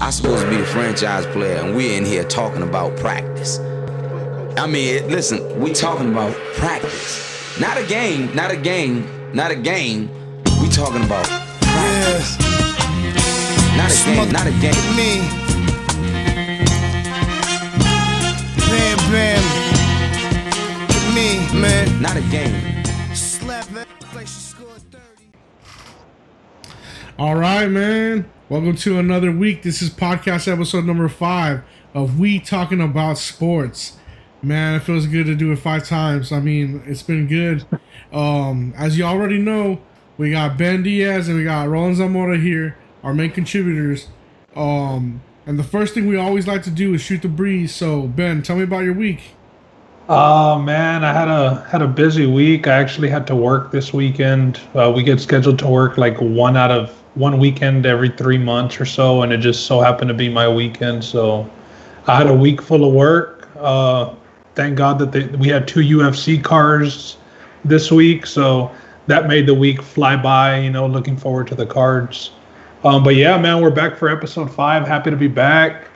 I'm supposed to be the franchise player, and we're in here talking about practice. I mean, listen, we talking about practice. Not a game, not a game, not a game. We talking about practice. Not a game, not a game. Me. Bam, bam. Me, man. Not a game. Slap it like she scored 30. All right, man. Welcome to another week. This is podcast episode number 5 of We Talking About Sports. Man, it feels good to do it 5 times. I mean, it's been good. As you already know, we got Ben Diaz and we got Roland Zamora here, our main contributors. And the first thing we always like to do is shoot the breeze. So, Ben, tell me about your week. Oh man, I had a busy week. I actually had to work this weekend. We get scheduled to work like one weekend every 3 months or so, and it just so happened to be my weekend. So I had a week full of work. Thank God that we had 2 UFC cards this week, so that made the week fly by. You know, looking forward to the cards. But yeah, man, we're back for episode 5. Happy to be back.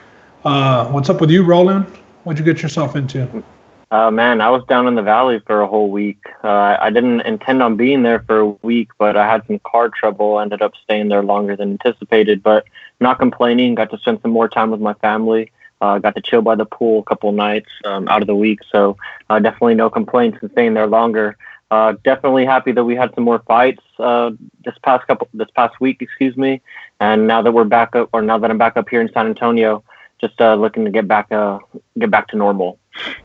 What's up with you, Roland? What'd you get yourself into? Man, I was down in the valley for a whole week. I didn't intend on being there for a week, but I had some car trouble. Ended up staying there longer than anticipated, but not complaining. Got to spend some more time with my family. Got to chill by the pool a couple nights out of the week. So definitely no complaints in staying there longer. Definitely happy that we had some more fights this past week, excuse me. And now that I'm back up here in San Antonio, just looking to get back to normal.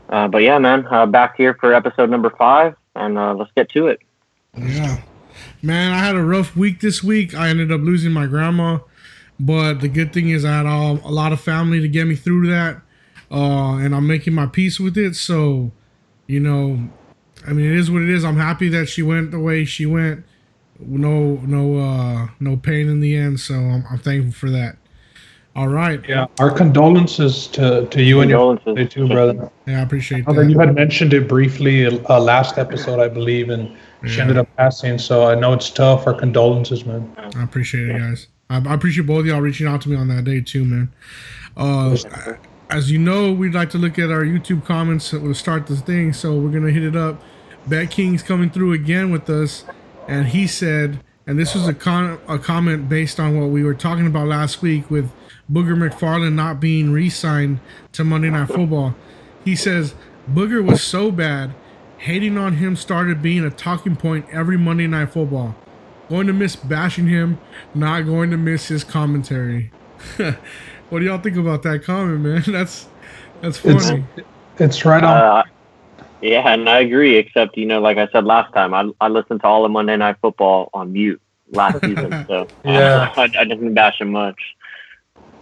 But yeah, man, back here for episode number 5, and let's get to it. Yeah. Man, I had a rough week this week. I ended up losing my grandma, but the good thing is I had a lot of family to get me through that, and I'm making my peace with it. So, you know, I mean, it is what it is. I'm happy that she went the way she went. No pain in the end, so I'm thankful for that. All right. Yeah, our condolences to you and your family too, brother. Yeah, I appreciate that. You had mentioned it briefly last episode, I believe, and she ended up passing. So I know it's tough. Our condolences, man. I appreciate it, guys. I appreciate both of y'all reaching out to me on that day too, man. As you know, we'd like to look at our YouTube comments to start the thing, so we're gonna hit it up. Bet King's coming through again with us, and he said, and this was a comment based on what we were talking about last week with Booger McFarland not being re-signed to Monday Night Football. He says, Booger was so bad, hating on him started being a talking point every Monday Night Football. Going to miss bashing him, not going to miss his commentary. What do y'all think about that comment, man? That's funny. It's right on. Yeah, and I agree, except, you know, like I said last time, I listened to all of Monday Night Football on mute last season, so yeah. I didn't bash him much.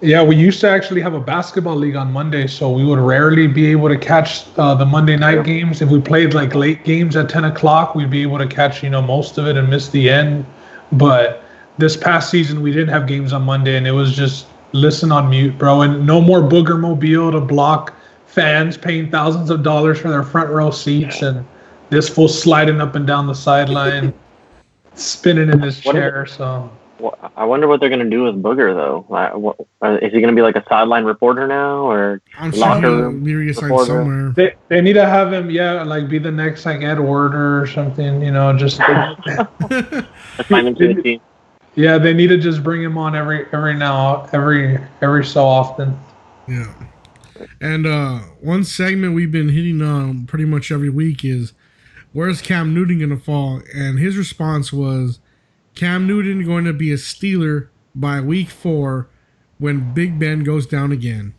Yeah, we used to actually have a basketball league on Monday, so we would rarely be able to catch the Monday night games. If we played like late games at 10 o'clock, we'd be able to catch, you know, most of it and miss the end. But this past season, we didn't have games on Monday, and it was just listen on mute, bro. And no more Booger Mobile to block fans paying thousands of dollars for their front row seats, and this fool sliding up and down the sideline, spinning in his chair. So I wonder what they're going to do with Booger, though. Is he going to be like a sideline reporter now, or I'm locker sure room he'll be reassigned reporter? somewhere. They need to have him, like be the next like Ed Werder or something, you know, just Assign him to the team. Yeah, they need to just bring him on every so often. Yeah. And one segment we've been hitting on pretty much every week is, where's Cam Newton going to fall? And his response was, Cam Newton going to be a Steeler by week 4 when Big Ben goes down again.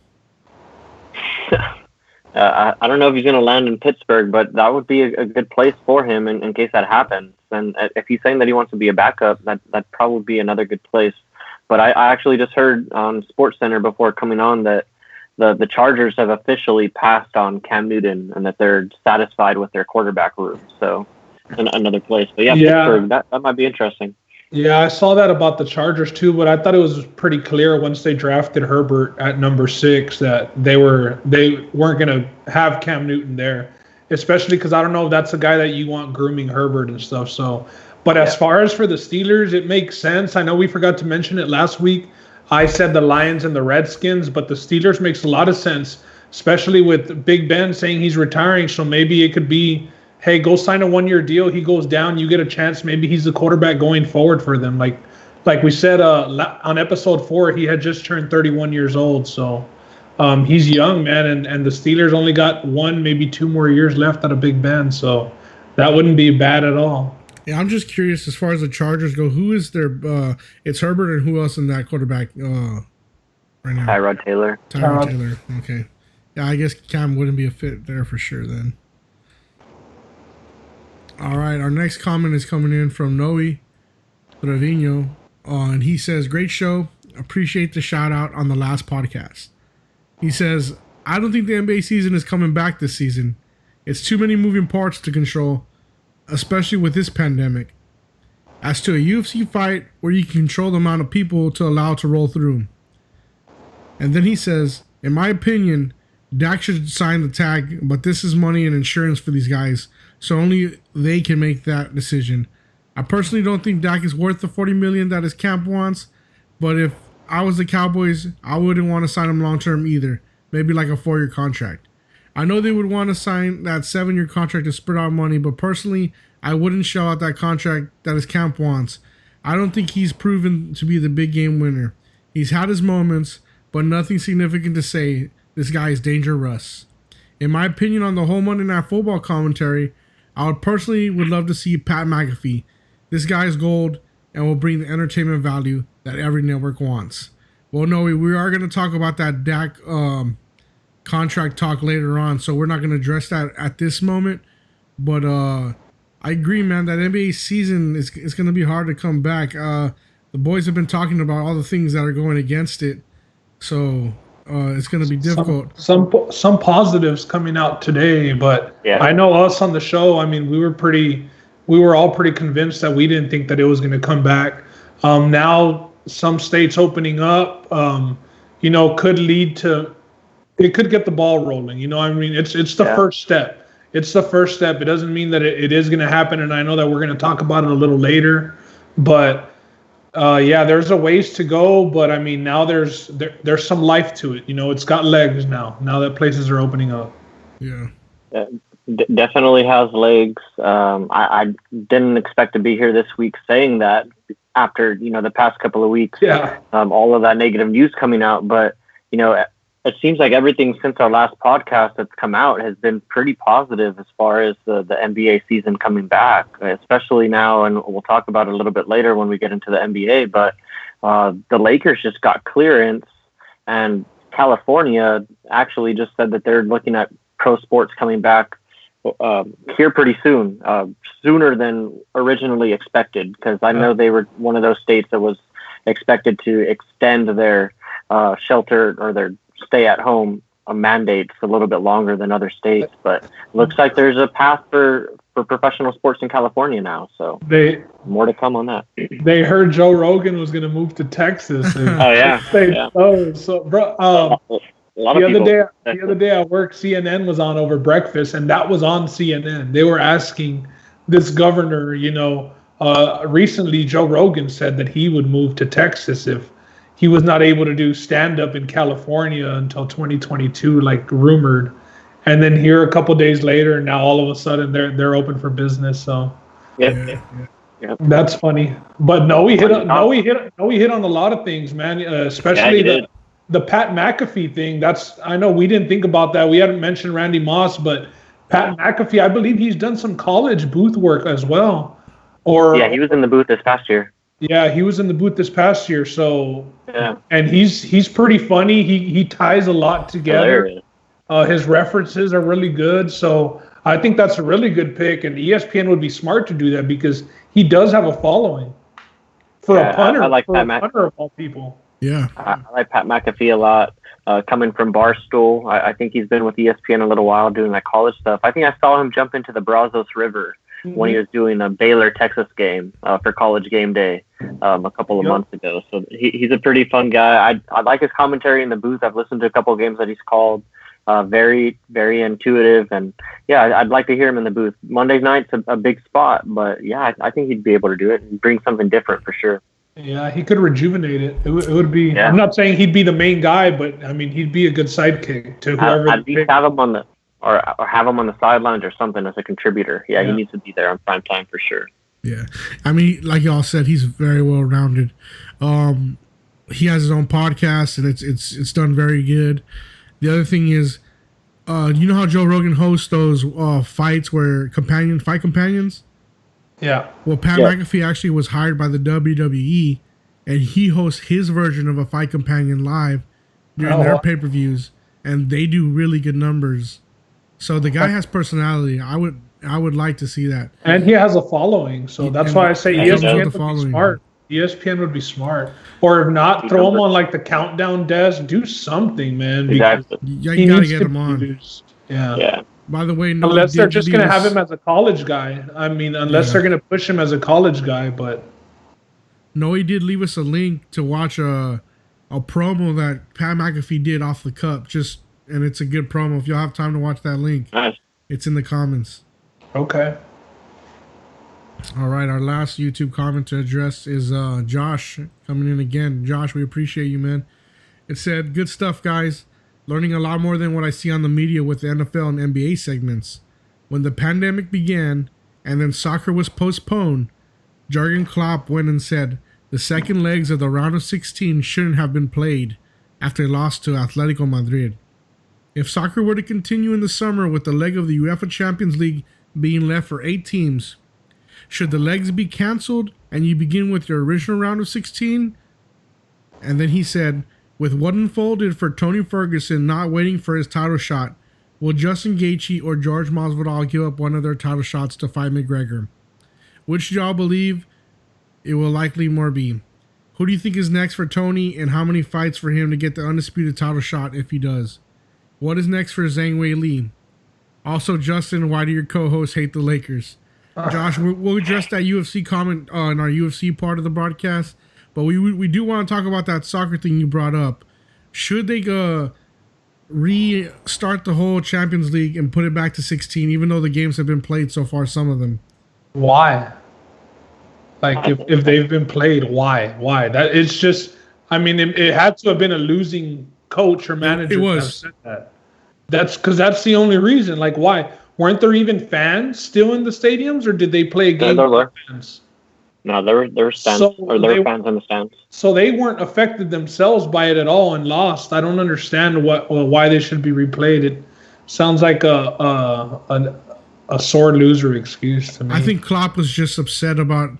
I don't know if he's going to land in Pittsburgh, but that would be a good place for him in case that happens. And if he's saying that he wants to be a backup, that'd probably be another good place. But I actually just heard on SportsCenter before coming on that the Chargers have officially passed on Cam Newton and that they're satisfied with their quarterback room. So another place. But yeah, Pittsburgh, that might be interesting. Yeah, I saw that about the Chargers too, but I thought it was pretty clear once they drafted Herbert at number 6 that they weren't going to have Cam Newton there, especially because I don't know if that's the guy that you want grooming Herbert and stuff. So, but as far as for the Steelers, it makes sense. I know we forgot to mention it last week. I said the Lions and the Redskins, but the Steelers makes a lot of sense, especially with Big Ben saying he's retiring. So maybe it could be, hey, go sign a 1-year deal. He goes down, you get a chance. Maybe he's the quarterback going forward for them. Like we said on episode 4, he had just turned 31 years old. So he's young, man, and the Steelers only got 1, maybe 2 more years left out of Big Ben. So that wouldn't be bad at all. Yeah, I'm just curious as far as the Chargers go. Who is their? It's Herbert, and who else in that quarterback right now? Tyrod Taylor. Tyrod Taylor. Okay. Yeah, I guess Cam wouldn't be a fit there for sure then. All right, our next comment is coming in from Noe Trevino, and he says, "Great show. Appreciate the shout out on the last podcast." He says, "I don't think the NBA season is coming back this season. It's too many moving parts to control, especially with this pandemic. As to a UFC fight where you can control the amount of people to allow to roll through." And then he says, "In my opinion, Dak should sign the tag, but this is money and insurance for these guys, so only they can make that decision. I personally don't think Dak is worth the $40 million that his camp wants, but if I was the Cowboys, I wouldn't want to sign him long-term either, maybe like a 4-year contract. I know they would want to sign that 7-year contract to spread out money, but personally, I wouldn't shell out that contract that his camp wants. I don't think he's proven to be the big game winner. He's had his moments, but nothing significant to say. This guy is Danger Russ. In my opinion on the whole Monday Night Football commentary, I would personally would love to see Pat McAfee. This guy is gold and will bring the entertainment value that every network wants." Well, no, we are going to talk about that Dak contract talk later on, so we're not going to address that at this moment. But I agree, man, that NBA season is going to be hard to come back. The boys have been talking about all the things that are going against it, so it's going to be difficult. Some positives coming out today, but yeah. I know us on the show, I mean, we were all pretty convinced that we didn't think that it was going to come back. Now some states opening up, could lead to, it could get the ball rolling. I mean, it's the first step. It's the first step. It doesn't mean that it is going to happen. And I know that we're going to talk about it a little later, but there's a ways to go, but I mean, now there's some life to it. It's got legs now that places are opening up. Yeah. Definitely has legs. I didn't expect to be here this week saying that after, the past couple of weeks, all of that negative news coming out. But, it seems like everything since our last podcast that's come out has been pretty positive as far as the NBA season coming back, especially now. And we'll talk about it a little bit later when we get into the NBA. But the Lakers just got clearance, and California actually just said that they're looking at pro sports coming back here pretty soon, sooner than originally expected, because I know they were one of those states that was expected to extend their shelter or their stay at home mandates a little bit longer than other states, but looks like there's a path for professional sports in California now. So more to come on that. They heard Joe Rogan was going to move to Texas. And so bro, the other day at work, CNN was on over breakfast, and that was on CNN. They were asking this governor, recently Joe Rogan said that he would move to Texas if he was not able to do stand-up in California until 2022, like rumored. And then here a couple days later, now all of a sudden they're open for business. So that's funny. But we hit on a lot of things, man. Especially the Pat McAfee thing. I know we didn't think about that. We hadn't mentioned Randy Moss, but Pat McAfee, I believe he's done some college booth work as well. He was in the booth this past year. Yeah, he was in the booth this past year. So, and he's pretty funny. He ties a lot together. His references are really good. So I think that's a really good pick. And ESPN would be smart to do that because he does have a following for a punter. I like Pat McAfee of all people. Yeah, I like Pat McAfee a lot. Coming from Barstool, I think he's been with ESPN a little while doing that college stuff. I think I saw him jump into the Brazos River when he was doing a Baylor Texas game for College Game Day a couple of months ago. So he's a pretty fun guy. I like his commentary in the booth. I've listened to a couple of games that he's called. Very, very intuitive. And I'd like to hear him in the booth. Monday night's a big spot, but I think he'd be able to do it and bring something different for sure. Yeah, he could rejuvenate it. It would be. Yeah. I'm not saying he'd be the main guy, but I mean he'd be a good sidekick to whoever. At least have him on the or have him on the sidelines or something as a contributor. Yeah, he needs to be there on prime time for sure. Yeah, I mean, like y'all said, he's very well rounded. He has his own podcast, and it's done very good. The other thing is, you know how Joe Rogan hosts those fights where fight companions. Yeah. Well, Pat McAfee actually was hired by the WWE, and he hosts his version of a fight companion live during their pay-per-views, and they do really good numbers. So the guy has personality. I would like to see that. And he has a following, so that's why I say ESPN would be smart. ESPN would be smart. Or if not, throw him on like the countdown desk. Do something, man. Exactly. Yeah, you gotta get him on. Yeah. By the way, unless they're just gonna have him as a college guy. I mean, unless they're gonna push him as a college guy, but. No, he did leave us a link to watch a promo that Pat McAfee did off the cup. And it's a good promo. If y'all have time to watch that link, Nice. It's in the comments. Okay. All right, our last YouTube comment to address is Josh coming in again. Josh, we appreciate you, man. It said, good stuff, guys. Learning a lot more than what I see on the media with the NFL and NBA segments. When the pandemic began and then soccer was postponed, Jurgen Klopp went and said the second legs of the round of 16 shouldn't have been played after they lost to Atletico Madrid. If soccer were to continue in the summer with the leg of the UEFA Champions League being left for 8 teams, should the legs be canceled and you begin with your original round of 16? And then he said, with what unfolded for Tony Ferguson not waiting for his title shot, will Justin Gaethje or George Masvidal give up one of their title shots to fight McGregor? Which do y'all believe it will likely more be? Who do you think is next for Tony, and how many fights for him to get the undisputed title shot if he does? What is next for Zhang Wei Li? Also, Justin, why do your co-hosts hate the Lakers? Josh, we'll address that UFC comment in our UFC part of the broadcast, but we do want to talk about that soccer thing you brought up. Should they restart the whole Champions League and put it back to 16, even though the games have been played so far, some of them? Why? Like, if they've been played, why? That it's just, I mean, it had to have been a losing coach or manager. It was. Have said that. That's because that's the only reason. Like, why? Weren't there even fans still in the stadiums, or did they play a game with fans? No, there were fans in the stands. So they weren't affected themselves by it at all and lost. I don't understand why they should be replayed. It sounds like a sore loser excuse to me. I think Klopp was just upset about,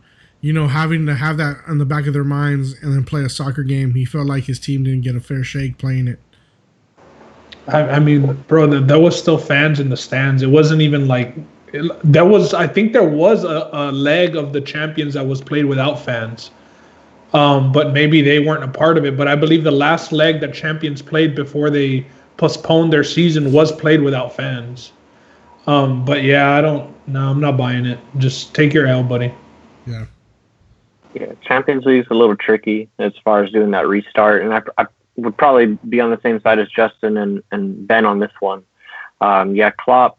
having to have that on the back of their minds and then play a soccer game. He felt like his team didn't get a fair shake playing it. I mean, bro, there was still fans in the stands. It wasn't even like I think there was a leg of the Champions that was played without fans. But maybe they weren't a part of it. But I believe the last leg that Champions played before they postponed their season was played without fans. But yeah, I'm not buying it. Just take your L, buddy. Yeah. Yeah, Champions League's a little tricky as far as doing that restart, and I would probably be on the same side as Justin and Ben on this one. Klopp,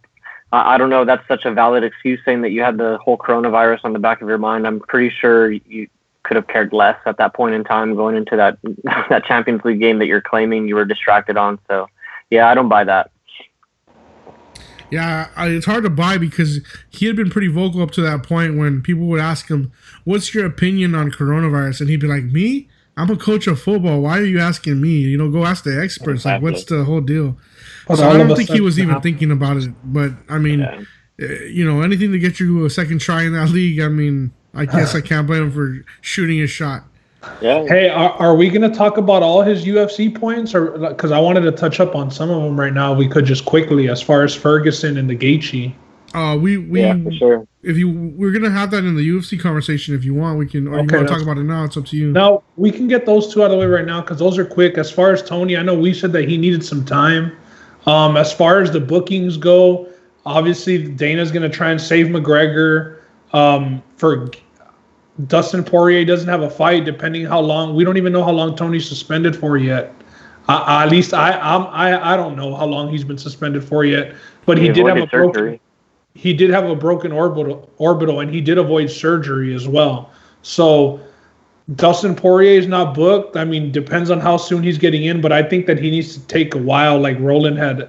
I don't know, that's such a valid excuse saying that you had the whole coronavirus on the back of your mind. I'm pretty sure you could have cared less at that point in time going into that Champions League game that you're claiming you were distracted on. So, yeah, I don't buy that. Yeah, it's hard to buy because he had been pretty vocal up to that point when people would ask him, what's your opinion on coronavirus? And he'd be like, me? I'm a coach of football. Why are you asking me? Go ask the experts. Exactly. Like, what's the whole deal? So I don't think he was even thinking about it. But, I mean, anything to get you a second try in that league, I mean, I guess I can't blame him for shooting his shot. Yeah. Hey, are we going to talk about all his UFC points? Or because I wanted to touch up on some of them right now. We could just quickly, as far as Ferguson and the Gaethje. Yeah, for sure. We're gonna have that in the UFC conversation if you want, we can. Or you want to talk about it now? It's up to you. No, we can get those two out of the way right now because those are quick. As far as Tony, I know we said that he needed some time. As far as the bookings go, obviously Dana's gonna try and save McGregor. For Dustin Poirier doesn't have a fight, depending how long. We don't even know how long Tony's suspended for yet. At least I don't know how long he's been suspended for yet. But he did have a broken. He did have a broken orbital, and he did avoid surgery as well. So Dustin Poirier is not booked. I mean, depends on how soon he's getting in, but I think that he needs to take a while, like Roland had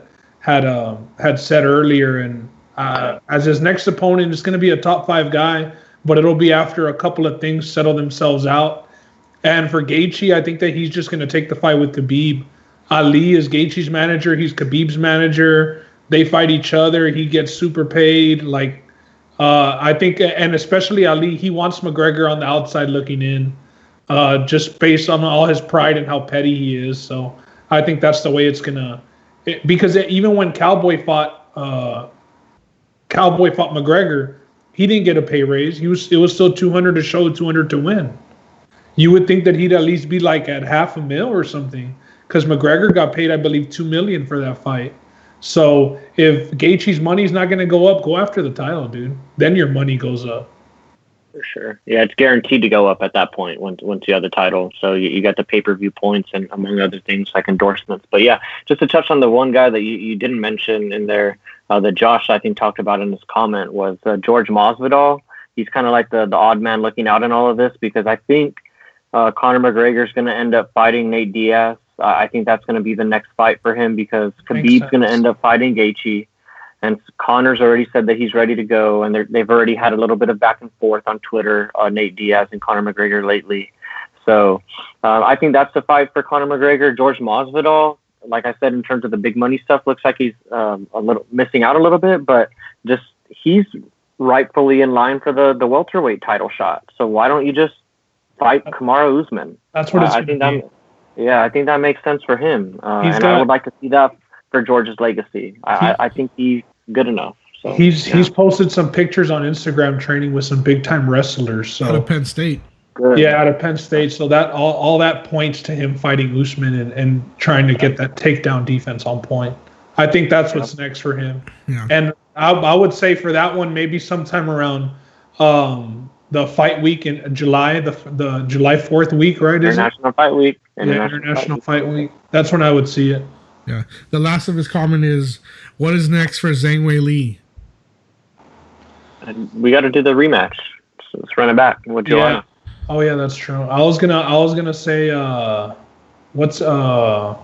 said earlier. And as his next opponent, it's going to be a top 5 guy, but it'll be after a couple of things settle themselves out. And for Gaethje, I think that he's just going to take the fight with Khabib. Ali is Gaethje's manager. He's Khabib's manager. They fight each other. He gets super paid. Like, I think, and especially Ali, he wants McGregor on the outside looking in. Just based on all his pride and how petty he is. So I think that's the way it's gonna. Because even when Cowboy fought McGregor, he didn't get a pay raise. It was still 200 to show, 200 to win. You would think that he'd at least be like at $500,000 or something, because McGregor got paid, I believe, $2 million for that fight. So if Gaethje's money's not gonna go up, go after the title, dude. Then your money goes up. For sure. Yeah, it's guaranteed to go up at that point once you have the title. So you got the pay-per-view points and among other things like endorsements. But yeah, just to touch on the one guy that you didn't mention in there, that Josh, I think, talked about in his comment was George Masvidal. He's kind of like the odd man looking out in all of this, because I think Conor McGregor is going to end up fighting Nate Diaz. I think that's going to be the next fight for him, because Khabib's going to end up fighting Gaethje. And Conor's already said that he's ready to go, and they've already had a little bit of back and forth on Twitter, Nate Diaz and Conor McGregor lately. So I think that's the fight for Conor McGregor. George Masvidal, like I said, in terms of the big money stuff, looks like he's a little missing out a little bit, but just he's rightfully in line for the welterweight title shot. So why don't you just fight Kamaru Usman? That's what I think that makes sense for him, and I would like to see that for George's legacy. I think he's good enough. So he's posted some pictures on Instagram training with some big time wrestlers. So out of Penn State. Good. Yeah, out of Penn State. So that all that points to him fighting Usman and trying to get that takedown defense on point. I think that's what's next for him. Yeah. And I would say for that one, maybe sometime around the fight week in July, the July 4th week, right? International Fight Week. International Fight Week. That's when I would see it. Yeah. The last of his comment is, what is next for Zhang Wei Li? And we got to do the rematch. So let's run it back with Joanna. Oh yeah, that's true. I was gonna say what's the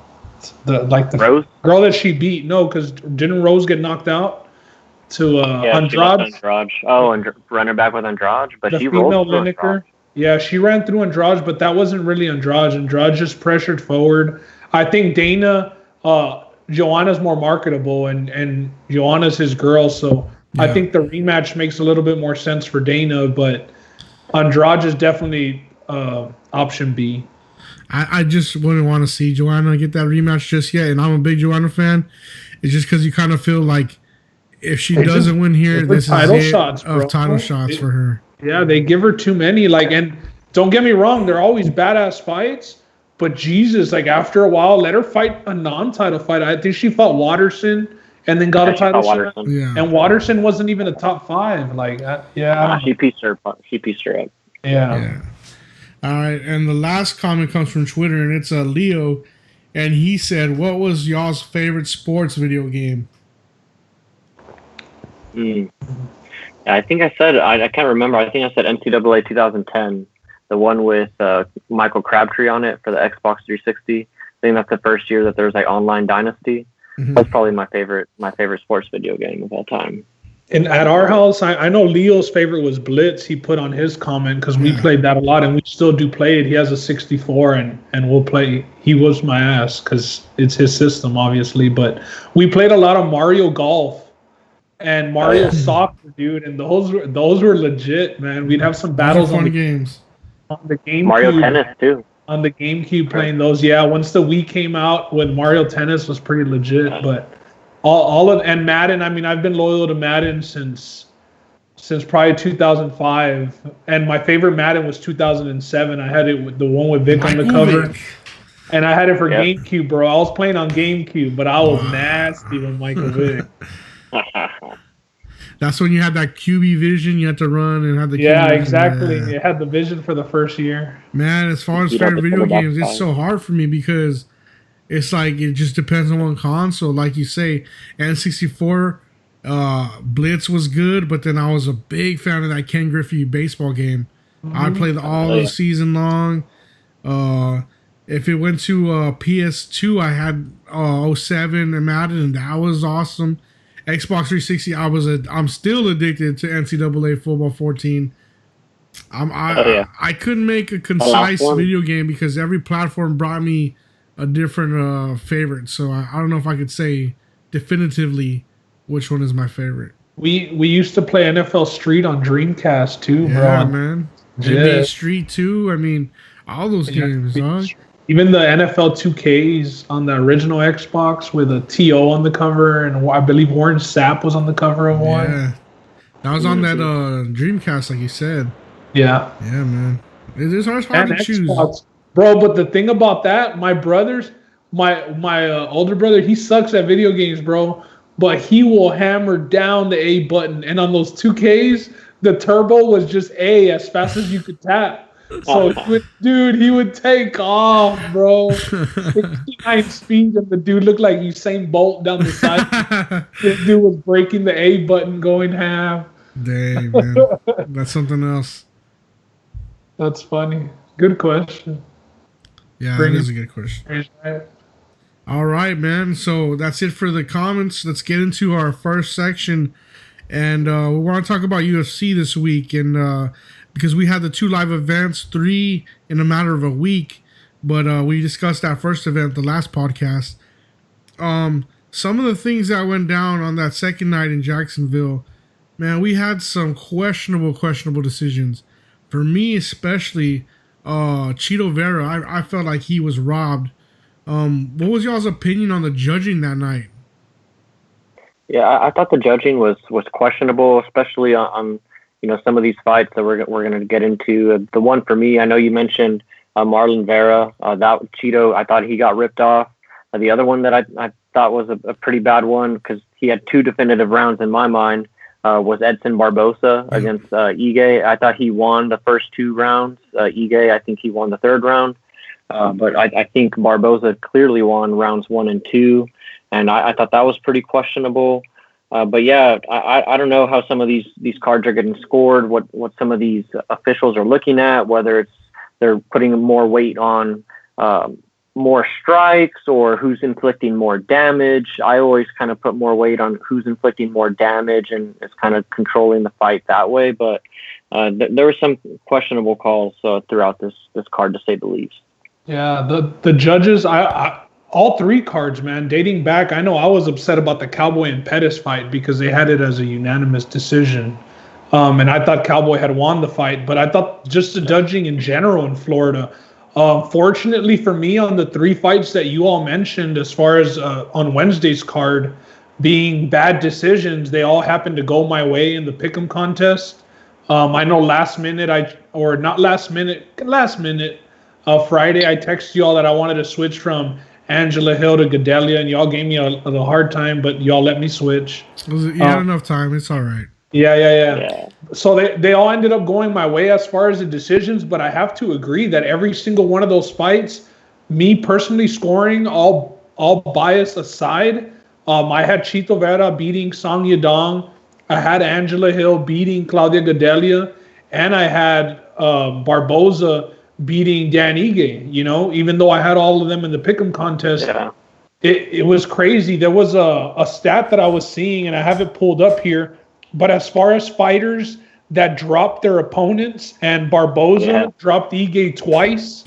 Rose girl that she beat? No, because didn't Rose get knocked out to Andrade? Oh, and run her back with Andrade, but the she female rolled through Lineker. Yeah, she ran through Andrade, but that wasn't really Andrade. Andrade just pressured forward. I think Dana. Joanna's more marketable, and Joanna's his girl, so yeah. I think the rematch makes a little bit more sense for Dana, but Andrade is definitely option B. I just wouldn't want to see Joanna get that rematch just yet, and I'm a big Joanna fan. It's just because you kind of feel like if she doesn't win here, this is title shots for her. Yeah, they give her too many. And don't get me wrong, they're always badass fights. But Jesus, after a while, let her fight a non-title fight. I think she fought Watterson and then got a title shot. Yeah. And Watterson wasn't even a top 5. She pieced her up. Yeah. All right, and the last comment comes from Twitter, and it's Leo, and he said, "What was y'all's favorite sports video game?" I think I said I can't remember. I think I said NCAA 2010. The one with Michael Crabtree on it for the Xbox 360. I think that's the first year that there was Online Dynasty. Mm-hmm. That's probably my favorite sports video game of all time. And at our house, I know Leo's favorite was Blitz. He put on his comment because we played that a lot, and we still do play it. He has a 64, and we'll play. He whooped my ass because it's his system, obviously. But we played a lot of Mario Golf and Mario Soccer, dude. And those were legit, man. We'd have some battles on the games. On the GameCube, Mario Tennis too. On the GameCube, playing those, yeah. Once the Wii came out, with Mario Tennis was pretty legit. But and Madden. I mean, I've been loyal to Madden since probably 2005. And my favorite Madden was 2007. I had it with the one with Vic on the cover, and I had it for GameCube, bro. I was playing on GameCube, but I was nasty with Michael Vick. That's when you had that QB vision. You had to run and have the QB exactly. Vision. It had the vision for the first year. Man, as far as favorite video games, it's so hard for me because it's it just depends on one console. Like you say, N64, Blitz was good, but then I was a big fan of that Ken Griffey baseball game. I'd play all the season long. If it went to PS2, I had 07 and Madden, and that was awesome. Xbox 360, I'm still addicted to NCAA Football 14. I couldn't make a concise video game because every platform brought me a different favorite. So I don't know if I could say definitively which one is my favorite. We used to play NFL Street on Dreamcast too, bro. Yeah, man. NBA Street 2. I mean, all those games, dog. Even the NFL 2Ks on the original Xbox with a TO on the cover, and I believe Warren Sapp was on the cover of one. Yeah, that was on that Dreamcast, like you said. Yeah. Yeah, man. It's hard to choose. Bro, but the thing about that, my older brother, he sucks at video games, bro. But he will hammer down the A button. And on those 2Ks, the turbo was just A as fast as you could tap. So, he would take off, bro. 69 speed, and the dude looked like Usain Bolt down the side. This dude was breaking the A button, going half. Dang, man. That's something else. That's funny. Good question. Yeah, that is a good question. All right, man. So that's it for the comments. Let's get into our first section. And we want to talk about UFC this week. And because we had the 2 live events, 3 in a matter of a week. But we discussed that first event, the last podcast. Some of the things that went down on that second night in Jacksonville, man, we had some questionable decisions. For me, especially, Chito Vera, I felt like he was robbed. What was y'all's opinion on the judging that night? Yeah, I thought the judging was questionable, especially on some of these fights that we're going to get into. The one for me, I know you mentioned Marlon Vera. That Chito, I thought he got ripped off. The other one that I thought was a pretty bad one because he had 2 definitive rounds in my mind was Edson Barboza against Ige. I thought he won the first 2 rounds. Ige, I think he won the 3rd round. But I think Barboza clearly won rounds 1 and 2. And I thought that was pretty questionable. But yeah, I don't know how some of these cards are getting scored, what some of these officials are looking at, whether they're putting more weight on more strikes or who's inflicting more damage. I always kind of put more weight on who's inflicting more damage and it's kind of controlling the fight that way. But there were some questionable calls throughout this card, to say the least. Yeah, the judges, I all 3 cards, man, dating back, I know I was upset about the Cowboy and Pettis fight because they had it as a unanimous decision. And I thought Cowboy had won the fight, but I thought just the judging in general in Florida. Fortunately for me, on the 3 fights that you all mentioned, as far as on Wednesday's card being bad decisions, they all happened to go my way in the Pick'em contest. I know last minute, Friday, I texted y'all that I wanted to switch from Angela Hill to Gadelha, and y'all gave me a hard time, but y'all let me switch. You had enough time. It's all right. Yeah. So they all ended up going my way as far as the decisions, but I have to agree that every single one of those fights, me personally scoring, all bias aside, I had Chito Vera beating Song Yadong, I had Angela Hill beating Claudia Gadelha, and I had Barboza beating Dan Ige, even though I had all of them in the Pick'em contest. Yeah. It was crazy. There was a stat that I was seeing, and I have it pulled up here, but as far as fighters that dropped their opponents, and Barboza dropped Ige twice.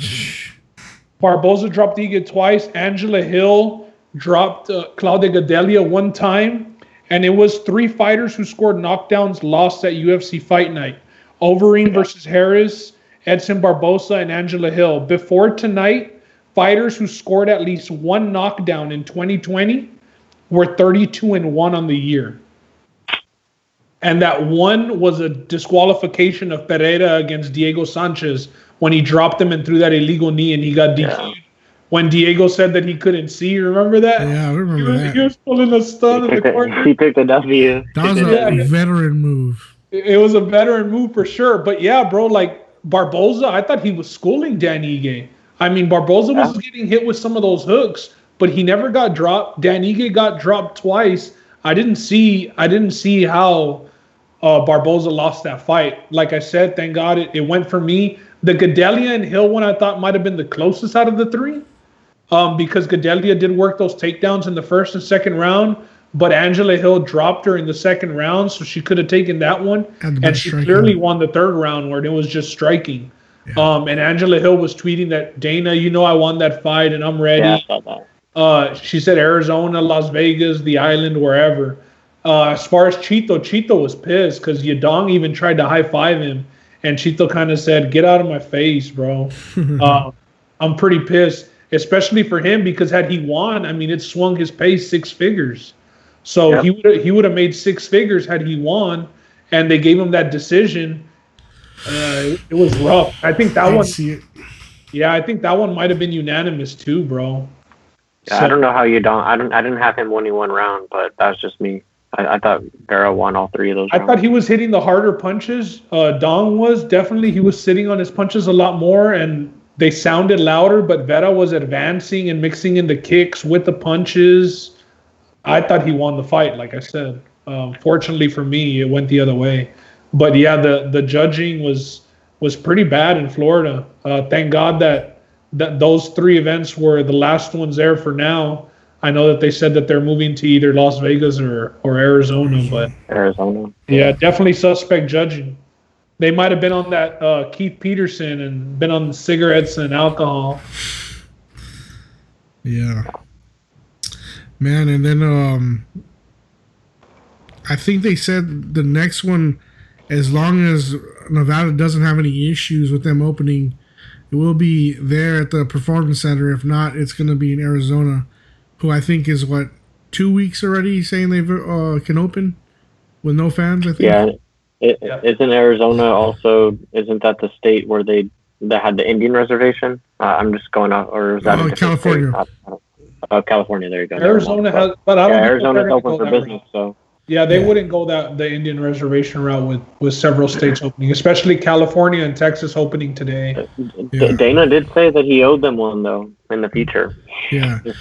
Barboza dropped Ige twice. Angela Hill dropped Claudia Gadelha 1 time, and it was 3 fighters who scored knockdowns lost at UFC Fight Night. Overeem versus Harris, Edson Barboza, and Angela Hill. Before tonight, fighters who scored at least 1 knockdown in 2020 were 32-1 on the year. And that one was a disqualification of Pereira against Diego Sanchez when he dropped him and threw that illegal knee and he got DQ'd. Yeah. When Diego said that he couldn't see, you remember that? Yeah, I remember that. He was pulling a stun in the corner. He picked a W. That was a veteran move. It was a veteran move for sure. But yeah, bro, like Barboza, I thought he was schooling Dan Ige. I mean, Barboza was getting hit with some of those hooks, but he never got dropped. Dan Ige got dropped twice. I didn't see how Barboza lost that fight. Like I said, thank God it went for me. The Gadelha and Hill one I thought might have been the closest out of the three, because Gadelha did work those takedowns in the first and second round, but Angela Hill dropped her in the second round, so she could have taken that one, and she clearly won the third round where it was just striking. Yeah. And Angela Hill was tweeting that, Dana, I won that fight and I'm ready. Yeah, I saw that. She said Arizona, Las Vegas, the island, wherever. As far as Chito was pissed because Yadong even tried to high-five him, and Chito kind of said, get out of my face, bro. I'm pretty pissed, especially for him, because had he won, I mean, it swung his pay 6 figures. So he would have made 6 figures had he won, and they gave him that decision. It was rough. I think that one. Yeah, I think that one might have been unanimous too, bro. Yeah, so, I don't know how you don't. I didn't have him winning one round, but that's just me. I thought Vera won all 3 of those rounds. I thought he was hitting the harder punches. Dong was definitely. He was sitting on his punches a lot more, and they sounded louder. But Vera was advancing and mixing in the kicks with the punches. I thought he won the fight, like I said. Fortunately for me, it went the other way. But yeah, the judging was pretty bad in Florida. Thank God that those 3 events were the last ones there for now. I know that they said that they're moving to either Las Vegas or Arizona, but Arizona. Yeah, definitely suspect judging. They might have been on that Keith Peterson and been on the cigarettes and alcohol. Yeah. Man, and then I think they said the next one, as long as Nevada doesn't have any issues with them opening, it will be there at the Performance Center. If not, it's going to be in Arizona, who I think is, 2 weeks already saying they can open with no fans, I think. Yeah. Isn't Arizona also, isn't that the state where they had the Indian reservation? I'm just going off, or is that California? California, there you go. Arizona has, but I don't think Arizona's open for business, so. Yeah, they wouldn't go the Indian reservation route with several states opening, especially California and Texas opening today. Dana did say that he owed them one though in the future. Yeah, what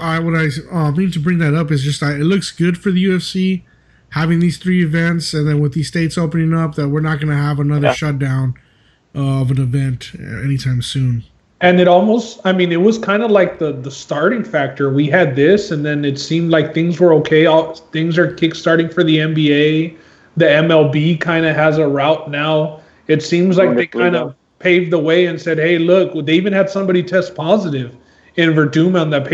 I mean to bring that up is just it looks good for the UFC having these 3 events, and then with these states opening up, that we're not going to have another shutdown of an event anytime soon. And it almost, I mean, it was kind of like the starting factor. We had this, and then it seemed like things were okay. Things are kickstarting for the NBA. The MLB kind of has a route now. It seems like they kind of paved the way and said, hey, look, they even had somebody test positive in Verdum on that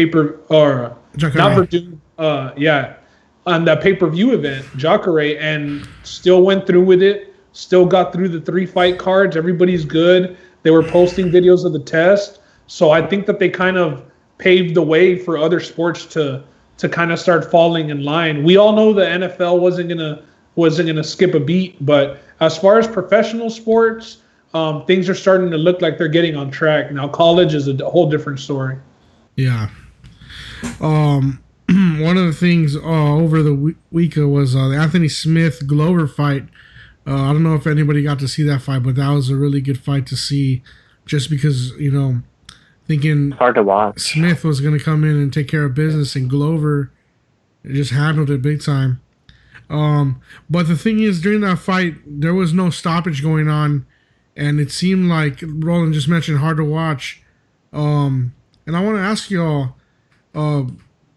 on that pay-per-view event, Jacare, and still went through with it, still got through the 3 fight cards. Everybody's good. They were posting videos of the test. So I think that they kind of paved the way for other sports to kind of start falling in line. We all know the NFL wasn't gonna skip a beat, but as far as professional sports, things are starting to look like they're getting on track. Now college is a whole different story. Yeah. One of the things over the week was the Anthony Smith Glover fight. I don't know if anybody got to see that fight, but that was a really good fight to see, just because, thinking hard to watch. Smith was going to come in and take care of business, and Glover just handled it big time. But the thing is, during that fight, there was no stoppage going on, and it seemed like Roland just mentioned hard to watch. And I want to ask y'all,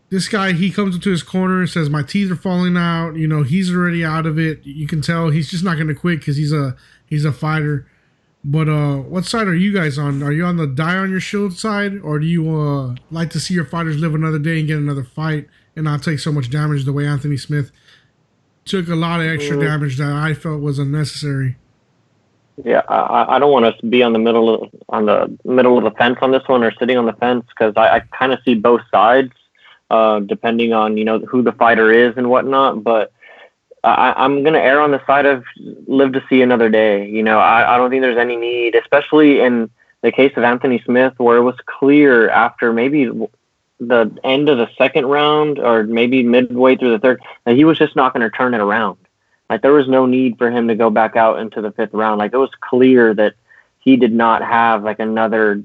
this guy, he comes into his corner and says, my teeth are falling out. He's already out of it. You can tell he's just not going to quit because he's a fighter. But what side are you guys on? Are you on the die on your shield side, or do you like to see your fighters live another day and get another fight and not take so much damage the way Anthony Smith took a lot of extra damage that I felt was unnecessary? Yeah, I don't want to be on the middle of the fence on this one, or sitting on the fence, because I kind of see both sides. Depending on, who the fighter is and whatnot. But I'm going to err on the side of live to see another day. I don't think there's any need, especially in the case of Anthony Smith, where it was clear after maybe the end of the second round or maybe midway through the third that he was just not going to turn it around. Like, there was no need for him to go back out into the 5th round. Like, it was clear that he did not have, like, another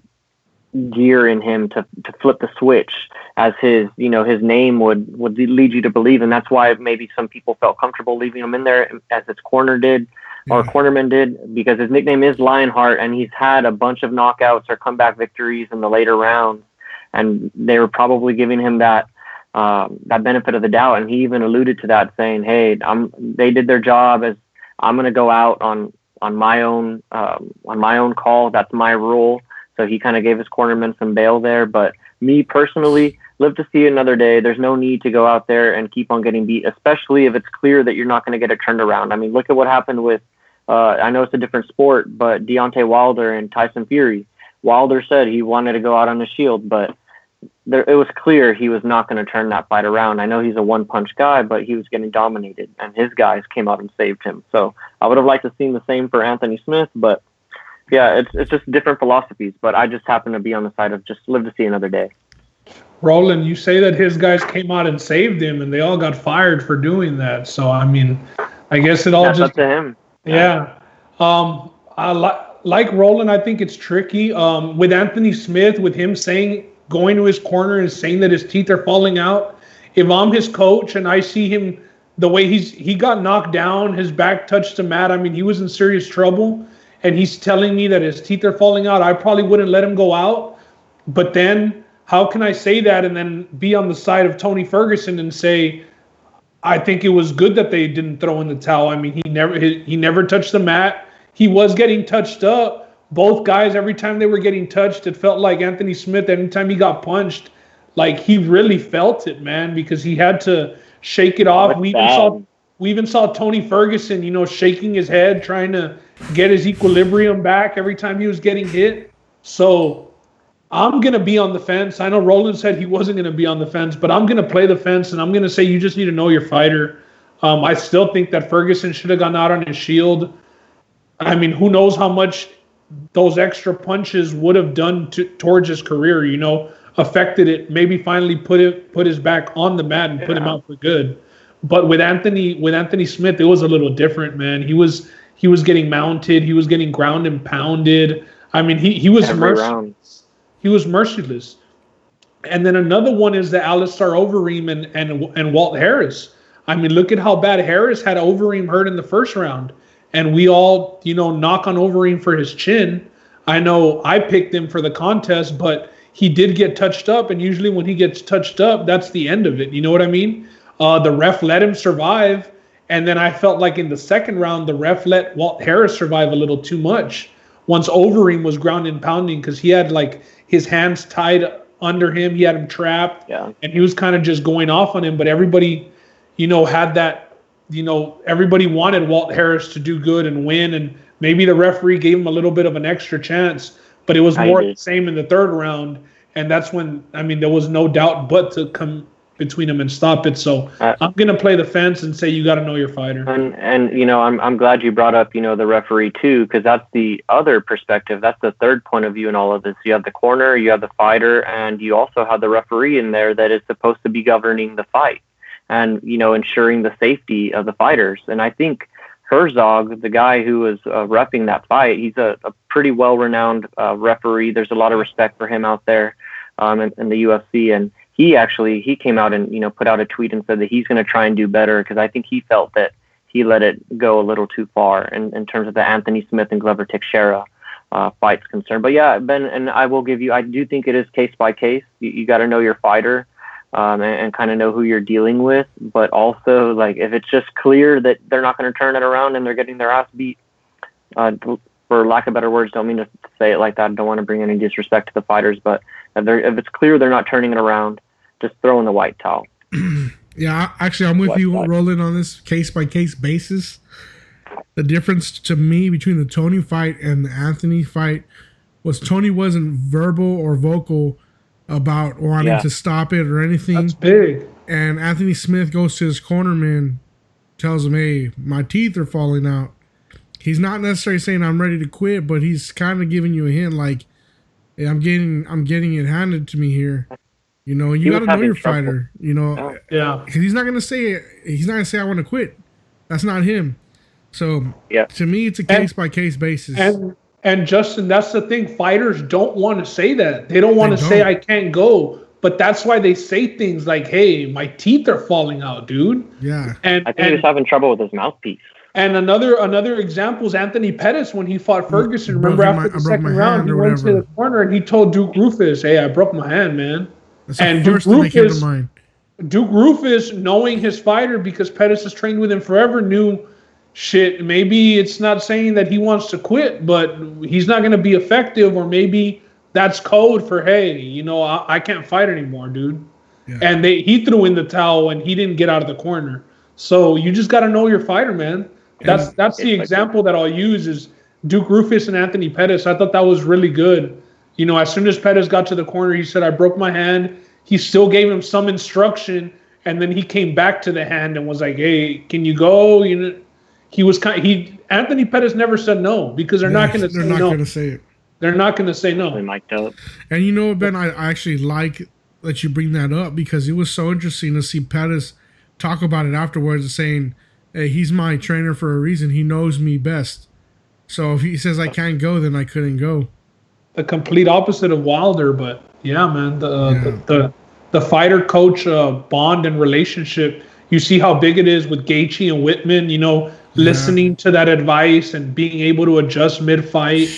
gear in him to flip the switch. as his name would lead you to believe, and that's why maybe some people felt comfortable leaving him in there as his cornerman did, because his nickname is Lionheart, and he's had a bunch of knockouts or comeback victories in the later rounds, and they were probably giving him that benefit of the doubt, and he even alluded to that, saying, "Hey, they did their job, as I'm going to go out on my own call. That's my rule." So he kind of gave his cornerman some bail there. But me personally, live to see another day. There's no need to go out there and keep on getting beat, especially if it's clear that you're not going to get it turned around. I mean, look at what happened with, I know it's a different sport, but Deontay Wilder and Tyson Fury. Wilder said he wanted to go out on the shield, but it was clear he was not going to turn that fight around. I know he's a one-punch guy, but he was getting dominated, and his guys came out and saved him. So I would have liked to see the same for Anthony Smith, but yeah, it's just different philosophies. But I just happen to be on the side of just live to see another day. Roland, you say that his guys came out and saved him, and they all got fired for doing that. So I mean, I guess it all That's just up to him. Yeah. Like Roland, I think it's tricky with Anthony Smith, with him going to his corner and saying that his teeth are falling out. If I'm his coach and I see him the way he got knocked down, his back touched the mat, I mean, he was in serious trouble, and he's telling me that his teeth are falling out, I probably wouldn't let him go out. But then how can I say that and then be on the side of Tony Ferguson and say, I think it was good that they didn't throw in the towel? I mean, he never touched the mat. He was getting touched up. Both guys, every time they were getting touched, it felt like Anthony Smith, anytime he got punched, like he really felt it, man, because he had to shake it off. We even saw Tony Ferguson, shaking his head, trying to get his equilibrium back every time he was getting hit. So I'm going to be on the fence. I know Roland said he wasn't going to be on the fence, but I'm going to play the fence, and I'm going to say you just need to know your fighter. I still think that Ferguson should have gone out on his shield. I mean, who knows how much those extra punches would have done towards his career, affected it, maybe finally put his back on the mat and put him out for good. But with Anthony Smith, it was a little different, man. He was getting mounted, he was getting ground and pounded. I mean, he was merciless. He was merciless. And then another one is the Alistair Overeem and Walt Harris. I mean, look at how bad Harris had Overeem hurt in the first round. And we all, knock on Overeem for his chin. I know I picked him for the contest, but he did get touched up. And usually when he gets touched up, that's the end of it. You know what I mean? The ref let him survive. And then I felt like in the second round, the ref let Walt Harris survive a little too much once Overeem was ground and pounding, because he had like his hands tied under him. He had him trapped. Yeah. And he was kind of just going off on him. But everybody, had that. Everybody wanted Walt Harris to do good and win, and maybe the referee gave him a little bit of an extra chance, but it was more the same in the third round, and that's when, there was no doubt but to come between them and stop it. So I'm going to play the fence and say you got to know your fighter. And I'm glad you brought up, the referee too, because that's the other perspective. That's the third point of view in all of this. You have the corner, you have the fighter, and you also have the referee in there that is supposed to be governing the fight and, ensuring the safety of the fighters. And I think Herzog, the guy who was reffing that fight, he's a pretty well-renowned referee. There's a lot of respect for him out there in the UFC. And he came out and, put out a tweet and said that he's going to try and do better, because I think he felt that he let it go a little too far in terms of the Anthony Smith and Glover Teixeira fight's concerned. But yeah, Ben, and I do think it is case by case. You got to know your fighter. And kind of know who you're dealing with, but also, like, if it's just clear that they're not going to turn it around and they're getting their ass beat, for lack of better words, don't mean to say it like that, don't want to bring any disrespect to the fighters, but if it's clear they're not turning it around, just throw in the white towel. Yeah, actually, I'm with you, Roland, on this case-by-case basis. The difference to me between the Tony fight and the Anthony fight was Tony wasn't verbal or vocal about wanting to stop it or anything. That's big. And Anthony Smith goes to his cornerman, tells him, hey, my teeth are falling out. He's not necessarily saying I'm ready to quit, but he's kind of giving you a hint like, hey, I'm getting it handed to me here. You got to know your fighter, Yeah. Because he's not going to say I want to quit. That's not him. So to me, it's a case-by-case basis. And Justin, that's the thing. Fighters don't want to say that. They don't want to say I can't go. but that's why they say things like, "Hey, my teeth are falling out, dude." Yeah. And I think he was having trouble with his mouthpiece. and another example is Anthony Pettis when he fought Ferguson. Remember Broke my- after the I broke second my round, hand he or went to whatever. the corner and he told Duke Roufus, "Hey, I broke my hand, man." That's the And Duke first thing that came to Roufus, mind. Duke Roufus, knowing his fighter because Pettis has trained with him forever, knew shit. Maybe it's not saying that he wants to quit, but he's not going to be effective, or maybe that's code for, hey, you know, I can't fight anymore, dude. Yeah. And he threw in the towel and he didn't get out of the corner. So you just got to know your fighter, man. That's the example that I'll use is Duke Roufus and Anthony Pettis. I thought that was really good. You know, as soon as Pettis got to the corner, he said, "I broke my hand." He still gave him some instruction, and then he came back to the hand and was like, "Hey, can you go?" You know, Anthony Pettis never said no because they're not going to say They're not no. going to say it. They're not going to say They no. mic'd up. And you know what, Ben? I actually like that you bring that up because it was so interesting to see Pettis talk about it afterwards and saying, "Hey, he's my trainer for a reason. He knows me best. So if he says I can't go, then I couldn't go." The complete opposite of Wilder, but yeah, man, the fighter coach bond and relationship. You see how big it is with Gaethje and Whitman. You know, listening to that advice and being able to adjust mid fight.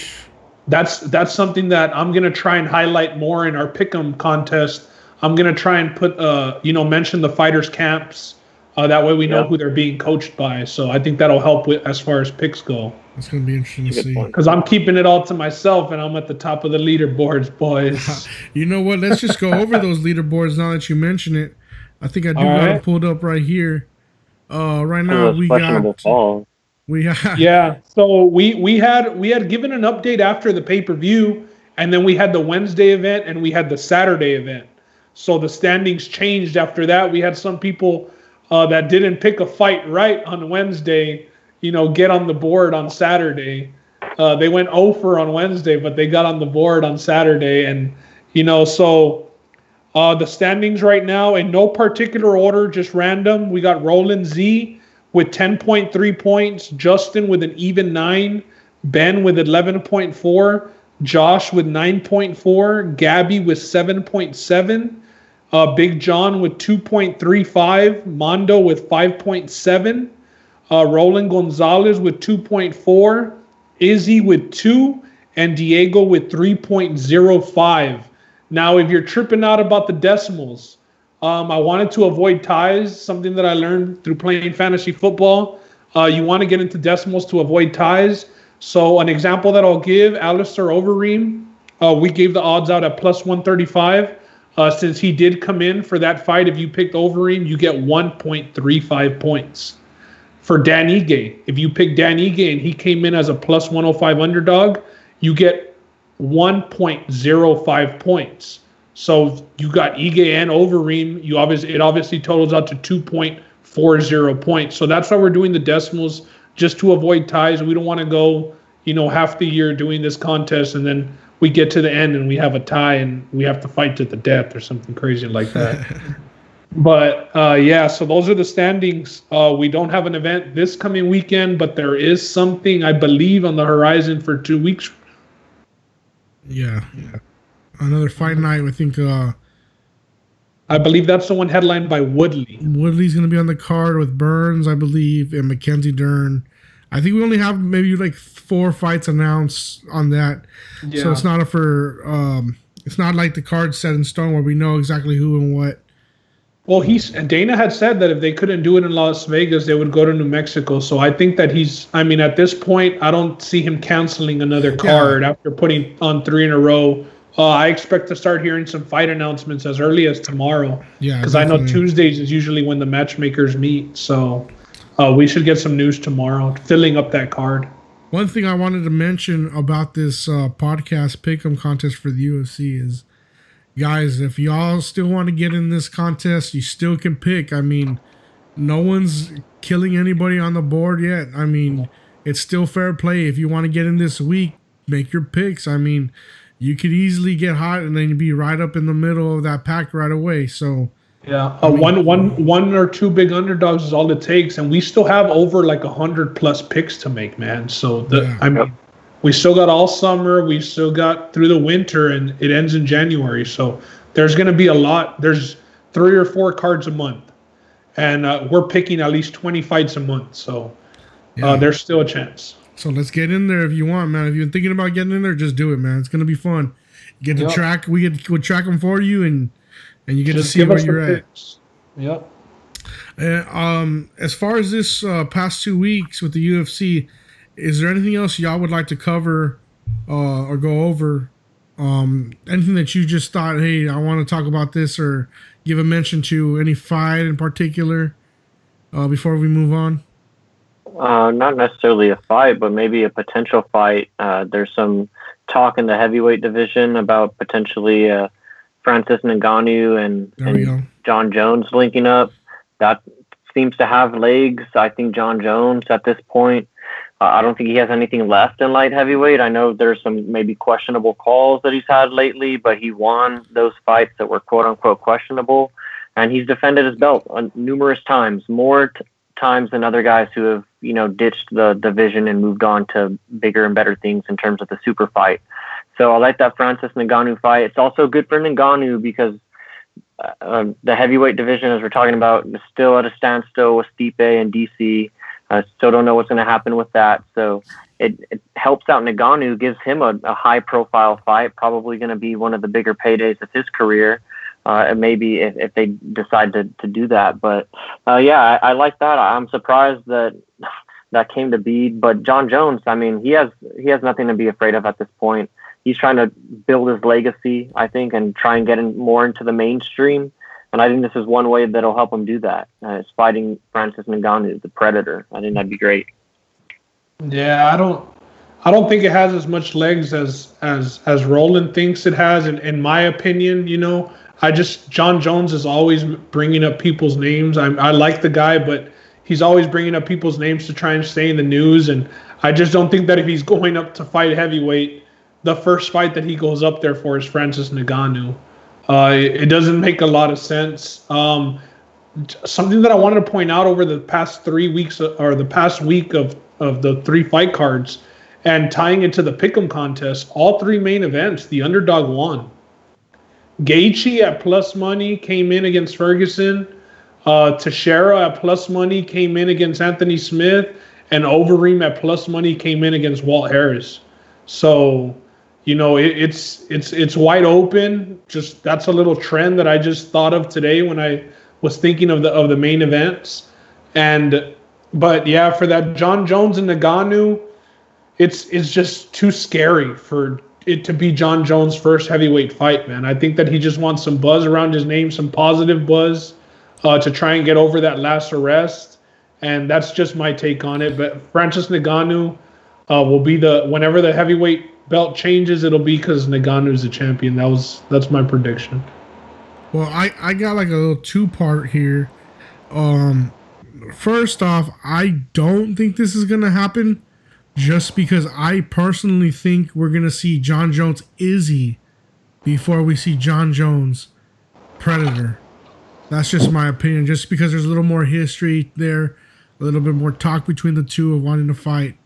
That's something that I'm gonna try and highlight more in our pick'em contest. I'm gonna try and put mention the fighters' camps. That way we know who they're being coached by. So I think that'll help with as far as picks go. It's going to be interesting to see. Because I'm keeping it all to myself and I'm at the top of the leaderboards, boys. You know what? Let's just go over those leaderboards now that you mention it. I think I do All got right. it pulled up right here. Right now Those we questionable got falls. Yeah. So we had given an update after the pay-per-view, and then we had the Wednesday event and we had the Saturday event. So the standings changed after that. We had some people that didn't pick a fight right on Wednesday, get on the board on Saturday. They went 0 on Wednesday, but they got on the board on Saturday. And, so the standings right now in no particular order, just random. We got Roland Z with 10.3 points, Justin with an even 9, Ben with 11.4, Josh with 9.4, Gabby with 7.7, Big John with 2.35, Mondo with 5.7, Roland Gonzalez with 2.4, Izzy with 2, and Diego with 3.05. Now, if you're tripping out about the decimals, I wanted to avoid ties, something that I learned through playing fantasy football. You want to get into decimals to avoid ties. So an example that I'll give, Alistair Overeem, we gave the odds out at plus 135. Since he did come in for that fight, if you picked Overeem, you get 1.35 points. For Dan Ige, if you pick Dan Ige and he came in as a plus 105 underdog, you get 1.05 points. So you got Ige and Overeem. It obviously totals out to 2.40 points. So that's why we're doing the decimals, just to avoid ties. We don't want to go, half the year doing this contest and then we get to the end and we have a tie and we have to fight to the death or something crazy like that. But so those are the standings. We don't have an event this coming weekend, but there is something, I believe, on the horizon for 2 weeks. Yeah. Another fight night. I think I believe that's the one headlined by Woodley. Woodley's going to be on the card with Burns, I believe, and Mackenzie Dern. I think we only have maybe like 4 fights announced on that. Yeah. So it's not it's not like the card set in stone where we know exactly who and what. Well, Dana had said that if they couldn't do it in Las Vegas, they would go to New Mexico. So I think that at this point, I don't see him canceling another card after putting on 3 in a row. I expect to start hearing some fight announcements as early as tomorrow. Yeah, because I know Tuesdays is usually when the matchmakers meet. So we should get some news tomorrow, filling up that card. One thing I wanted to mention about this podcast pick'em contest for the UFC is, guys, if y'all still want to get in this contest, you still can pick. I mean, no one's killing anybody on the board yet. I mean, it's still fair play. If you want to get in this week, make your picks. I mean, you could easily get hot and then be right up in the middle of that pack right away. So yeah, one or two big underdogs is all it takes, and we still have over like 100+ picks to make, man. So we still got all summer, we still got through the winter, and it ends in January. So there's going to be a lot. There's 3 or 4 cards a month, and we're picking at least 20 fights a month. So there's still a chance. So let's get in there if you want, man. If you're thinking about getting in there, just do it, man. It's gonna be fun. You get to track. We'll track them for you, and you get just to see where you're at. Yep. As far as this past 2 weeks with the UFC, is there anything else y'all would like to cover or go over? Anything that you just thought, hey, I want to talk about this, or give a mention to any fight in particular before we move on? Not necessarily a fight, but maybe a potential fight. There's some talk in the heavyweight division about potentially Francis Ngannou and John Jones linking up. That seems to have legs. I think John Jones at this point, I don't think he has anything left in light heavyweight. I know there's some maybe questionable calls that he's had lately, but he won those fights that were quote unquote questionable, and he's defended his belt numerous times, more times than other guys who have, ditched the division and moved on to bigger and better things in terms of the super fight. So I like that Francis Ngannou fight. It's also good for Ngannou because the heavyweight division, as we're talking about, is still at a standstill with Stipe and DC. Still don't know what's going to happen with that. So it helps out Ngannou, gives him a high-profile fight, probably going to be one of the bigger paydays of his career. And maybe if they decide to do that. But I like that. I'm surprised that came to be. But John Jones, I mean, he has nothing to be afraid of at this point. He's trying to build his legacy, I think, and try and get more into the mainstream. And I think this is one way that'll help him do that. Is fighting Francis Ngannou, the Predator. I think that'd be great. Yeah, I don't think it has as much legs as Roland thinks it has. In my opinion, John Jones is always bringing up people's names. I like the guy, but he's always bringing up people's names to try and stay in the news. And I just don't think that if he's going up to fight heavyweight, the first fight that he goes up there for is Francis Ngannou. It doesn't make a lot of sense. Something that I wanted to point out over the past 3 weeks or the past week of the 3 fight cards and tying it to the Pick'em contest, all 3 main events, the underdog won. Gaethje at plus money came in against Ferguson. Teixeira at plus money came in against Anthony Smith. And Overeem at plus money came in against Walt Harris. So, it's wide open. Just that's a little trend that I just thought of today when I was thinking of the main events. But yeah, for that John Jones and Ngannou, it's just too scary for it to be John Jones' first heavyweight fight, man. I think that he just wants some buzz around his name, some positive buzz, to try and get over that last arrest. And that's just my take on it. But Francis Ngannou will be whenever the heavyweight belt changes, it'll be because Ngannou's the champion. That's my prediction. Well, I got like a little 2-part here. First off, I don't think this is gonna happen, just because I personally think we're gonna see John Jones Izzy before we see John Jones Predator. That's just my opinion, just because there's a little more history there, a little bit more talk between the two of wanting to fight,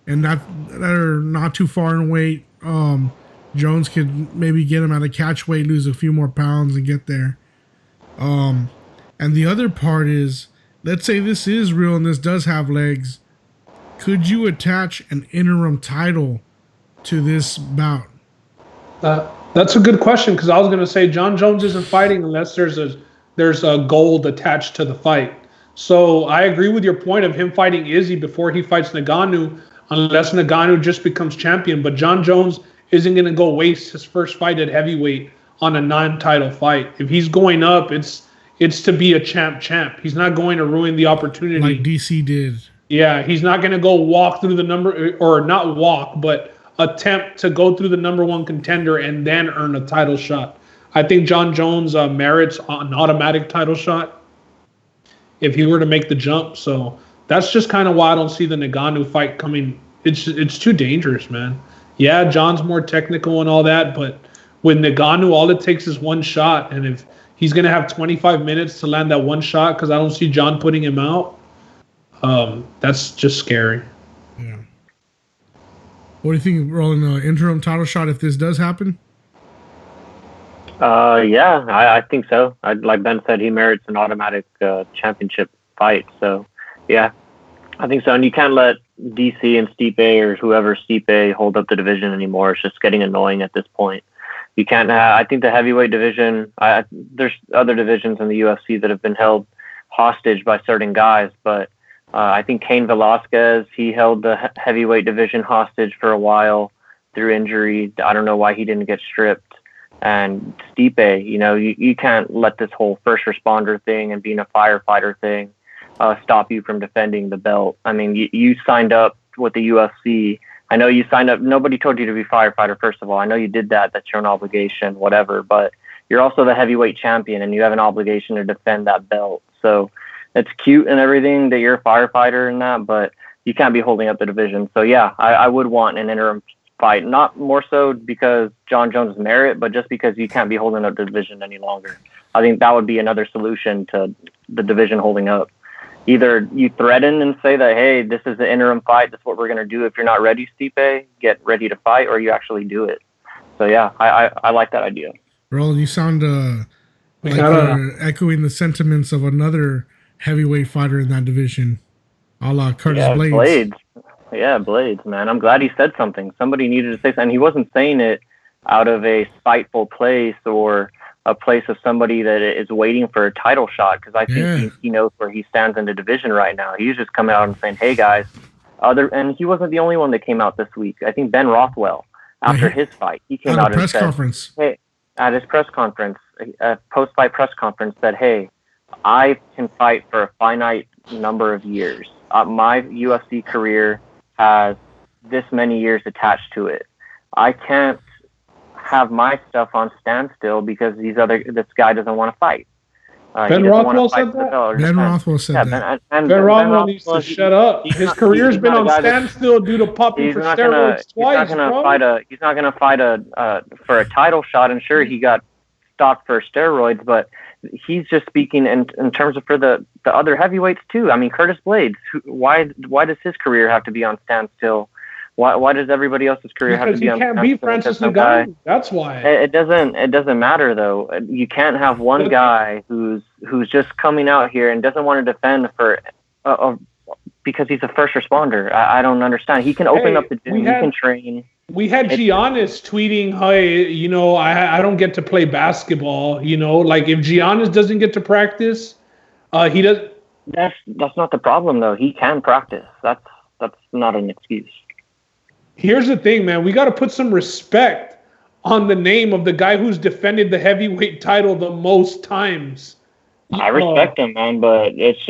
and that are not too far in weight. Jones could maybe get him at a catch weight, lose a few more pounds, and get there. And the other part is, let's say this is real and this does have legs. Could you attach an interim title to this bout? That's a good question, because I was going to say John Jones isn't fighting unless there's a gold attached to the fight. So I agree with your point of him fighting Izzy before he fights Ngannou, unless Ngannou just becomes champion. But John Jones isn't going to go waste his first fight at heavyweight on a non-title fight. If he's going up, it's to be a champ. He's not going to ruin the opportunity. Like DC did. Yeah, he's not going to go walk through the number, or not walk, but attempt to go through the number 1 contender and then earn a title shot. I think John Jones merits an automatic title shot if he were to make the jump. So that's just kind of why I don't see the Ngannou fight coming. It's too dangerous, man. Yeah, John's more technical and all that, but with Ngannou, all it takes is 1 shot. And if he's going to have 25 minutes to land that 1 shot, because I don't see John putting him out, that's just scary. Yeah. What do you think, Roland, interim title shot if this does happen? Yeah, I think so. Like Ben said, he merits an automatic championship fight. So, yeah, I think so. And you can't let DC and Stipe or whoever Stipe hold up the division anymore. It's just getting annoying at this point. You can't I think the heavyweight division, there's other divisions in the UFC that have been held hostage by certain guys, but I think Cain Velasquez, he held the heavyweight division hostage for a while through injury. I don't know why he didn't get stripped. And Stipe, you can't let this whole first responder thing and being a firefighter thing stop you from defending the belt. I mean, you signed up with the UFC. I know you signed up. Nobody told you to be firefighter, first of all. I know you did that. That's your own obligation, whatever. But you're also the heavyweight champion, and you have an obligation to defend that belt. So it's cute and everything that you're a firefighter and that, but you can't be holding up the division. So, yeah, I would want an interim fight, not more so because John Jones' merit, but just because you can't be holding up the division any longer. I think that would be another solution to the division holding up. Either you threaten and say that, hey, this is the interim fight, this is what we're going to do. If you're not ready, Stipe, get ready to fight, or you actually do it. So, yeah, I like that idea. Roland, you sound like you're echoing the sentiments of another heavyweight fighter in that division, a la Curtis Blades. Yeah, Blades, man. I'm glad he said something. Somebody needed to say something. He wasn't saying it out of a spiteful place or a place of somebody that is waiting for a title shot, because I think he knows where he stands in the division right now. He was just coming out and saying, hey, guys. And he wasn't the only one that came out this week. I think Ben Rothwell, after his fight, he came out and said, hey, at his press conference, post-fight press conference, said, hey, I can fight for a finite number of years. My UFC career has this many years attached to it. I can't have my stuff on standstill because this guy doesn't want to fight. Ben Rothwell said that? Ben Rothwell said that. Ben Rothwell needs to shut up. His career's been on standstill due to popping for steroids twice, bro. He's not going to fight for a title shot, and sure, he got stopped for steroids, but he's just speaking in terms of for the other heavyweights too. I mean, Curtis Blades, why does his career have to be on standstill? Why does everybody else's career have to be on standstill? Because he can't beat Francis Ngannou. That's why. It doesn't matter though. You can't have one guy who's just coming out here and doesn't want to defend for because he's a first responder. I don't understand. He can open up the gym. He can train. We had Giannis tweeting, hey, I don't get to play basketball. Like if Giannis doesn't get to practice, he does. That's not the problem though. He can practice. That's not an excuse. Here's the thing, man. We got to put some respect on the name of the guy who's defended the heavyweight title the most times. I respect him, man, but it's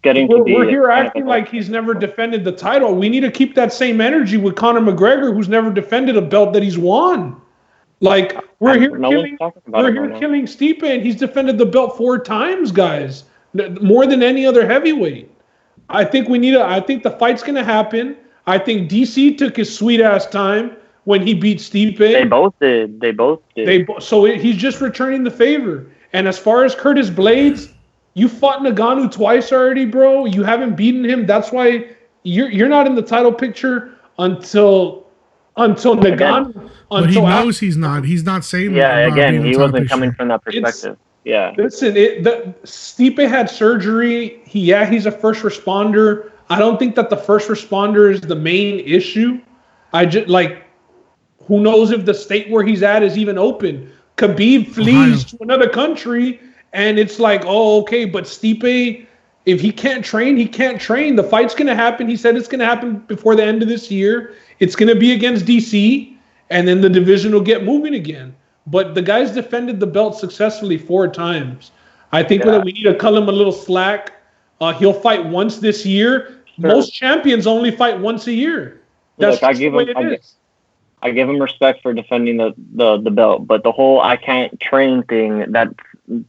getting to be. We're here acting like he's never defended the title. We need to keep that same energy with Conor McGregor, who's never defended a belt that he's won. Like we're here killing Stipe, and he's defended the belt 4 times, guys, more than any other heavyweight. I think the fight's gonna happen. I think DC took his sweet ass time when he beat Stipe. They both did. So he's just returning the favor. And as far as Curtis Blades, you fought Ngannou twice already, bro. You haven't beaten him. That's why you're not in the title picture until Ngannou. But he knows he's not. He's not saying that. Yeah, again, he wasn't coming from that perspective. Listen, Stipe had surgery. He's a first responder. I don't think that the first responder is the main issue. Who knows if the state where he's at is even open? Khabib flees to another country, and it's like, oh, okay, but Stipe, if he can't train, he can't train. The fight's going to happen. He said it's going to happen before the end of this year. It's going to be against DC, and then the division will get moving again. But the guy's defended the belt successfully 4 times. I think that we need to cut him a little slack. He'll fight once this year. Sure. Most champions only fight once a year. That's I give him respect for defending the belt, but the whole I can't train thing, that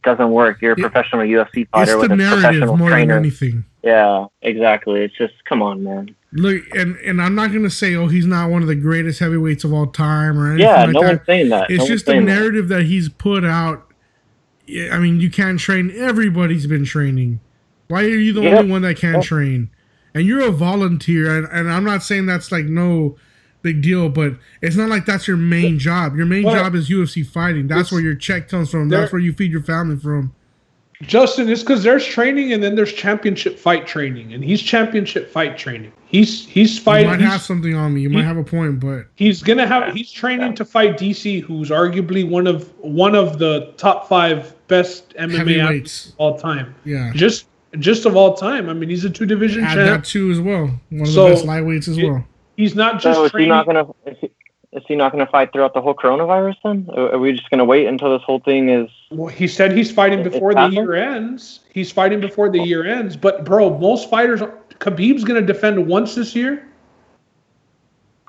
doesn't work. You're a professional UFC fighter with a professional more trainer. Than anything. Yeah, exactly. It's just, come on, man. Look, and I'm not going to say, he's not one of the greatest heavyweights of all time or anything like that. Yeah, no one's saying that. It's just the narrative that he's put out. I mean, you can't train. Everybody's been training. Why are you the only one that can't train? And you're a volunteer, and I'm not saying that's like big deal. But it's not like that's your main job. Your main job is UFC fighting. That's where your check comes from. That's where you feed your family from. Justin, it's because there's training and then there's championship fight training, and he's championship fight training. He's fighting. You might have something on me. You might have a point, but he's training to fight DC, who's arguably one of the top 5 best MMA athletes of all time. Yeah, just of all time. I mean, he's a 2-division champ. Add that too as well. One of the best lightweights as well. He's not just. So is training. Is he not gonna fight throughout the whole coronavirus then? Are we just gonna wait until this whole thing is? Well, he said he's fighting before the year ends. He's fighting before the year ends. But bro, most fighters, Khabib's gonna defend once this year.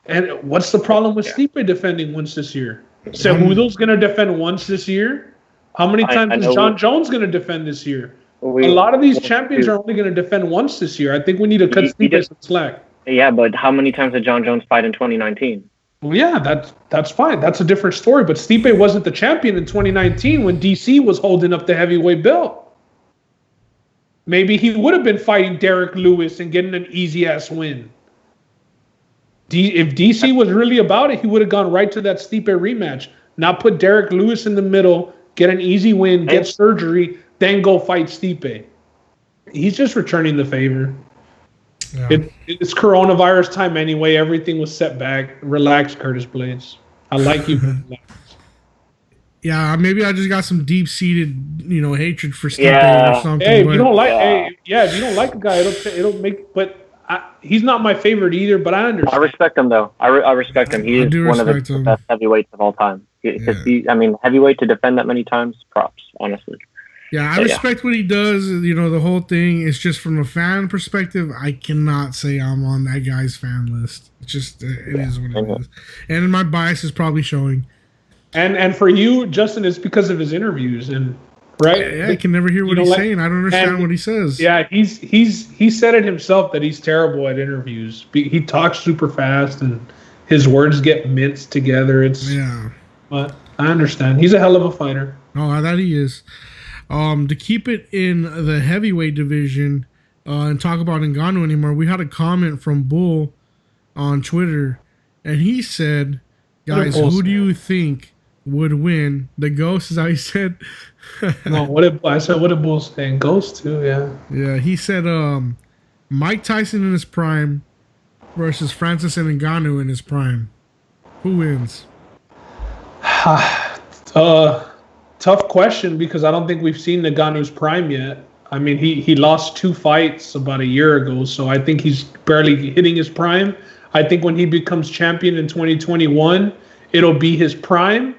And what's the problem with Stipe defending once this year? Cejudo's gonna defend once this year. How many times is John Jones gonna defend this year? A lot of these champions are only gonna defend once this year. I think we need to cut Stipe some slack. Yeah, but how many times did John Jones fight in 2019? Well, yeah, that's fine. That's a different story. But Stipe wasn't the champion in 2019 when DC was holding up the heavyweight belt. Maybe he would have been fighting Derek Lewis and getting an easy-ass win. If DC was really about it, he would have gone right to that Stipe rematch. Not put Derek Lewis in the middle, get an easy win, get surgery, then go fight Stipe. He's just returning the favor. Yeah. It's coronavirus time anyway. Everything was set back. Relax, Curtis Blades. I like you. Yeah, maybe I just got some deep-seated, hatred for Stipe or something. Hey, if you don't like, if you don't like a guy, it'll make. But he's not my favorite either. But I understand. I respect him though. I respect him. He is one of the best heavyweights of all time. Heavyweight to defend that many times. Props, honestly. Yeah, I respect what he does. The whole thing is just from a fan perspective. I cannot say I'm on that guy's fan list. It's just it is what it is, and my bias is probably showing. And for you, Justin, it's because of his interviews and right. Yeah, I can never hear what he's saying. I don't understand what he says. Yeah, he said it himself that he's terrible at interviews. He talks super fast and his words get minced together. But I understand. He's a hell of a fighter. Oh, that he is. To keep it in the heavyweight division and talk about Ngannou anymore, we had a comment from Bull on Twitter, and he said, "Guys, who do you think would win? The Ghost," is how he said. No, what did Bull say? Ghost too, yeah. Yeah, he said Mike Tyson in his prime versus Francis Ngannou in his prime. Who wins? Tough question because I don't think we've seen Ngannou's prime yet. I mean, he lost 2 fights about a year ago, so I think he's barely hitting his prime. I think when he becomes champion in 2021, it'll be his prime.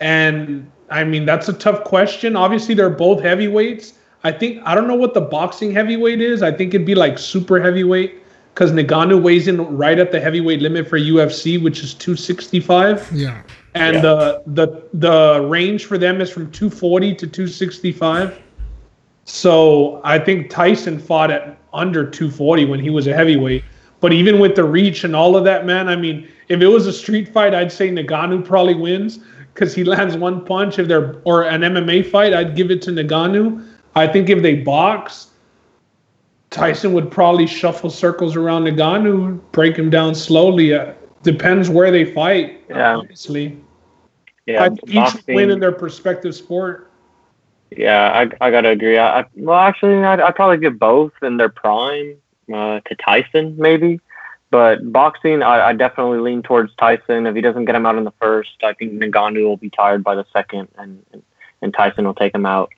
And, I mean, that's a tough question. Obviously, they're both heavyweights. I don't know what the boxing heavyweight is. I think it'd be like super heavyweight because Ngannou weighs in right at the heavyweight limit for UFC, which is 265. Yeah. And the range for them is from 240 to 265. So I think Tyson fought at under 240 when he was a heavyweight. But even with the reach and all of that, man, I mean, if it was a street fight, I'd say Ngannou probably wins because he lands one punch. Or an MMA fight, I'd give it to Ngannou. I think if they box, Tyson would probably shuffle circles around Ngannou, break him down slowly. Depends where they fight, obviously. Yeah, each win in their respective sport. Yeah, I gotta agree. I'd probably give both in their prime to Tyson, maybe. But boxing, I definitely lean towards Tyson. If he doesn't get him out in the first, I think Ngannou will be tired by the second, and Tyson will take him out.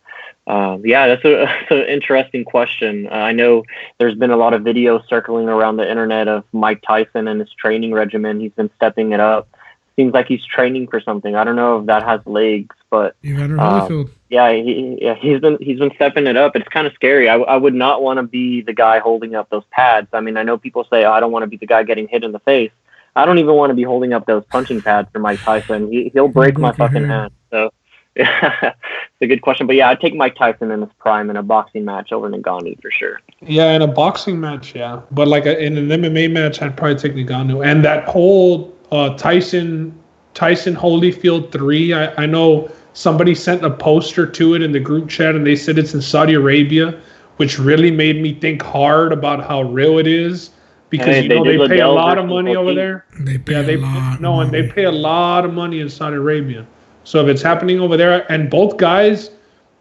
That's an interesting question. I know there's been a lot of videos circling around the internet of Mike Tyson and his training regimen. He's been stepping it up. Seems like he's training for something. I don't know if that has legs, but he's been stepping it up. It's kind of scary. I would not want to be the guy holding up those pads. I mean, I know people say, I don't want to be the guy getting hit in the face. I don't even want to be holding up those punching pads for Mike Tyson. He'll break my fucking hand. So it's a good question. But yeah, I'd take Mike Tyson in his prime in a boxing match over Ngannou for sure. Yeah, in a boxing match, yeah. But like in an MMA match, I'd probably take Ngannou. And that whole Tyson Holyfield 3, I know somebody sent a poster to it in the group chat and they said it's in Saudi Arabia, which really made me think hard about how real it is. because Hey, they they did pay a Liddell lot of versus money over Ortiz. there. They pay a lot. No, and they money. pay a lot of money in Saudi Arabia. So if it's happening over there, and both guys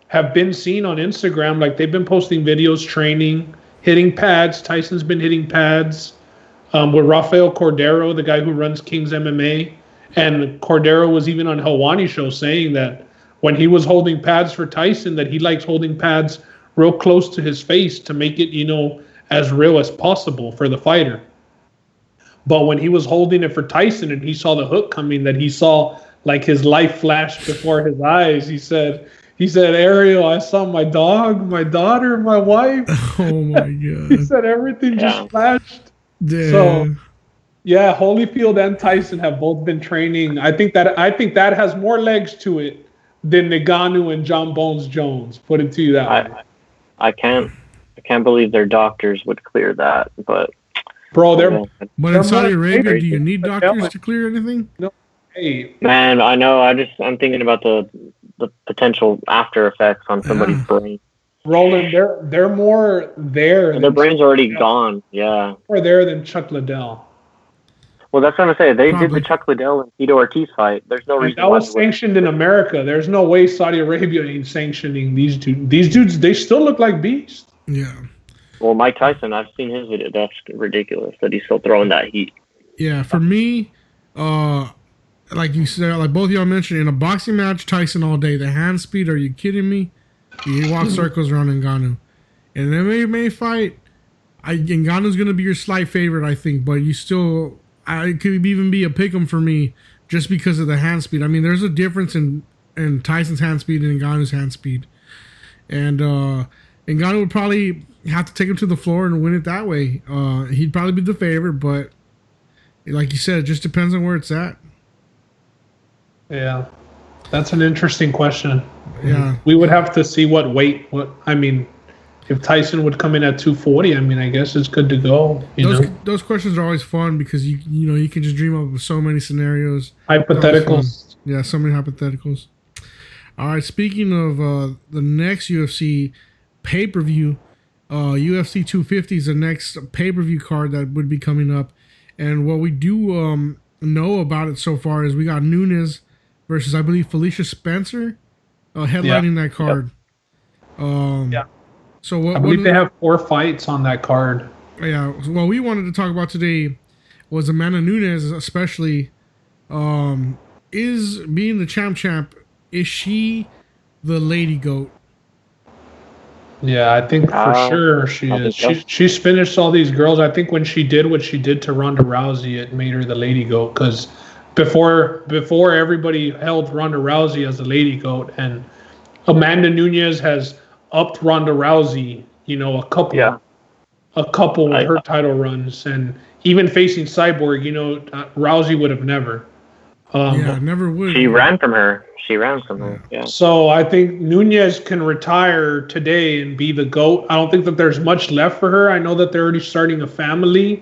have been seen on Instagram, like they've been posting videos, training, hitting pads. Tyson's been hitting pads with Rafael Cordero, the guy who runs King's MMA, and Cordero was even on Helwani show saying that when he was holding pads for Tyson, that he likes holding pads real close to his face to make it, as real as possible for the fighter. But when he was holding it for Tyson and he saw the hook coming, that he saw like his life flash before his eyes. He said, Ariel, I saw my dog, my daughter, my wife. Oh my He god. said everything just flashed. Damn. So, yeah, Holyfield and Tyson have both been training. I think that has more legs to it than Ngannou and John Bones Jones. Put it to you that way. I can't believe their doctors would clear that, but Bro, But in Saudi Arabia, do you need doctors to clear anything? Hey, man, I know. I'm thinking about the potential after effects on somebody's brain. Roland, they're more there. Their brain's already gone. Yeah. More there than Chuck Liddell. Well, that's what I'm saying. They Probably. did the Chuck Liddell and Tito Ortiz fight. There's no reason That why was sanctioned in America. There's no way Saudi Arabia ain't sanctioning these dudes. These dudes, they still look like beasts. Yeah. Well, Mike Tyson, I've seen his video. That's ridiculous that he's still throwing that heat. Yeah, for me, like you said, like both of y'all mentioned, in a boxing match, Tyson all day. The hand speed, are you kidding me? He walks circles around Ngannou. In an MMA fight, Ngannou's going to be your slight favorite, I think, but you still, it could even be a pick'em for me just because of the hand speed. I mean, there's a difference in Tyson's hand speed and Ngannou's hand speed. And Ngannou would probably have to take him to the floor and win it that way. He'd probably be the favorite, but like you said, it just depends on where it's at. Yeah, that's an interesting question. Yeah. We would have to see if Tyson would come in at 240, I guess it's good to go. Those questions are always fun because you can just dream up of so many scenarios. Hypotheticals. Yeah, so many hypotheticals. All right, speaking of the next UFC pay-per-view, UFC 250 is the next pay-per-view card that would be coming up. And what we do know about it so far is we got Nunes versus, I believe, Felicia Spencer headlining that card. Yeah. So I believe they have 4 fights on that card. Yeah. What we wanted to talk about today was Amanda Nunes, especially, is being the champ. Is she the lady goat? Yeah, I think for sure she is. She's finished all these girls. I think when she did what she did to Ronda Rousey, it made her the lady goat. Because before everybody held Ronda Rousey as the lady goat, and Amanda Nunes has upped Ronda Rousey, a couple with her title runs, and even facing Cyborg, Rousey would have never. Never would. She ran from her. Yeah. So I think Nunes can retire today and be the GOAT. I don't think that there's much left for her. I know that they're already starting a family.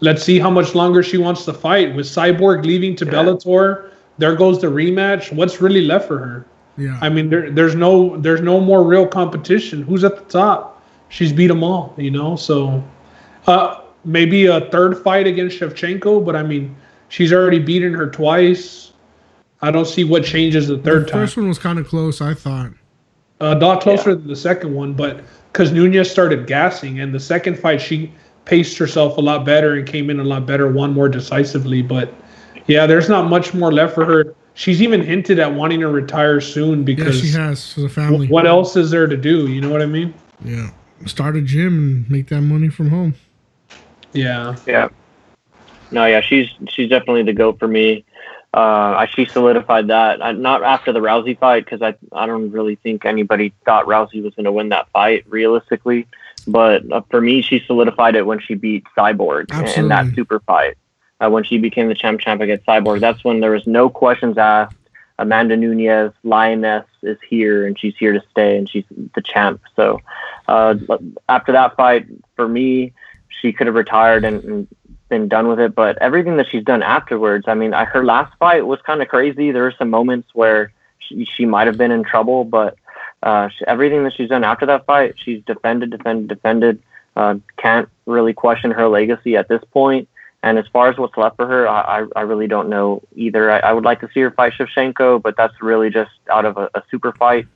Let's see how much longer she wants to fight. With Cyborg leaving to Bellator, there goes the rematch. What's really left for her? Yeah. I mean, there's no more real competition. Who's at the top? She's beat them all, So maybe a third fight against Shevchenko, but I mean, she's already beaten her twice. I don't see what changes the third time. The first one was kind of close, I thought. Not closer than the second one, but because Nunes started gassing, and the second fight she paced herself a lot better and came in a lot better, won more decisively. But yeah, there's not much more left for her. She's even hinted at wanting to retire soon because she has for the family. What else is there to do? You know what I mean? Yeah, start a gym and make that money from home. Yeah. Yeah. No, yeah, she's definitely the GOAT for me. She solidified that. Not after the Rousey fight, because I don't really think anybody thought Rousey was going to win that fight realistically. But for me, she solidified it when she beat Cyborg in that super fight. When she became the champ against Cyborg, that's when there was no questions asked. Amanda Nunes, Lioness, is here, and she's here to stay, and she's the champ. So after that fight, for me, she could have retired and been done with it, but everything that she's done afterwards, I mean, her last fight was kind of crazy. There were some moments where she might have been in trouble, but everything that she's done after that fight, she's defended. Can't really question her legacy at this point. And as far as what's left for her, I really don't know either. I would like to see her fight Shevchenko, but that's really just out of a super fight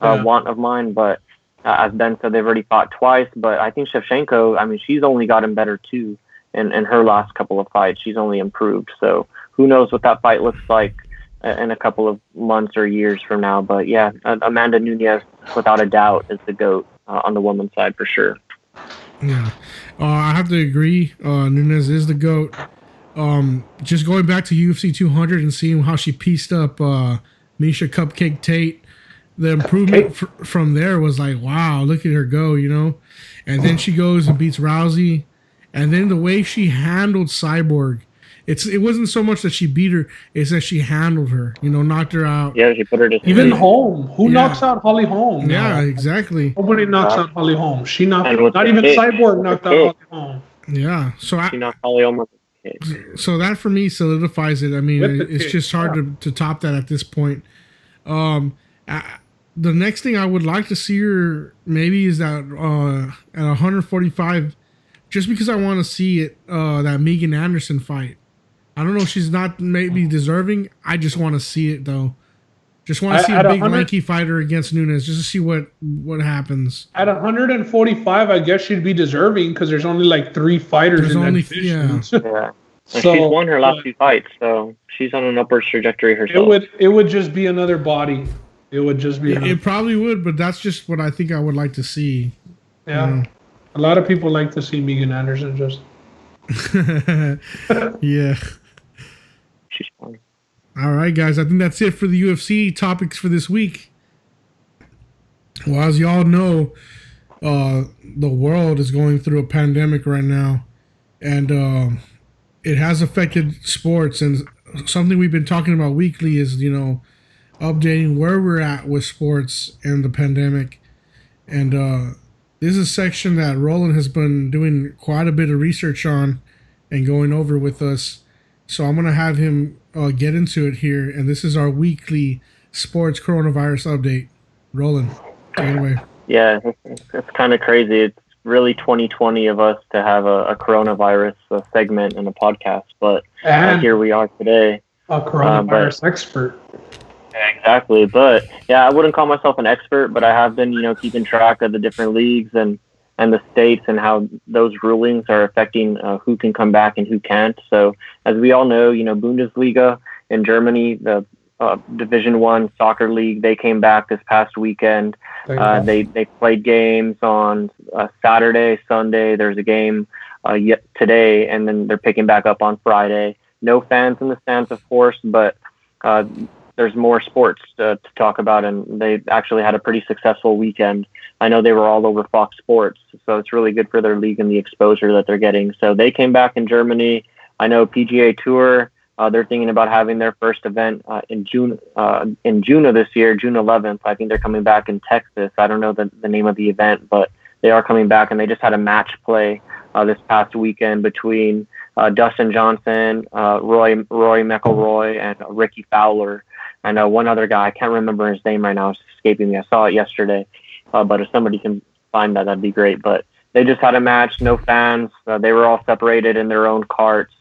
want of mine. But as Ben said, they've already fought twice. But I think Shevchenko, I mean, she's only gotten better too in her last couple of fights. She's only improved. So who knows what that fight looks like in a couple of months or years from now. But yeah, Amanda Nunes, without a doubt, is the GOAT on the women's side for sure. Yeah, I have to agree. Nunes is the GOAT. Just going back to UFC 200 and seeing how she pieced up Miesha Cupcake Tate, the improvement from there was like, wow, look at her go, you know? And then she goes and beats Rousey. And then the way she handled Cyborg, it wasn't so much that she beat her, it's that she handled her, you know, knocked her out. Yeah, she put her to sleep. Even Holm. Who knocks out Holly Holm? Yeah, exactly. Nobody knocks out Holly Holm. She knocked And with not the even kick. Cyborg knocked out Holly Holm. Yeah, so She knocked Holly Holm with a kick. So that for me solidifies it. I mean, With the it's kick, just hard to top that at this point. The next thing I would like to see her maybe is that at 145, just because I want to see it, that Megan Anderson fight. I don't know if she's not maybe deserving. I just want to see it though. Just want to see a big lanky fighter against Nunes, just to see what happens. At 145, I guess she'd be deserving because there's only like 3 fighters in that division. Yeah. And she's won her last 2 fights, so she's on an upward trajectory herself. It would just be another body. It would just be. It probably would, but that's just what I think I would like to see. Yeah. You know? A lot of people like to see Megan Anderson just. Yeah. She's fun. All right, guys. I think that's it for the UFC topics for this week. Well, as y'all know, the world is going through a pandemic right now, and it has affected sports. And something we've been talking about weekly is, you know, updating where we're at with sports and the pandemic. And this is a section that Roland has been doing quite a bit of research on and going over with us. So I'm going to have him get into it here. And this is our weekly sports coronavirus update. Roland, take it away. Yeah, it's kind of crazy. It's really 2020 of us to have a coronavirus segment in a podcast, but here we are today. A coronavirus expert. Exactly. But yeah, I wouldn't call myself an expert, but I have been, you know, keeping track of the different leagues and the states and how those rulings are affecting who can come back and who can't. So as we all know, you know, Bundesliga in Germany, the Division I soccer league, they came back this past weekend. They played games on Saturday, Sunday. There's a game yet today, and then they're picking back up on Friday. No fans in the stands, of course, but there's more sports to talk about, and they actually had a pretty successful weekend. I know they were all over Fox Sports, so it's really good for their league and the exposure that they're getting. So they came back in Germany. I know PGA Tour, they're thinking about having their first event in June of this year, June 11th. I think they're coming back in Texas. I don't know the name of the event, but they are coming back, and they just had a match play this past weekend between Dustin Johnson, Roy McIlroy, and Ricky Fowler. And one other guy, I can't remember his name right now, it's escaping me. I saw it yesterday, but if somebody can find that, that'd be great. But they just had a match, no fans. They were all separated in their own carts,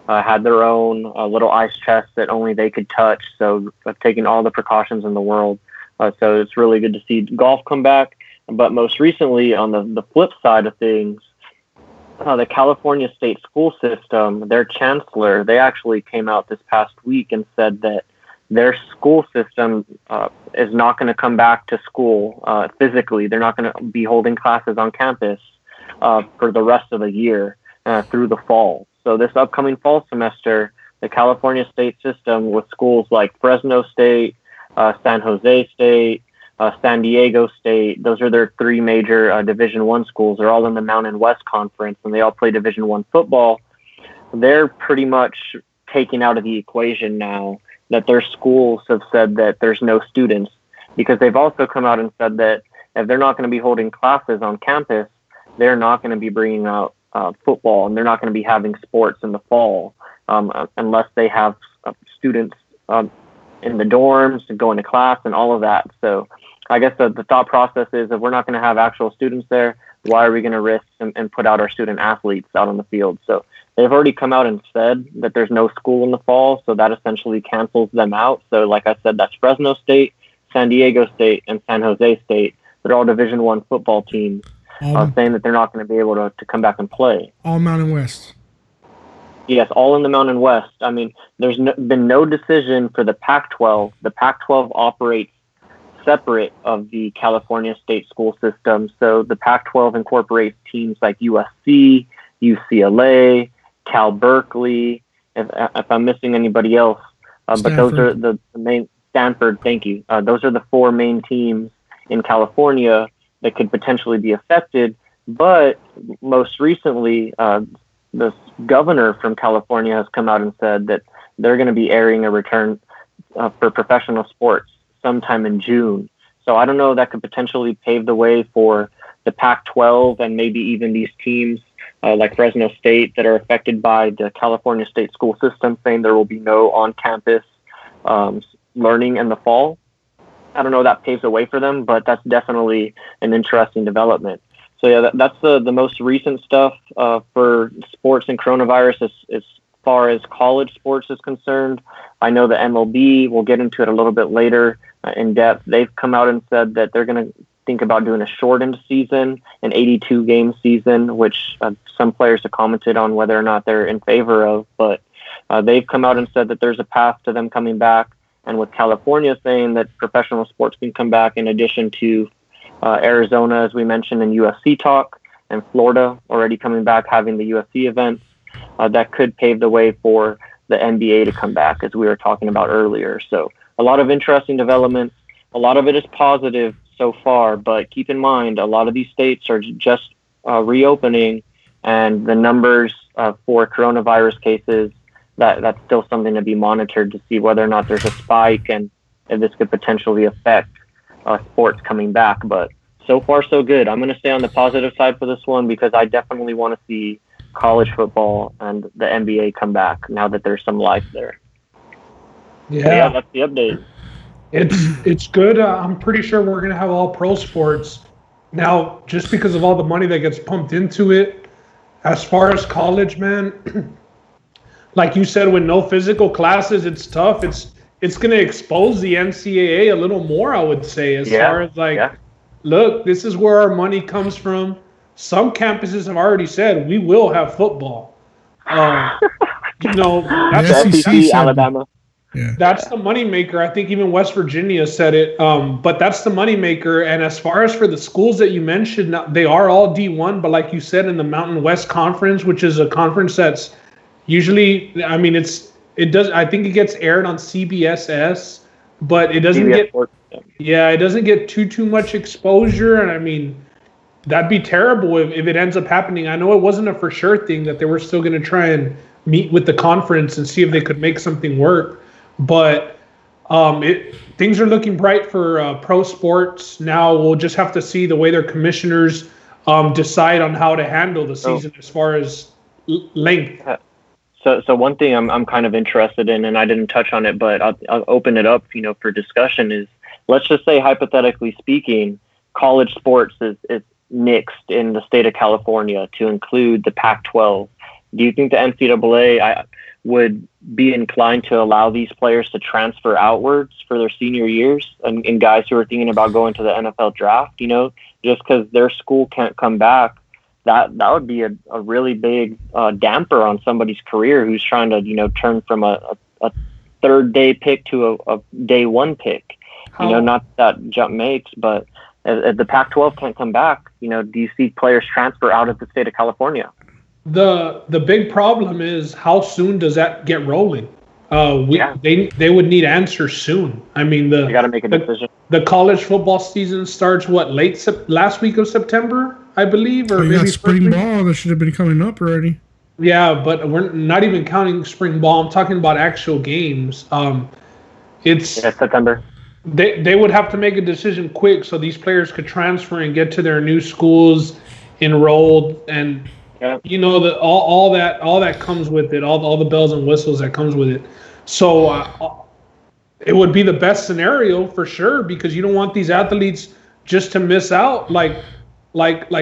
had their own little ice chest that only they could touch, so taking all the precautions in the world. So it's really good to see golf come back. But most recently, on the flip side of things, the California state school system, their chancellor, they actually came out this past week and said that their school system is not going to come back to school physically. They're not going to be holding classes on campus for the rest of the year through the fall. So this upcoming fall semester, the California state system with schools like Fresno State, San Jose State, San Diego State, those are their 3 major Division I schools. They're all in the Mountain West Conference, and they all play Division I football. They're pretty much taken out of the equation now, that their schools have said that there's no students, because they've also come out and said that if they're not going to be holding classes on campus, they're not going to be bringing out football, and they're not going to be having sports in the fall unless they have students in the dorms and going to class and all of that. So I guess the thought process is if we're not going to have actual students there, why are we going to risk and put out our student athletes out on the field? So they've already come out and said that there's no school in the fall, so that essentially cancels them out. So like I said, that's Fresno State, San Diego State, and San Jose State. They're all Division I football teams saying that they're not going to be able to come back and play. All Mountain West. Yes, all in the Mountain West. I mean, there's been no decision for the Pac-12. The Pac-12 operates separate of the California state school system. So the Pac-12 incorporates teams like USC, UCLA, Cal Berkeley, if I'm missing anybody else. But those are the main, Stanford, thank you. Those are the four main teams in California that could potentially be affected. But most recently, the governor from California has come out and said that they're going to be airing a return for professional sports sometime in June. So I don't know, that could potentially pave the way for the Pac-12 and maybe even these teams like Fresno State that are affected by the California state school system, saying there will be no on-campus learning in the fall. I don't know, that paves the way for them, but that's definitely an interesting development. So yeah, that's the most recent stuff for sports and coronavirus as far as college sports is concerned. I know the MLB, we'll get into it a little bit later in depth. They've come out and said that they're going to think about doing a shortened season, an 82-game season, which some players have commented on whether or not they're in favor of. But they've come out and said that there's a path to them coming back. And with California saying that professional sports can come back in addition to Arizona, as we mentioned in USC talk, and Florida already coming back having the USC events, that could pave the way for the NBA to come back, as we were talking about earlier. So a lot of interesting developments. A lot of it is positive so far, but keep in mind, a lot of these states are just reopening, and the numbers for coronavirus cases, that's still something to be monitored to see whether or not there's a spike and if this could potentially affect sports coming back. But so far, so good. I'm going to stay on the positive side for this one because I definitely want to see college football and the NBA come back now that there's some life there. Yeah, that's the update. It's good. I'm pretty sure we're going to have all pro sports. Now, just because of all the money that gets pumped into it, as far as college, man, like you said, with no physical classes, it's tough. It's going to expose the NCAA a little more, I would say, as far as look, this is where our money comes from. Some campuses have already said we will have football. That's the SEC, Alabama. Yeah. That's the moneymaker. I think even West Virginia said it. But that's the moneymaker. And as far as for the schools that you mentioned, they are all D1. But like you said, in the Mountain West Conference, which is a conference that's usually, I mean, I think it gets aired on CBSS, but it doesn't it doesn't get too much exposure. And I mean, that'd be terrible if it ends up happening. I know it wasn't a for sure thing, that they were still going to try and meet with the conference and see if they could make something work. But things are looking bright for pro sports. Now we'll just have to see the way their commissioners decide on how to handle the season as far as length. So one thing I'm kind of interested in, and I didn't touch on it, but I'll open it up, for discussion, is let's just say, hypothetically speaking, college sports is nixed in the state of California to include the Pac-12. Do you think the NCAA would be inclined to allow these players to transfer outwards for their senior years and guys who are thinking about going to the NFL draft, just because their school can't come back? That would be a really big damper on somebody's career who's trying to, turn from a third day pick to a day one pick. Not that jump makes, but if the Pac-12 can't come back, do you see players transfer out of the state of California? The big problem is, how soon does that get rolling? They would need answers soon. I mean, you got to make a decision. The college football season starts last week of September, I believe, or maybe spring ball that should have been coming up already. Yeah, but we're not even counting spring ball. I'm talking about actual games. It's September. They would have to make a decision quick so these players could transfer and get to their new schools, enrolled, and all that comes with it, all the bells and whistles that comes with it. So it would be the best scenario for sure, because you don't want these athletes just to miss out like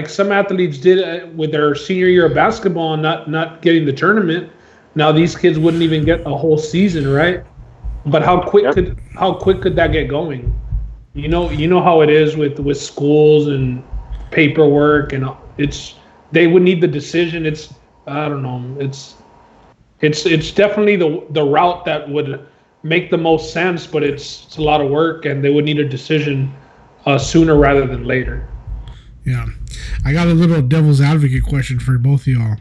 some athletes did with their senior year of basketball and not getting the tournament. Now these kids wouldn't even get a whole season, right? But how quick could that get going? You know how it is with schools and paperwork, and they would need the decision. I don't know. It's definitely the route that would make the most sense, but it's a lot of work, and they would need a decision sooner rather than later. Yeah. I got a little devil's advocate question for both of y'all.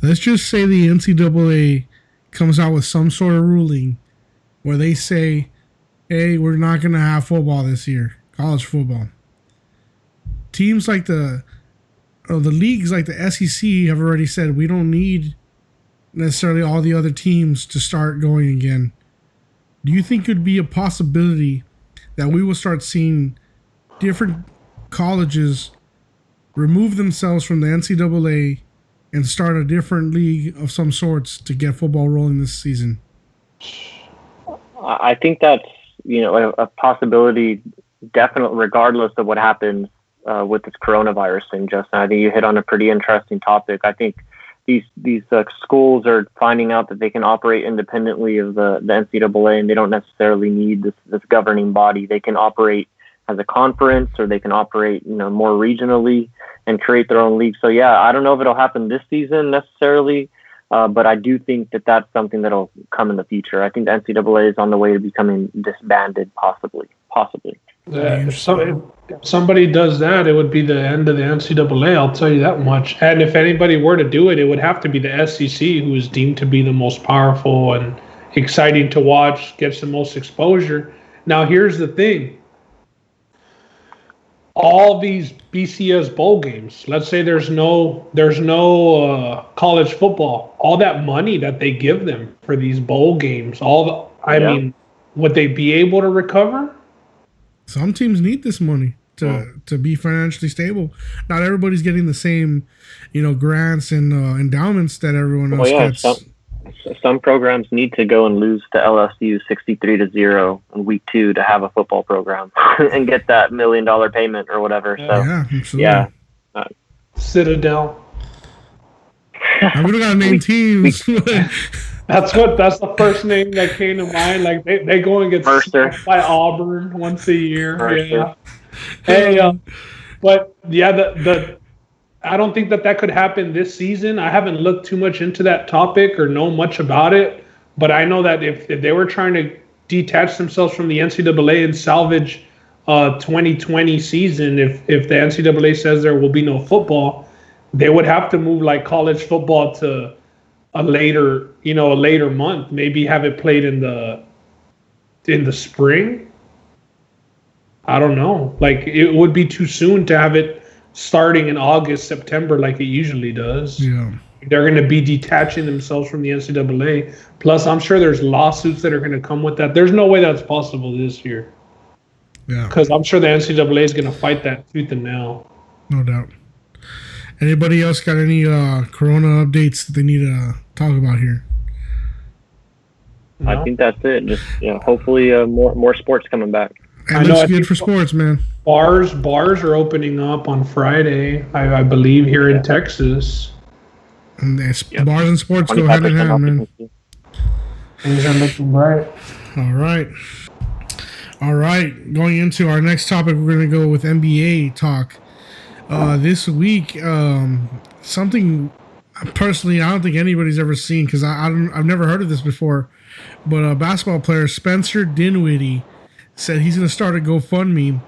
Let's just say the NCAA comes out with some sort of ruling where they say, hey, we're not going to have football this year, college football. Teams like the leagues like the SEC have already said we don't need necessarily all the other teams to start going again. Do you think it would be a possibility that we will start seeing different colleges remove themselves from the NCAA and start a different league of some sorts to get football rolling this season? I think that's a possibility, definitely, regardless of what happens with this coronavirus thing. Justin, I think you hit on a pretty interesting topic. I think these schools are finding out that they can operate independently of the NCAA, and they don't necessarily need this governing body. They can operate as a conference, or they can operate more regionally and create their own league. So yeah, I don't know if it'll happen this season necessarily, but I do think that that's something that'll come in the future. I think the NCAA is on the way to becoming disbanded, possibly. If somebody does that, it would be the end of the NCAA, I'll tell you that much. And if anybody were to do it, it would have to be the SEC, who is deemed to be the most powerful and exciting to watch, gets the most exposure. Now, here's the thing. All these BCS bowl games, let's say there's no college football, all that money that they give them for these bowl games, I mean, would they be able to recover? Some teams need this money to be financially stable. Not everybody's getting the same, grants and endowments that everyone else gets. Some programs need to go and lose to LSU 63-0 in week 2 to have a football program and get that $1 million payment or whatever. So yeah, absolutely. Yeah. Citadel. I would have got to name teams. That's the first name that came to mind. Like they go and get smacked by Auburn once a year. Mercer. Yeah. Hey, but yeah, I don't think that could happen this season. I haven't looked too much into that topic or know much about it, but I know that if they were trying to detach themselves from the NCAA and salvage 2020 season, if the NCAA says there will be no football, they would have to move like college football to a later month. Maybe have it played in the spring. I don't know. Like, it would be too soon to have it starting in August, September, like it usually does. Yeah. They're going to be detaching themselves from the NCAA. Plus, I'm sure there's lawsuits that are going to come with that. There's no way that's possible this year. Yeah. Because I'm sure the NCAA is going to fight that tooth and nail. No doubt. Anybody else got any Corona updates that they need to talk about here? No? I think that's it. Just hopefully more sports coming back. It looks good for sports, man. Bars are opening up on Friday, I believe, here in Texas. And bars and sports go hand in hand, man. Things are looking bright. All right. Going into our next topic, we're going to go with NBA talk. This week, something personally I don't think anybody's ever seen, because I've never heard of this before. But a basketball player, Spencer Dinwiddie, said he's going to start a GoFundMe,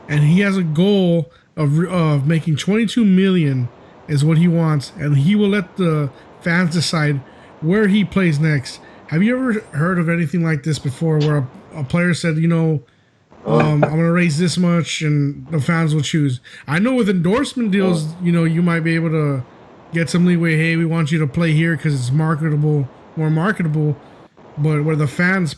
and he has a goal of making $22 million is what he wants, and he will let the fans decide where he plays next. Have you ever heard of anything like this before, where a player said, I'm going to raise this much, and the fans will choose? I know with endorsement deals, you might be able to get some leeway. Hey, we want you to play here because it's more marketable. But where the fans,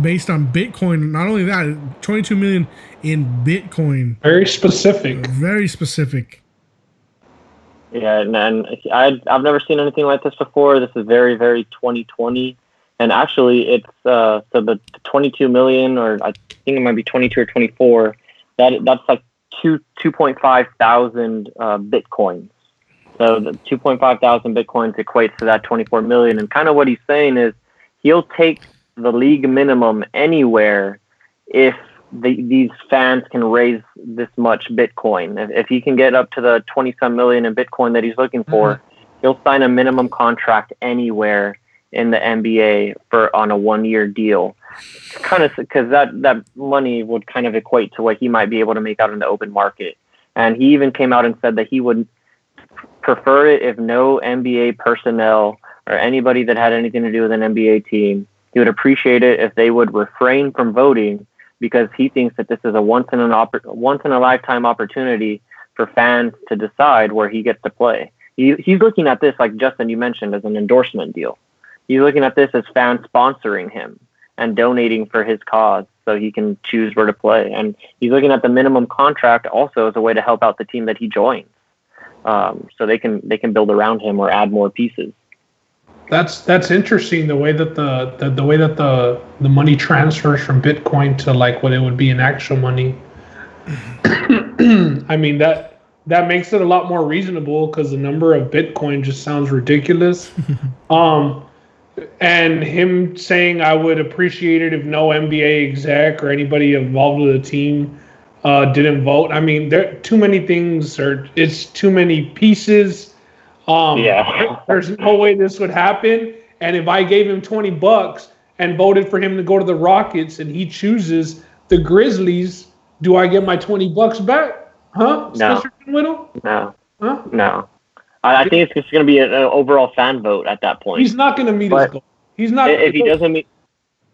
based on Bitcoin, not only that, 22 million in Bitcoin. Very specific. Very specific. Yeah, and I've never seen anything like this before. This is very, very 2020. And actually, it's so the 22 million, or I think it might be 22 or 24. That's like 2.5 thousand bitcoins. So the 2.5 thousand bitcoins equates to that 24 million. And kind of what he's saying is he'll take the league minimum anywhere if these fans can raise this much Bitcoin. If he can get up to the 20-some million in Bitcoin that he's looking for, he'll sign a minimum contract anywhere in the NBA on a 1-year deal. Kind of because that money would kind of equate to what he might be able to make out in the open market. And he even came out and said that he would prefer it if no NBA personnel or anybody that had anything to do with an NBA team. He would appreciate it if they would refrain from voting, because he thinks that this is a once in a lifetime opportunity for fans to decide where he gets to play. He's looking at this, like Justin, you mentioned, as an endorsement deal. He's looking at this as fans sponsoring him and donating for his cause so he can choose where to play. And he's looking at the minimum contract also as a way to help out the team that he joins, so they can build around him or add more pieces. That's interesting, the way that the money transfers from Bitcoin to like what it would be in actual money. I mean, that makes it a lot more reasonable, because the number of Bitcoin just sounds ridiculous. And him saying, I would appreciate it if no NBA exec or anybody involved with the team didn't vote. I mean, there are too many things, or it's too many pieces. There's no way this would happen. And if I gave him $20 and voted for him to go to the Rockets and he chooses the Grizzlies, do I get my $20 back? Huh? No. No. Huh? No. I think it's just going to be an overall fan vote at that point. He's not going to meet his goal. He's not. If he doesn't meet,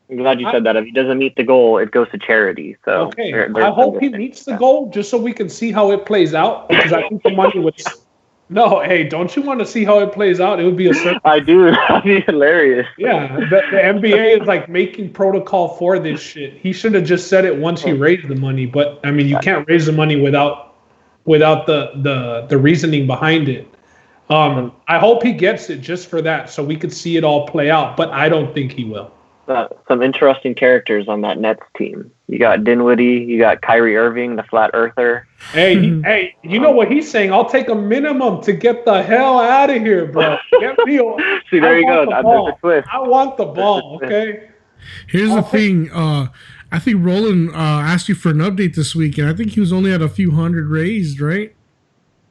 I'm glad you said that. If he doesn't meet the goal, it goes to charity. So okay, I hope he meets the goal, just so we can see how it plays out. Because I think the money would. No, hey, don't you want to see how it plays out? It would be a. I do. That'd be hilarious. Yeah, the NBA is like making protocol for this shit. He should have just said it once he raised the money. But I mean, you can't raise the money without the reasoning behind it. I hope he gets it just for that, so we could see it all play out. But I don't think he will. Some interesting characters on that Nets team. You got Dinwiddie, you got Kyrie Irving, the flat earther. Hey, you know what he's saying? I'll take a minimum to get the hell out of here, bro. Get me. See, there you go. There's a twist. I want the ball. Okay. Here's the thing. I think Roland asked you for an update this week, and I think he was only at a few hundred raised, right?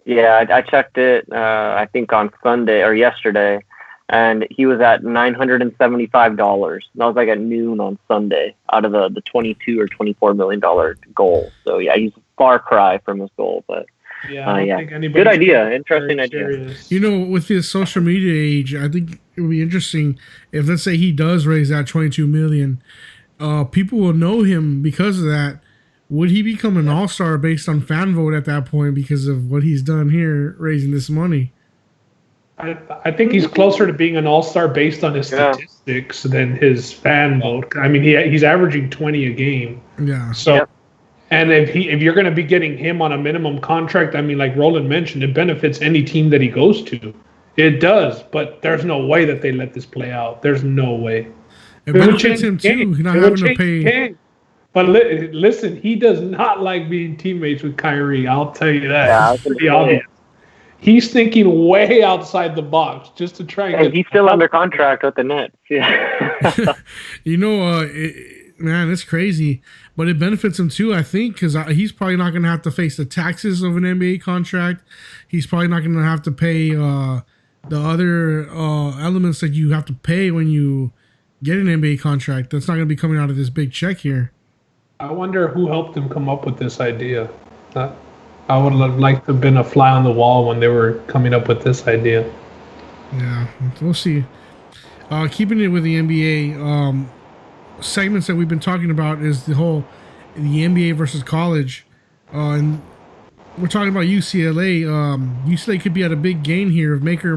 Yeah, I checked it. I think on Sunday or yesterday. And he was at $975. That was like at noon on Sunday out of the $22 or $24 million goal. So yeah, he's a far cry from his goal, but good idea, interesting idea. You know, with this social media age, I think it would be interesting if, let's say, he does raise that 22 million. People will know him because of that. Would he become an all-star based on fan vote at that point because of what he's done here, raising this money? I think he's closer to being an all-star based on his statistics than his fan vote. I mean, he's averaging 20 a game. Yeah. So, and if you're going to be getting him on a minimum contract, I mean, like Roland mentioned, it benefits any team that he goes to. It does, but there's no way that they let this play out. There's no way. It benefits him too. Not having to pay. But listen, he does not like being teammates with Kyrie. I'll tell you that. Yeah, it's pretty obvious. He's thinking way outside the box just to try and get. He's still under contract with the Nets. Yeah. You know, man, it's crazy, but it benefits him too, I think, because he's probably not going to have to face the taxes of an NBA contract. He's probably not going to have to pay the other elements that you have to pay when you get an NBA contract. That's not going to be coming out of this big check here. I wonder who helped him come up with this idea. I would have liked to have been a fly on the wall when they were coming up with this idea. Yeah, we'll see. Keeping it with the NBA, segments that we've been talking about is the NBA versus college. And we're talking about UCLA. UCLA could be at a big gain here if Maker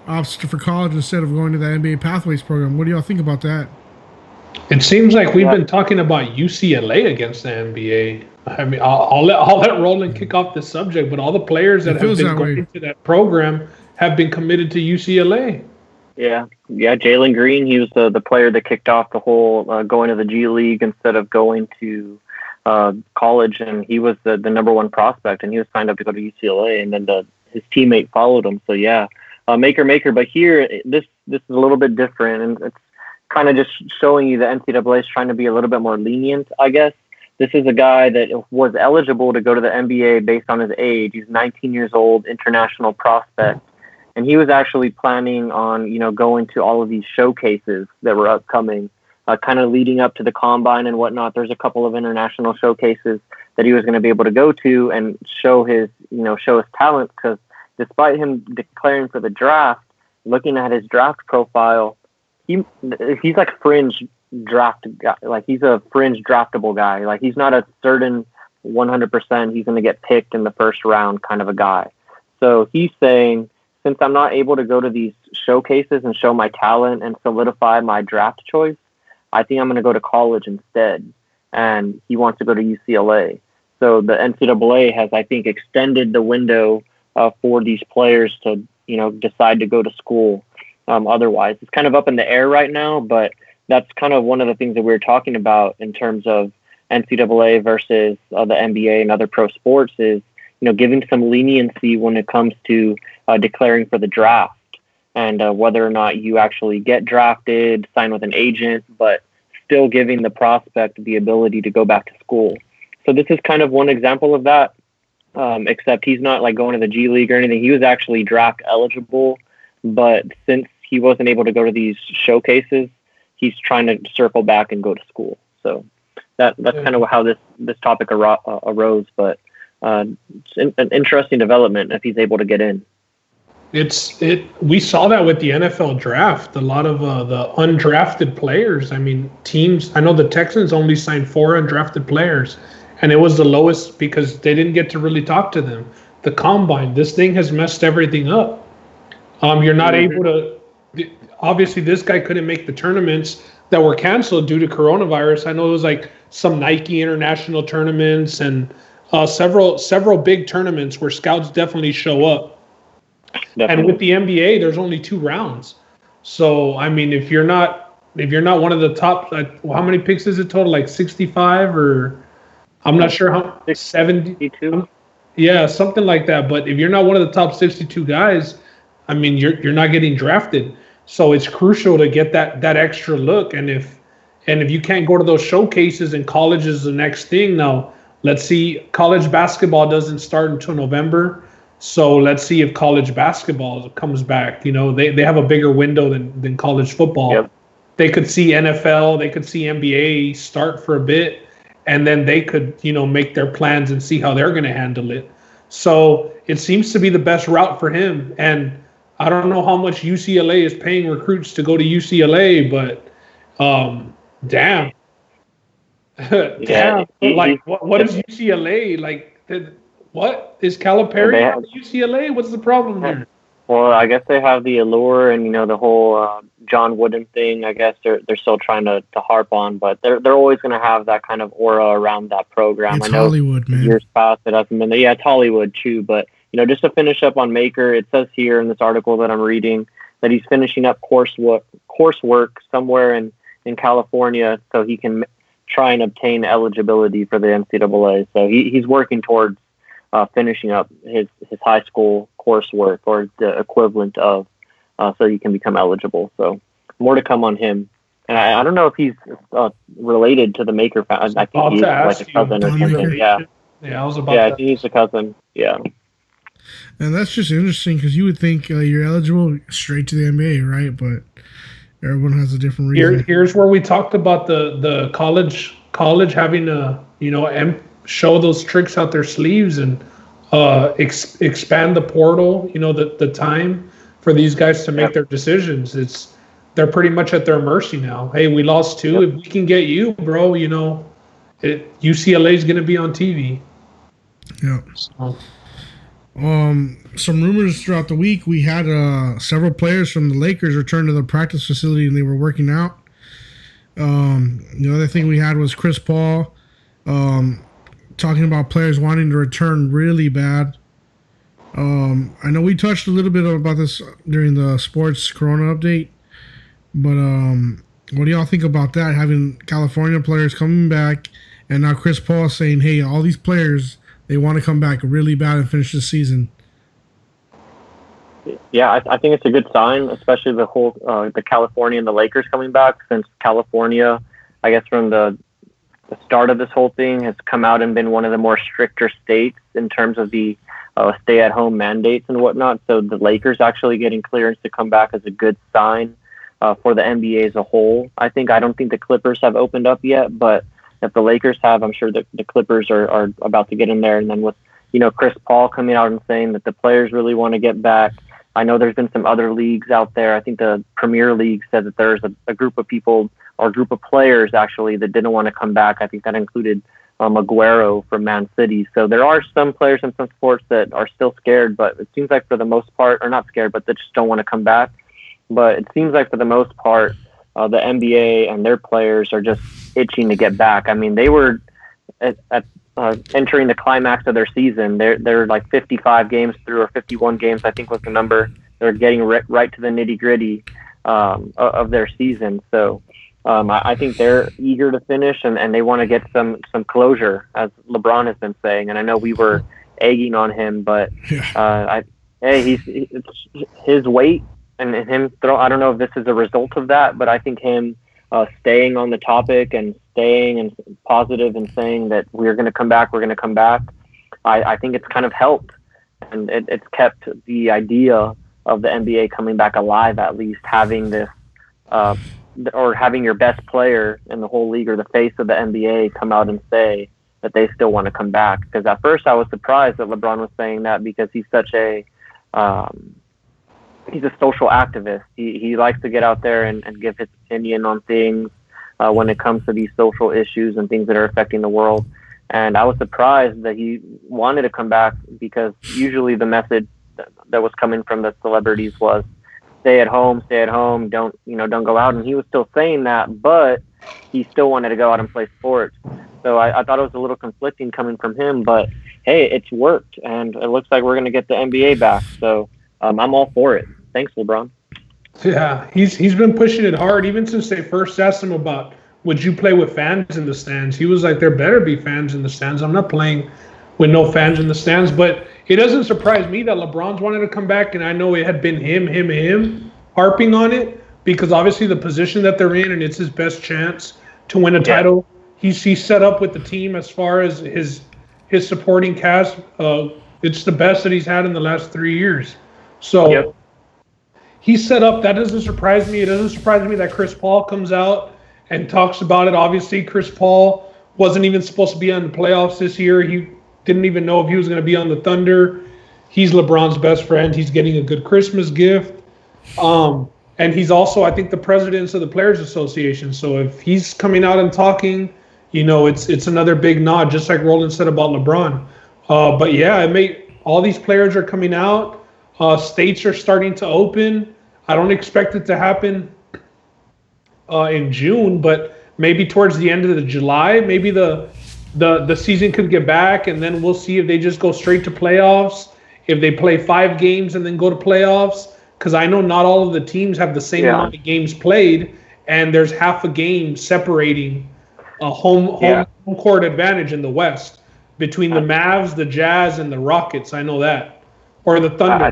opts for college instead of going to the NBA Pathways program. What do y'all think about that? It seems like we've been talking about UCLA against the NBA. I mean, I'll let Roland kick off the subject, but all the players that have been going to that program have been committed to UCLA. Yeah. Jalen Green, he was the player that kicked off the whole going to the G League instead of going to college, and he was the number one prospect, and he was signed up to go to UCLA, and then his teammate followed him. So yeah, maker. But here, this is a little bit different, and it's kind of just showing you the NCAA is trying to be a little bit more lenient, I guess. This is a guy that was eligible to go to the NBA based on his age. He's 19 years old, international prospect. And he was actually planning on, going to all of these showcases that were upcoming, kind of leading up to the combine and whatnot. There's a couple of international showcases that he was going to be able to go to and show his talent. Because despite him declaring for the draft, looking at his draft profile, he's like fringe draft guy. Like he's a fringe draftable guy. Like he's not a certain 100% he's going to get picked in the first round kind of a guy. So he's saying, since I'm not able to go to these showcases and show my talent and solidify my draft choice, I think I'm going to go to college instead. And he wants to go to UCLA. So the NCAA has, I think, extended the window for these players to, decide to go to school. Otherwise, it's kind of up in the air right now, but that's kind of one of the things that we were talking about in terms of NCAA versus the NBA and other pro sports is, giving some leniency when it comes to declaring for the draft and whether or not you actually get drafted, sign with an agent, but still giving the prospect the ability to go back to school. So this is kind of one example of that, except he's not like going to the G League or anything. He was actually draft eligible, but since he wasn't able to go to these showcases, he's trying to circle back and go to school. So that's kind of how this topic arose, but it's an interesting development if he's able to get in. We saw that with the NFL draft. A lot of the undrafted players. I mean, teams. I know the Texans only signed 4 undrafted players, and it was the lowest because they didn't get to really talk to them. The combine. This thing has messed everything up. You're not able to. Obviously, this guy couldn't make the tournaments that were canceled due to coronavirus. I know it was like some Nike international tournaments and several big tournaments where scouts definitely show up. Definitely. And with the NBA, there's only 2 rounds. So I mean, if you're not one of the top, how many picks is it total? Like 65 or I'm not sure how 72. Yeah, something like that. But if you're not one of the top 62 guys, I mean, you're not getting drafted. So it's crucial to get that extra look. And if you can't go to those showcases and college is the next thing now. Let's see, college basketball doesn't start until November. So let's see if college basketball comes back. They have a bigger window than college football. Yep. They could see NFL, they could see NBA start for a bit, and then they could, make their plans and see how they're going to handle it. So it seems to be the best route for him. And I don't know how much UCLA is paying recruits to go to UCLA, but damn. Damn. Like, what is UCLA? Like, what is Calipari at UCLA? What's the problem here? Well, I guess they have the allure and the whole John Wooden thing. I guess they're still trying to harp on, but they're always going to have that kind of aura around that program. It's I know Hollywood, man. Years past it hasn't been there. Yeah, it's Hollywood too. But just to finish up on Maker, it says here in this article that I'm reading that he's finishing up coursework somewhere in California so he can try and obtain eligibility for the NCAA. So he's working towards finishing up his high school coursework or the equivalent of, so he can become eligible. So more to come on him. And I don't know if he's related to the Maker family. I think he's like a cousin or something. Yeah. Yeah, I was about. Yeah, I think he's a cousin. Yeah. And that's just interesting because you would think you're eligible straight to the NBA, right? But everyone has a different reason. Here's where we talked about the college having to show those tricks out their sleeves and expand the portal. The time for these guys to make their decisions. They're pretty much at their mercy now. Hey, we lost 2. If we can get you, bro, UCLA is going to be on TV. Yeah. So. Some rumors throughout the week. We had several players from the Lakers return to the practice facility and they were working out. The other thing we had was Chris Paul talking about players wanting to return really bad. I know we touched a little bit about this during the sports Corona update, but what do y'all think about that? Having California players coming back, and now Chris Paul saying, "Hey, all these players they want to come back really bad and finish the season." Yeah, I think it's a good sign, especially the California and the Lakers coming back, since California, I guess from the start of this whole thing, has come out and been one of the more stricter states in terms of the stay-at-home mandates and whatnot. So the Lakers actually getting clearance to come back is a good sign for the NBA as a whole. I don't think the Clippers have opened up yet, but if the Lakers have, I'm sure that the Clippers are about to get in there. And then with Chris Paul coming out and saying that the players really want to get back. I know there's been some other leagues out there. I think the Premier League said that there's a group of people or a group of players actually that didn't want to come back. I think that included Aguero from Man City. So there are some players in some sports that are still scared, but it seems like for the most part, or not scared, but they just don't want to come back. But it seems like for the most part, the NBA and their players are just itching to get back. I mean, they were entering the climax of their season. They're like 55 games through, or 51 games, I think was the number. They're getting right to the nitty gritty of their season. So I think they're eager to finish, and they want to get some closure, as LeBron has been saying. And I know we were egging on him, but it's his weight and him I don't know if this is a result of that, but I think him staying on the topic and staying and positive and saying that we're going to come back, I think it's kind of helped, and it's kept the idea of the NBA coming back alive, at least having this, or having your best player in the whole league or the face of the NBA come out and say that they still want to come back. Because at first I was surprised that LeBron was saying that, because he's such a he's a social activist. He likes to get out there and give his opinion on things when it comes to these social issues and things that are affecting the world. And I was surprised that he wanted to come back, because usually the message that was coming from the celebrities was stay at home, don't go out. And he was still saying that, but he still wanted to go out and play sports. So I thought it was a little conflicting coming from him, but hey, it's worked, and it looks like we're going to get the NBA back. So I'm all for it. Thanks, LeBron. Yeah, he's been pushing it hard even since they first asked him about, would you play with fans in the stands? He was like, there better be fans in the stands. I'm not playing with no fans in the stands. But it doesn't surprise me that LeBron's wanted to come back, and I know it had been him harping on it, because obviously the position that they're in, and it's his best chance to win a title. He's set up with the team as far as his supporting cast. It's the best that he's had in the last 3 years. So he's set up. That doesn't surprise me. It doesn't surprise me that Chris Paul comes out and talks about it. Obviously, Chris Paul wasn't even supposed to be on the playoffs this year. He didn't even know if he was going to be on the Thunder. He's LeBron's best friend. He's getting a good Christmas gift. And he's also, I think, the president of the Players Association. So if he's coming out and talking, it's another big nod, just like Roland said about LeBron. But yeah, all these players are coming out. States are starting to open. I don't expect it to happen in June, but maybe towards the end of the July, maybe the season could get back, and then we'll see if they just go straight to playoffs, if they play 5 games and then go to playoffs, because I know not all of the teams have the same amount of games played, and there's half a game separating a home court advantage in the West between the Mavs, the Jazz, and the Rockets. I know that. Or the Thunder.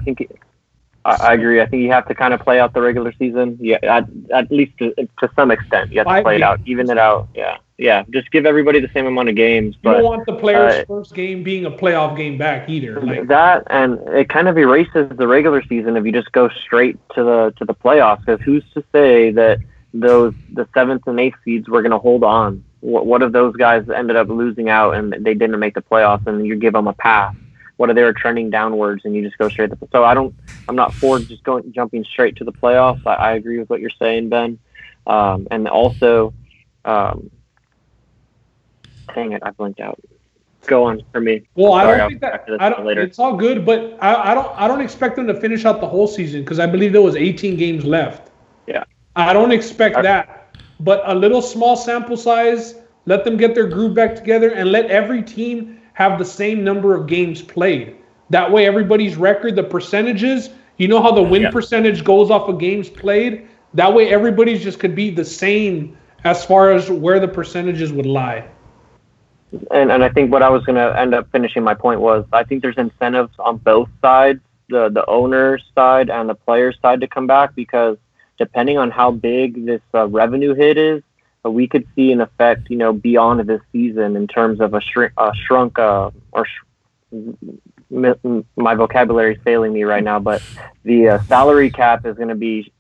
I agree. I think you have to kind of play out the regular season. Yeah, at least to some extent, you have to play it out, even it out. Yeah. Just give everybody the same amount of games. You don't want the players' first game being a playoff game back either. That, and it kind of erases the regular season if you just go straight to the playoffs. Because who's to say that the 7th and 8th seeds were going to hold on? What if those guys ended up losing out and they didn't make the playoffs, and you give them a pass? What if they were trending downwards and you just go straight to the? So I'm not for just jumping straight to the playoffs. I agree with what you're saying, Ben. And also, dang it, I blinked out. Go on for me. Well, I don't think that. It's all good, but I don't expect them to finish out the whole season, because I believe there was 18 games left. Yeah. I don't expect that, but a little small sample size. Let them get their groove back together, and let every team have the same number of games played. That way, everybody's record, the percentages, you know how the win percentage goes off of games played? That way, everybody's just could be the same as far as where the percentages would lie. And I think what I was going to end up finishing my point was I think there's incentives on both sides, the owner's side and the player's side to come back, because depending on how big this revenue hit is, we could see an effect, beyond this season in terms of my vocabulary is failing me right now, but the salary cap is going to be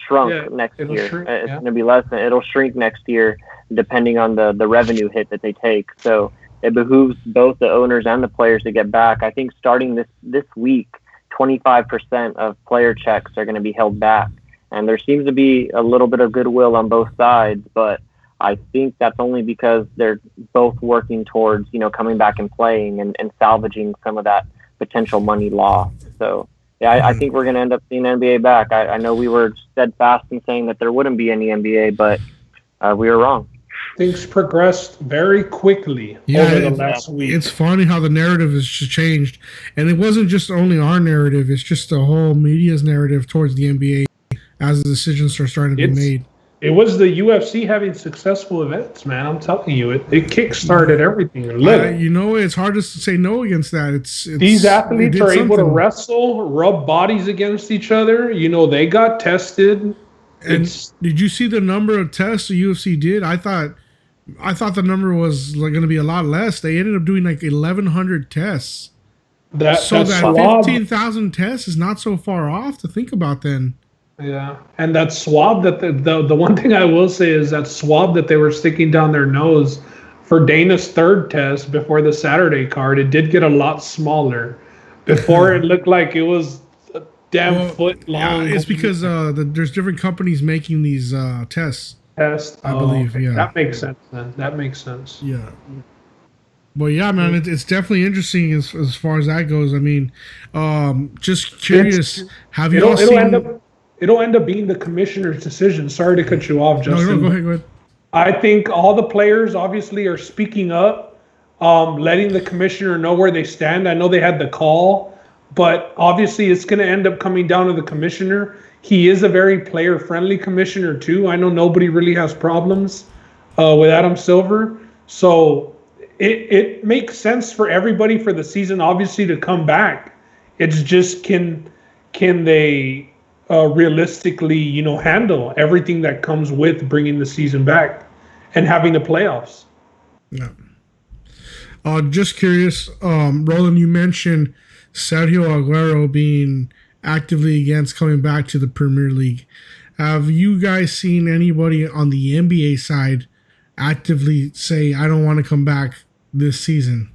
shrunk next year. It's going to be less than, it'll shrink next year depending on the revenue hit that they take. So it behooves both the owners and the players to get back. I think starting this week, 25% of player checks are going to be held back. And there seems to be a little bit of goodwill on both sides, but I think that's only because they're both working towards, coming back and playing and salvaging some of that potential money lost. So, I think we're going to end up seeing NBA back. I know we were steadfast in saying that there wouldn't be any NBA, but we were wrong. Things progressed very quickly over the last week. It's funny how the narrative has changed. And it wasn't just only our narrative. It's just the whole media's narrative towards the NBA as the decisions are starting to be made. It was the UFC having successful events, man. I'm telling you, it kickstarted everything. It's hard to say no against that. It's these athletes are able to wrestle, rub bodies against each other. They got tested. And did you see the number of tests the UFC did? I thought the number was going to be a lot less. They ended up doing like 1,100 tests. That 15,000 tests is not so far off to think about then. Yeah, and that swab that the one thing I will say is that swab that they were sticking down their nose for Dana's third test before the Saturday card, it did get a lot smaller. Before it looked like it was a damn foot long. Yeah, it's because there's different companies making these tests. I believe. Okay. Yeah, that makes sense. Then that makes sense. Yeah. Well, yeah, man, it's definitely interesting as far as that goes. I mean, just curious. Have you all seen? It'll end up being the commissioner's decision. Sorry to cut you off, Justin. No, go ahead. I think all the players obviously are speaking up, letting the commissioner know where they stand. I know they had the call, but obviously it's going to end up coming down to the commissioner. He is a very player-friendly commissioner too. I know nobody really has problems with Adam Silver. So it makes sense for everybody for the season, obviously, to come back. It's just can they realistically, handle everything that comes with bringing the season back and having the playoffs. Yeah. Just curious, Roland, you mentioned Sergio Aguero being actively against coming back to the Premier League. Have you guys seen anybody on the NBA side actively say, I don't want to come back this season?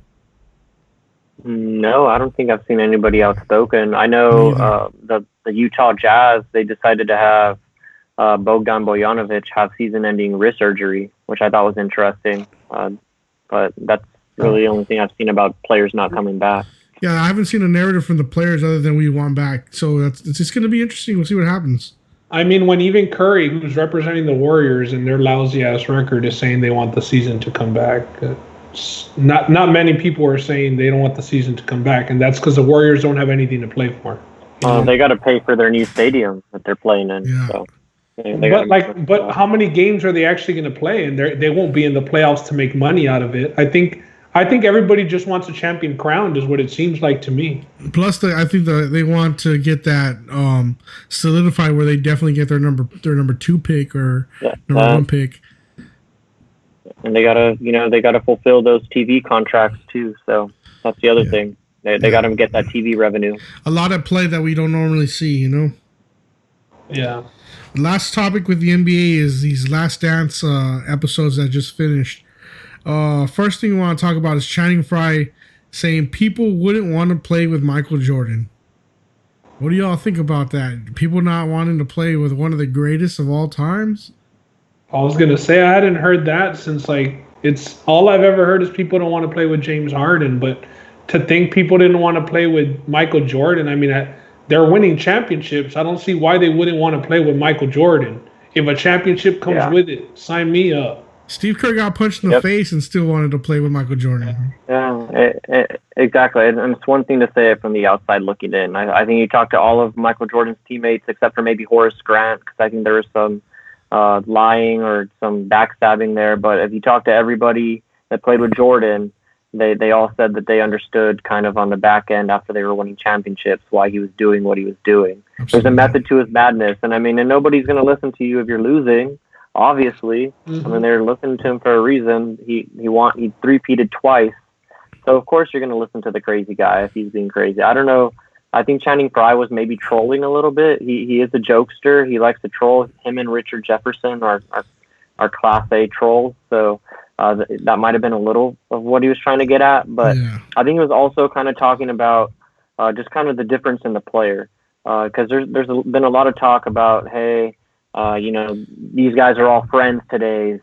No, I don't think I've seen anybody outspoken. I know the Utah Jazz, they decided to have Bogdan Bojanovic have season-ending wrist surgery, which I thought was interesting. But that's really the only thing I've seen about players not coming back. Yeah, I haven't seen a narrative from the players other than we want back. So it's just going to be interesting. We'll see what happens. I mean, when even Curry, who's representing the Warriors and their lousy-ass record, is saying they want the season to come back, not many people are saying they don't want the season to come back, and that's because the Warriors don't have anything to play for. They got to pay for their new stadium that they're playing in. Yeah. So but how many games are they actually going to play? And they won't be in the playoffs to make money out of it. I think everybody just wants a champion crowned, is what it seems like to me. Plus, I think they want to get that solidified where they definitely get their number 2 pick or number 1 pick. And they gotta fulfill those TV contracts too. So that's the other thing. They got to get that TV revenue. A lot of play that we don't normally see, Yeah. Last topic with the NBA is these Last Dance episodes that just finished. First thing we want to talk about is Channing Frye saying people wouldn't want to play with Michael Jordan. What do y'all think about that? People not wanting to play with one of the greatest of all times? I was going to say I hadn't heard that since it's all I've ever heard is people don't want to play with James Harden, but to think people didn't want to play with Michael Jordan, I mean, they're winning championships. I don't see why they wouldn't want to play with Michael Jordan. If a championship comes with it, sign me up. Steve Kerr got punched in the face and still wanted to play with Michael Jordan. Yeah, exactly. And it's one thing to say it from the outside looking in. I think you talk to all of Michael Jordan's teammates, except for maybe Horace Grant, because I think there was some lying or some backstabbing there. But if you talk to everybody that played with Jordan, they all said that they understood kind of on the back end after they were winning championships why he was doing what he was doing. Absolutely. There's a method to his madness. And I mean, and nobody's going to listen to you if you're losing. Obviously, I mean, they're listening to him for a reason. He three-peated twice, so of course you're going to listen to the crazy guy if he's being crazy. I don't know. I think Channing Frye was maybe trolling a little bit. He is a jokester. He likes to troll. Him and Richard Jefferson are Class A trolls. So that might have been a little of what he was trying to get at. But I think he was also kind of talking about just kind of the difference in the player, because there's been a lot of talk about, hey. These guys are all friends today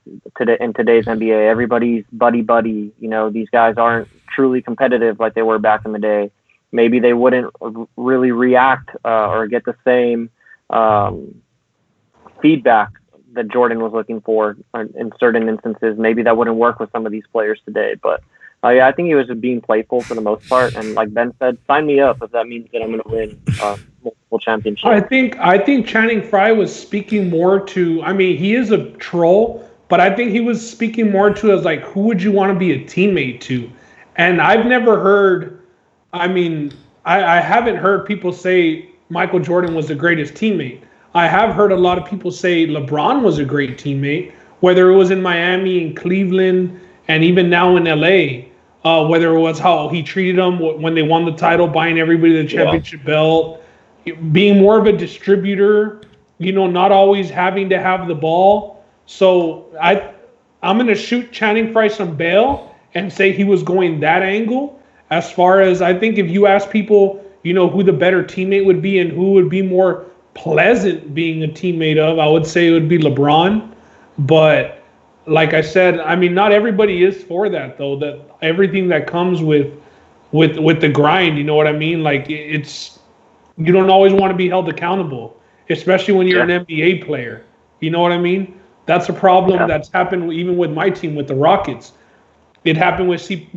in today's NBA. Everybody's buddy. These guys aren't truly competitive like they were back in the day. Maybe they wouldn't really react or get the same feedback that Jordan was looking for in certain instances. Maybe that wouldn't work with some of these players today. But I think he was being playful for the most part. And like Ben said, sign me up if that means that I'm going to win multiple championships. I think Channing Frye was speaking more to, I mean, he is a troll, but I think he was speaking more to as like, who would you want to be a teammate to? And I've never heard, I mean, I haven't heard people say Michael Jordan was the greatest teammate. I have heard a lot of people say LeBron was a great teammate, whether it was in Miami, in Cleveland, and even now in LA. Whether it was how he treated them when they won the title, buying everybody the championship belt, being more of a distributor, not always having to have the ball. So I'm going to shoot Channing Frye some bail and say he was going that angle. As far as I think if you ask people, who the better teammate would be and who would be more pleasant being a teammate of, I would say it would be LeBron. But like I said, I mean, not everybody is for that, though. That everything that comes with the grind, you know what I mean? Like you don't always want to be held accountable, especially when you're an NBA player. You know what I mean? That's a problem that's happened even with my team, with the Rockets. It happened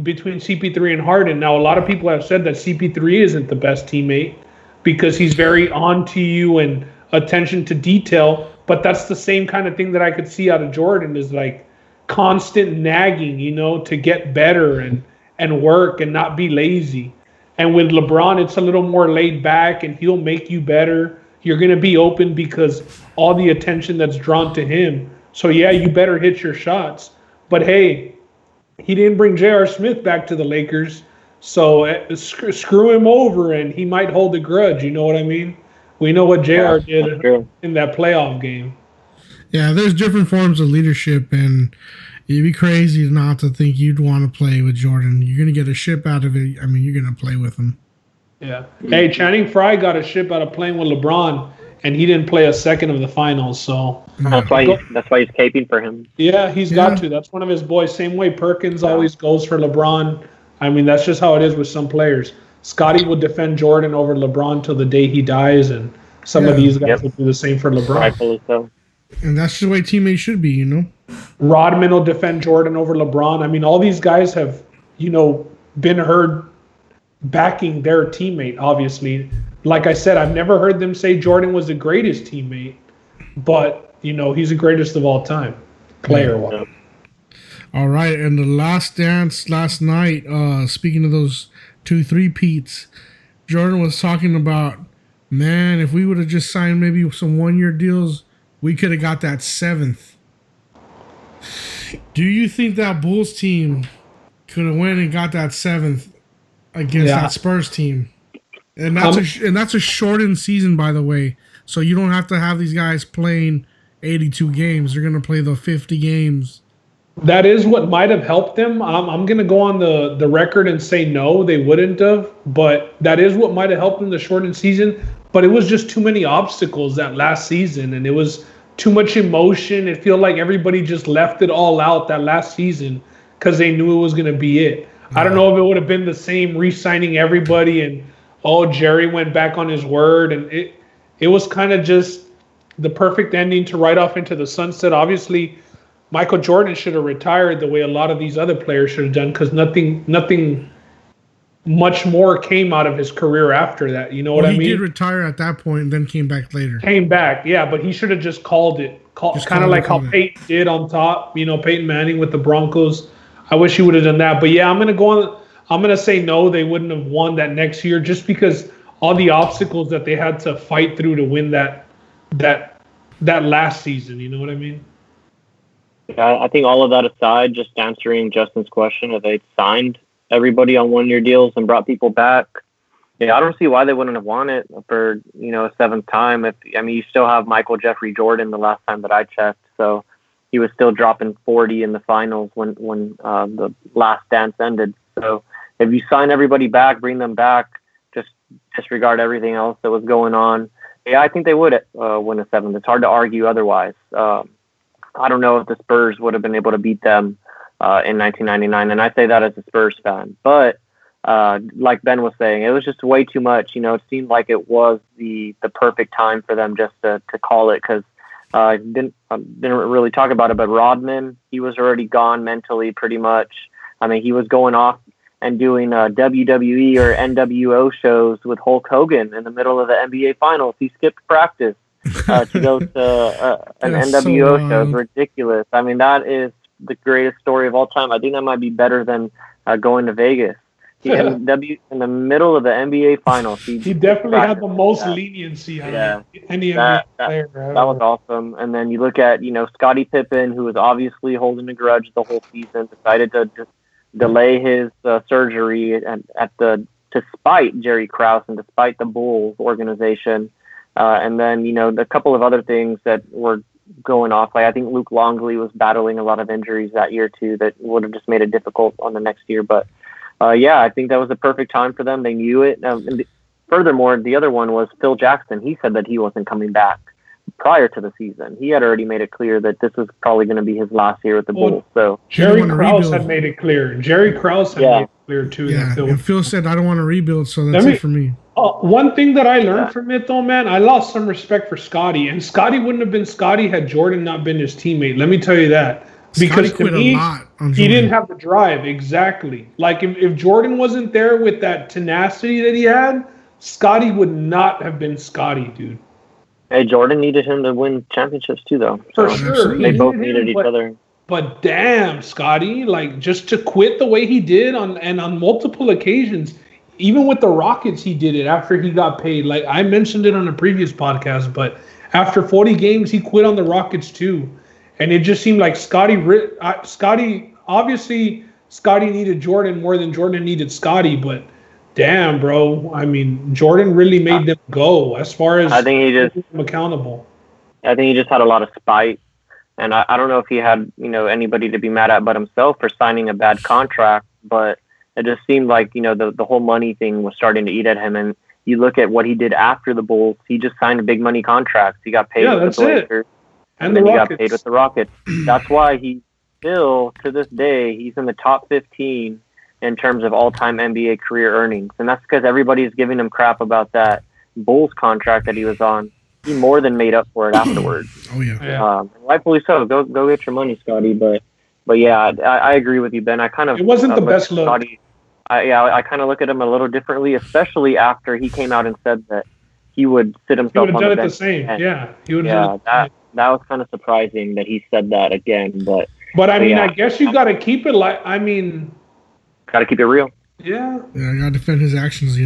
between CP3 and Harden. Now, a lot of people have said that CP3 isn't the best teammate because he's very on to you and attention to detail. But that's the same kind of thing that I could see out of Jordan is like constant nagging, to get better and work and not be lazy. And with LeBron, it's a little more laid back and he'll make you better. You're going to be open because all the attention that's drawn to him. So, yeah, you better hit your shots. But, hey, he didn't bring J.R. Smith back to the Lakers. So screw him over and he might hold a grudge. You know what I mean? We know what JR did in that playoff game. Yeah, there's different forms of leadership, and you'd be crazy not to think you'd want to play with Jordan. You're going to get a ship out of it. I mean, you're going to play with him. Yeah. Hey, Channing Frye got a ship out of playing with LeBron, and he didn't play a second of the finals. So that's why he's caping for him. Yeah, he's got to. That's one of his boys. Same way Perkins always goes for LeBron. I mean, that's just how it is with some players. Scottie would defend Jordan over LeBron till the day he dies, and some of these guys will do the same for LeBron. Rightfully so. And that's the way teammates should be, Rodman will defend Jordan over LeBron. I mean, all these guys have, been heard backing their teammate, obviously. Like I said, I've never heard them say Jordan was the greatest teammate, but, he's the greatest of all time, player-wise. Yeah. All right, and the last dance last night, speaking of those 2 3-peats, Jordan was talking about, man, if we would have just signed maybe some 1-year deals, we could have got that 7th. Do you think that Bulls team could have went and got that 7th against that Spurs team? And that's a shortened season, by the way. So you don't have to have these guys playing 82 games. They're going to play the 50 games. That is what might have helped them. I'm going to go on the record and say no, they wouldn't have. But that is what might have helped them the shortened season. But it was just too many obstacles that last season, and it was too much emotion. It felt like everybody just left it all out that last season because they knew it was going to be it. I don't know if it would have been the same re-signing everybody and, Jerry went back on his word. And it was kind of just the perfect ending to ride off into the sunset. Obviously, Michael Jordan should have retired the way a lot of these other players should have done, because nothing much more came out of his career after that. You know what I mean? He did retire at that point and then came back later. Came back, yeah, but he should have just called it. Kind of like how Peyton did on top. You know, Peyton Manning with the Broncos. I wish he would have done that. But yeah, I'm gonna say no. They wouldn't have won that next year, just because all the obstacles that they had to fight through to win that last season. You know what I mean? Yeah, I think all of that aside, just answering Justin's question, if they signed everybody on one-year deals and brought people back, yeah, I don't see why they wouldn't have won it for, a seventh time. You still have Michael Jeffrey Jordan the last time that I checked, so he was still dropping 40 in the finals when the last dance ended. So if you sign everybody back, bring them back, just disregard everything else that was going on, yeah, I think they would win a seventh. It's hard to argue otherwise. I don't know if the Spurs would have been able to beat them in 1999, and I say that as a Spurs fan. But like Ben was saying, it was just way too much. It seemed like it was the perfect time for them just to call it, because didn't really talk about it, but Rodman, he was already gone mentally pretty much. He was going off and doing WWE or NWO shows with Hulk Hogan in the middle of the NBA Finals. He skipped practice to go to an NWO show. It's ridiculous. That is the greatest story of all time. I think that might be better than going to Vegas. In the middle of the NBA Finals. He definitely had the most leniency on any NBA player. That was awesome. And then you look at, Scottie Pippen, who was obviously holding a grudge the whole season, decided to just delay his surgery to spite Jerry Krause and despite the Bulls organization. And then, a couple of other things that were going off. Like, I think Luke Longley was battling a lot of injuries that year too, that would have just made it difficult on the next year. But I think that was the perfect time for them. They knew it. Furthermore, the other one was Phil Jackson. He said that he wasn't coming back prior to the season. He had already made it clear that this was probably going to be his last year with the Bulls. So Jerry Krause had made it clear. Jerry Krause had made it clear too. Yeah, and Phil said, I don't want to rebuild, so that's it for me. One thing that I learned from it, though, man, I lost some respect for Scottie. And Scottie wouldn't have been Scottie had Jordan not been his teammate. Let me tell you that. Because to me, he didn't have the drive. Exactly. Like, if Jordan wasn't there with that tenacity that he had, Scottie would not have been Scottie, dude. Hey, Jordan needed him to win championships too, though. For sure. They both needed each other. But damn, Scottie, like, just to quit the way he did on multiple occasions, even with the Rockets, he did it after he got paid. Like, I mentioned it on a previous podcast, but after 40 games, he quit on the Rockets too. And it just seemed like Scottie obviously needed Jordan more than Jordan needed Scottie, but damn, bro. Jordan really made them go as far as I think he just them accountable. I think he just had a lot of spite. And I don't know if he had, anybody to be mad at but himself for signing a bad contract, but it just seemed like, the whole money thing was starting to eat at him. And you look at what he did after the Bulls, he just signed big money contracts. He got paid with the Lakers. And then he got paid with the Rockets. That's why he still, to this day, he's in the top 15 in terms of all-time NBA career earnings. And that's because everybody's giving him crap about that Bulls contract that he was on. He more than made up for it afterwards. Oh, yeah. Rightfully so. Go get your money, Scottie. But yeah, I agree with you, Ben. I kind of... It wasn't the best look. Scottie, I kind of look at him a little differently, especially after he came out and said that he would sit himself on the bench. He would have done it the same. Yeah. He would have done it. That was kind of surprising that he said that again, but I guess you got to keep it got to keep it real. Yeah. Yeah, I got to defend his actions,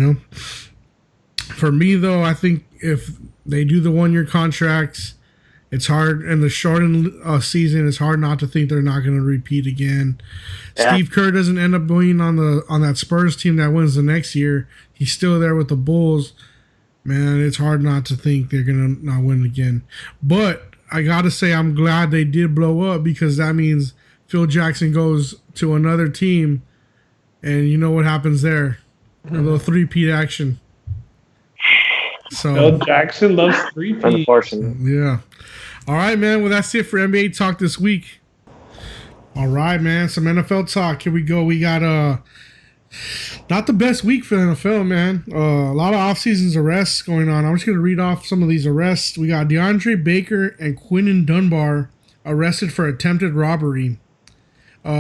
For me, though, I think if they do the 1-year contracts, it's hard. In the shortened season, it's hard not to think they're not going to repeat again. Yeah. Steve Kerr doesn't end up going on that Spurs team that wins the next year. He's still there with the Bulls. Man, it's hard not to think they're going to not win again. But I got to say I'm glad they did blow up, because that means Phil Jackson goes to another team, and you know what happens there. A little three-peat action. So Phil Jackson loves three-peat. Unfortunately. Yeah. All right, man. Well, that's it for NBA Talk this week. All right, man. Some NFL talk. Here we go. We got not the best week for the NFL, man. A lot of off-season arrests going on. I'm just going to read off some of these arrests. We got DeAndre Baker and Quinton Dunbar arrested for attempted robbery. We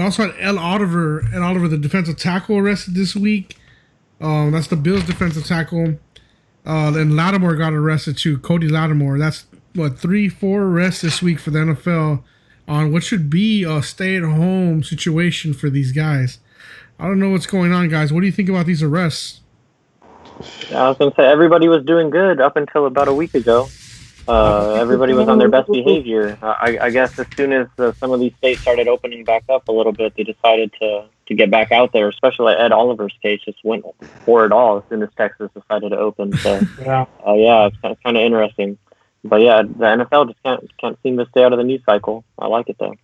also had Ed Oliver, the defensive tackle, arrested this week. That's the Bills' defensive tackle. Then Lattimore got arrested too. Cody Lattimore. That's 3-4 arrests this week for the NFL on what should be a stay-at-home situation for these guys. I don't know what's going on, guys. What do you think about these arrests? I was going to say everybody was doing good up until about a week ago. Everybody was on their best behavior. I guess as soon as some of these states started opening back up a little bit, they decided to get back out there, especially Ed Oliver's case just went for it all as soon as Texas decided to open. So, it's kind of interesting. But, yeah, the NFL just can't seem to stay out of the news cycle. I like it, though.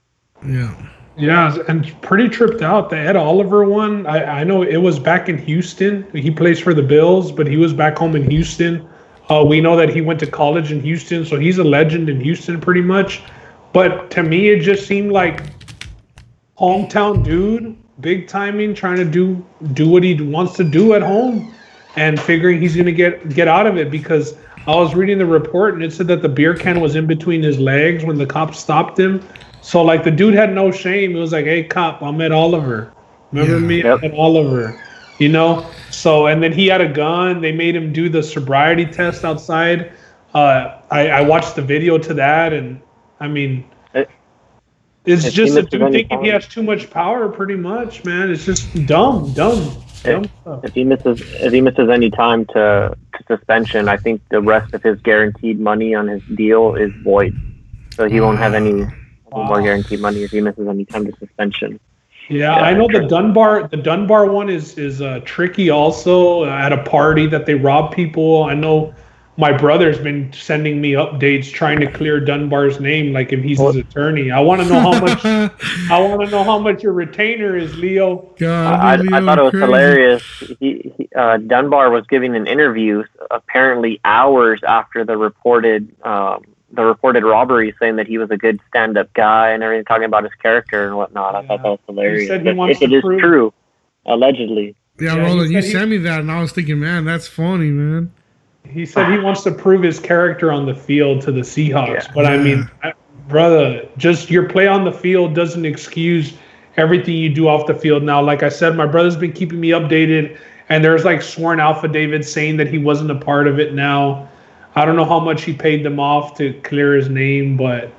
Yeah. Yeah, and pretty tripped out. The Ed Oliver one, I know it was back in Houston. He plays for the Bills, but he was back home in Houston. We know that he went to college in Houston, so he's a legend in Houston pretty much. But to me, it just seemed like hometown dude, big timing, trying to do what he wants to do at home and figuring he's going to get out of it, because I was reading the report and it said that the beer can was in between his legs when the cops stopped him. So, like, the dude had no shame. It was like, hey, cop, I'm Ed Oliver. Remember me? Yep. Ed Oliver. You know? So, and then he had a gun. They made him do the sobriety test outside. I watched the video to that, and, I mean, it's just a dude thinking he has too much power, pretty much, man. It's just dumb stuff. If he misses any time to suspension, I think the rest of his guaranteed money on his deal is void. So he won't have any more guaranteed money if he misses any time to suspension. Yeah, I know the Dunbar one is tricky also, at a party that they rob people. I know my brother's been sending me updates trying to clear Dunbar's name, like if he's his attorney. I want to know how much your retainer is, Leo. God, I thought it was hilarious. Dunbar was giving an interview apparently hours after the reported robbery, saying that he was a good stand-up guy and everything, talking about his character and whatnot. I thought that was hilarious. If it is true, allegedly. Yeah, Roland, you sent me that, and I was thinking, man, that's funny, man. He said he wants to prove his character on the field to the Seahawks. But, I mean, brother, just your play on the field doesn't excuse everything you do off the field. Now, like I said, my brother's been keeping me updated, and there's, like, sworn affidavits saying that he wasn't a part of it now. I don't know how much he paid them off to clear his name, but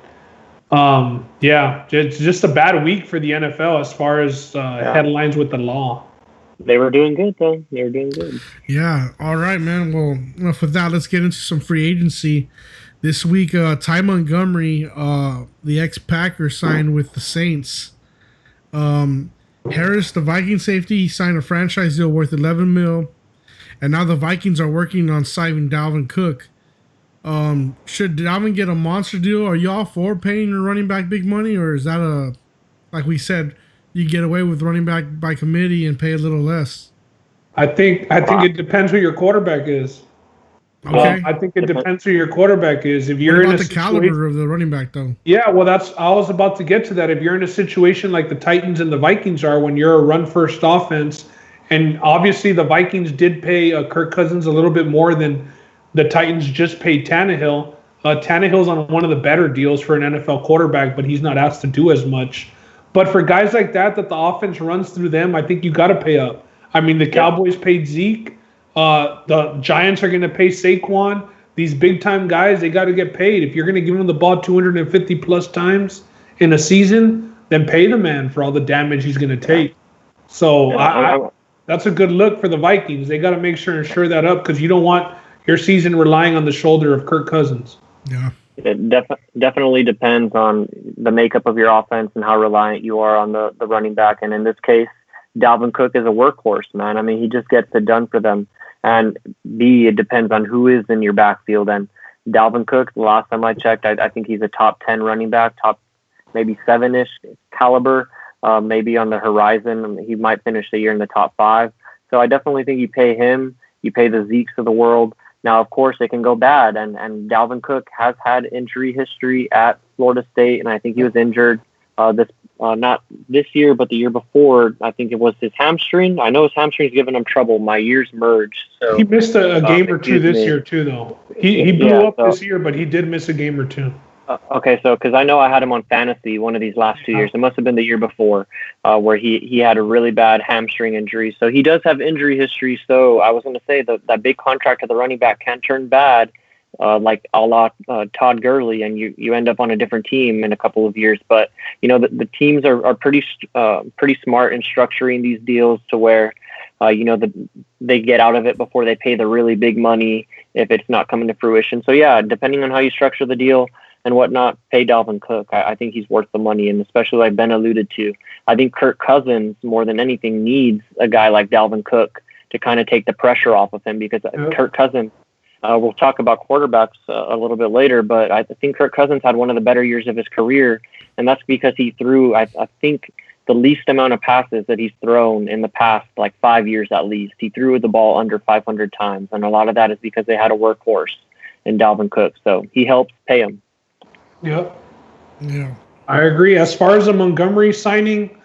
it's just a bad week for the NFL as far as headlines with the law. They were doing good, though. They were doing good. Yeah. All right, man. Well, enough with that. Let's get into some free agency. This week, Ty Montgomery, the ex-Packer, signed with the Saints. Harris, the Viking safety, he signed a franchise deal worth $11 million. And now the Vikings are working on signing Dalvin Cook. Should Dalvin get a monster deal? Are y'all for paying your running back big money, or is that like we said, you get away with running back by committee and pay a little less? I think it depends who your quarterback is. Okay. I think it depends who your quarterback is. If you're what about the caliber of the running back, though? Yeah, well, I was about to get to that. If you're in a situation like the Titans and the Vikings are, when you're a run-first offense, and obviously the Vikings did pay Kirk Cousins a little bit more than the Titans just paid Tannehill. Tannehill's on one of the better deals for an NFL quarterback, but he's not asked to do as much. But for guys like that the offense runs through them, I think you got to pay up. I mean, the Cowboys paid Zeke. The Giants are going to pay Saquon. These big-time guys, they got to get paid. If you're going to give them the ball 250-plus times in a season, then pay the man for all the damage he's going to take. So that's a good look for the Vikings. They got to make sure and shore that up, because you don't want your season relying on the shoulder of Kirk Cousins. Yeah. It definitely depends on the makeup of your offense and how reliant you are on the running back. And in this case, Dalvin Cook is a workhorse, man. I mean, he just gets it done for them. And B, it depends on who is in your backfield. And Dalvin Cook, the last time I checked, I think he's a top 10 running back, top maybe 7-ish caliber, maybe on the horizon. He might finish the year in the top 5. So I definitely think you pay him, you pay the Zekes of the world. Now, of course, it can go bad, and Dalvin Cook has had injury history at Florida State, and I think he was injured this not this year, but the year before. I think it was his hamstring. I know his hamstring's giving him trouble. My years merged. So he missed a game or two this year too, though. He blew up this year, but he did miss a game or two. Okay, so because I know I had him on fantasy one of these last 2 years. It must have been the year before, where he had a really bad hamstring injury. So he does have injury history. So I was going to say that big contract to the running back can turn bad, like a la Todd Gurley, and you end up on a different team in a couple of years. But the teams are pretty smart in structuring these deals to where they get out of it before they pay the really big money if it's not coming to fruition. So yeah, depending on how you structure the deal and whatnot, pay Dalvin Cook. I think he's worth the money, and especially like Ben alluded to, I think Kirk Cousins more than anything needs a guy like Dalvin Cook to kind of take the pressure off of him, because Kirk Cousins, we'll talk about quarterbacks a little bit later, but I think Kirk Cousins had one of the better years of his career, and that's because he threw, I think, the least amount of passes that he's thrown in the past, like 5 years at least. He threw the ball under 500 times, and a lot of that is because they had a workhorse in Dalvin Cook, so he helps pay him. Yep. Yeah. I agree. As far as the Montgomery signing,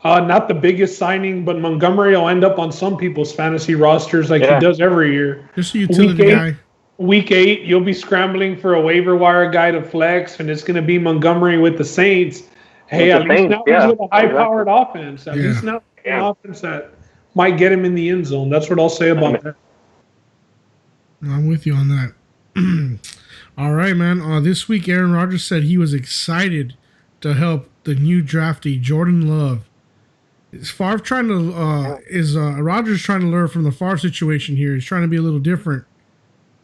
not the biggest signing, but Montgomery will end up on some people's fantasy rosters like he does every year. Just a utility guy. Week 8, you'll be scrambling for a waiver wire guy to flex, and it's going to be Montgomery with the Saints. Hey, at least now he's with a high-powered offense. At least now an offense that might get him in the end zone. That's what I'll say about that. I'm with you on that. All right, man. This week, Aaron Rodgers said he was excited to help the new draftee, Jordan Love. Is Favre trying to Rodgers trying to learn from the Favre situation here? He's trying to be a little different.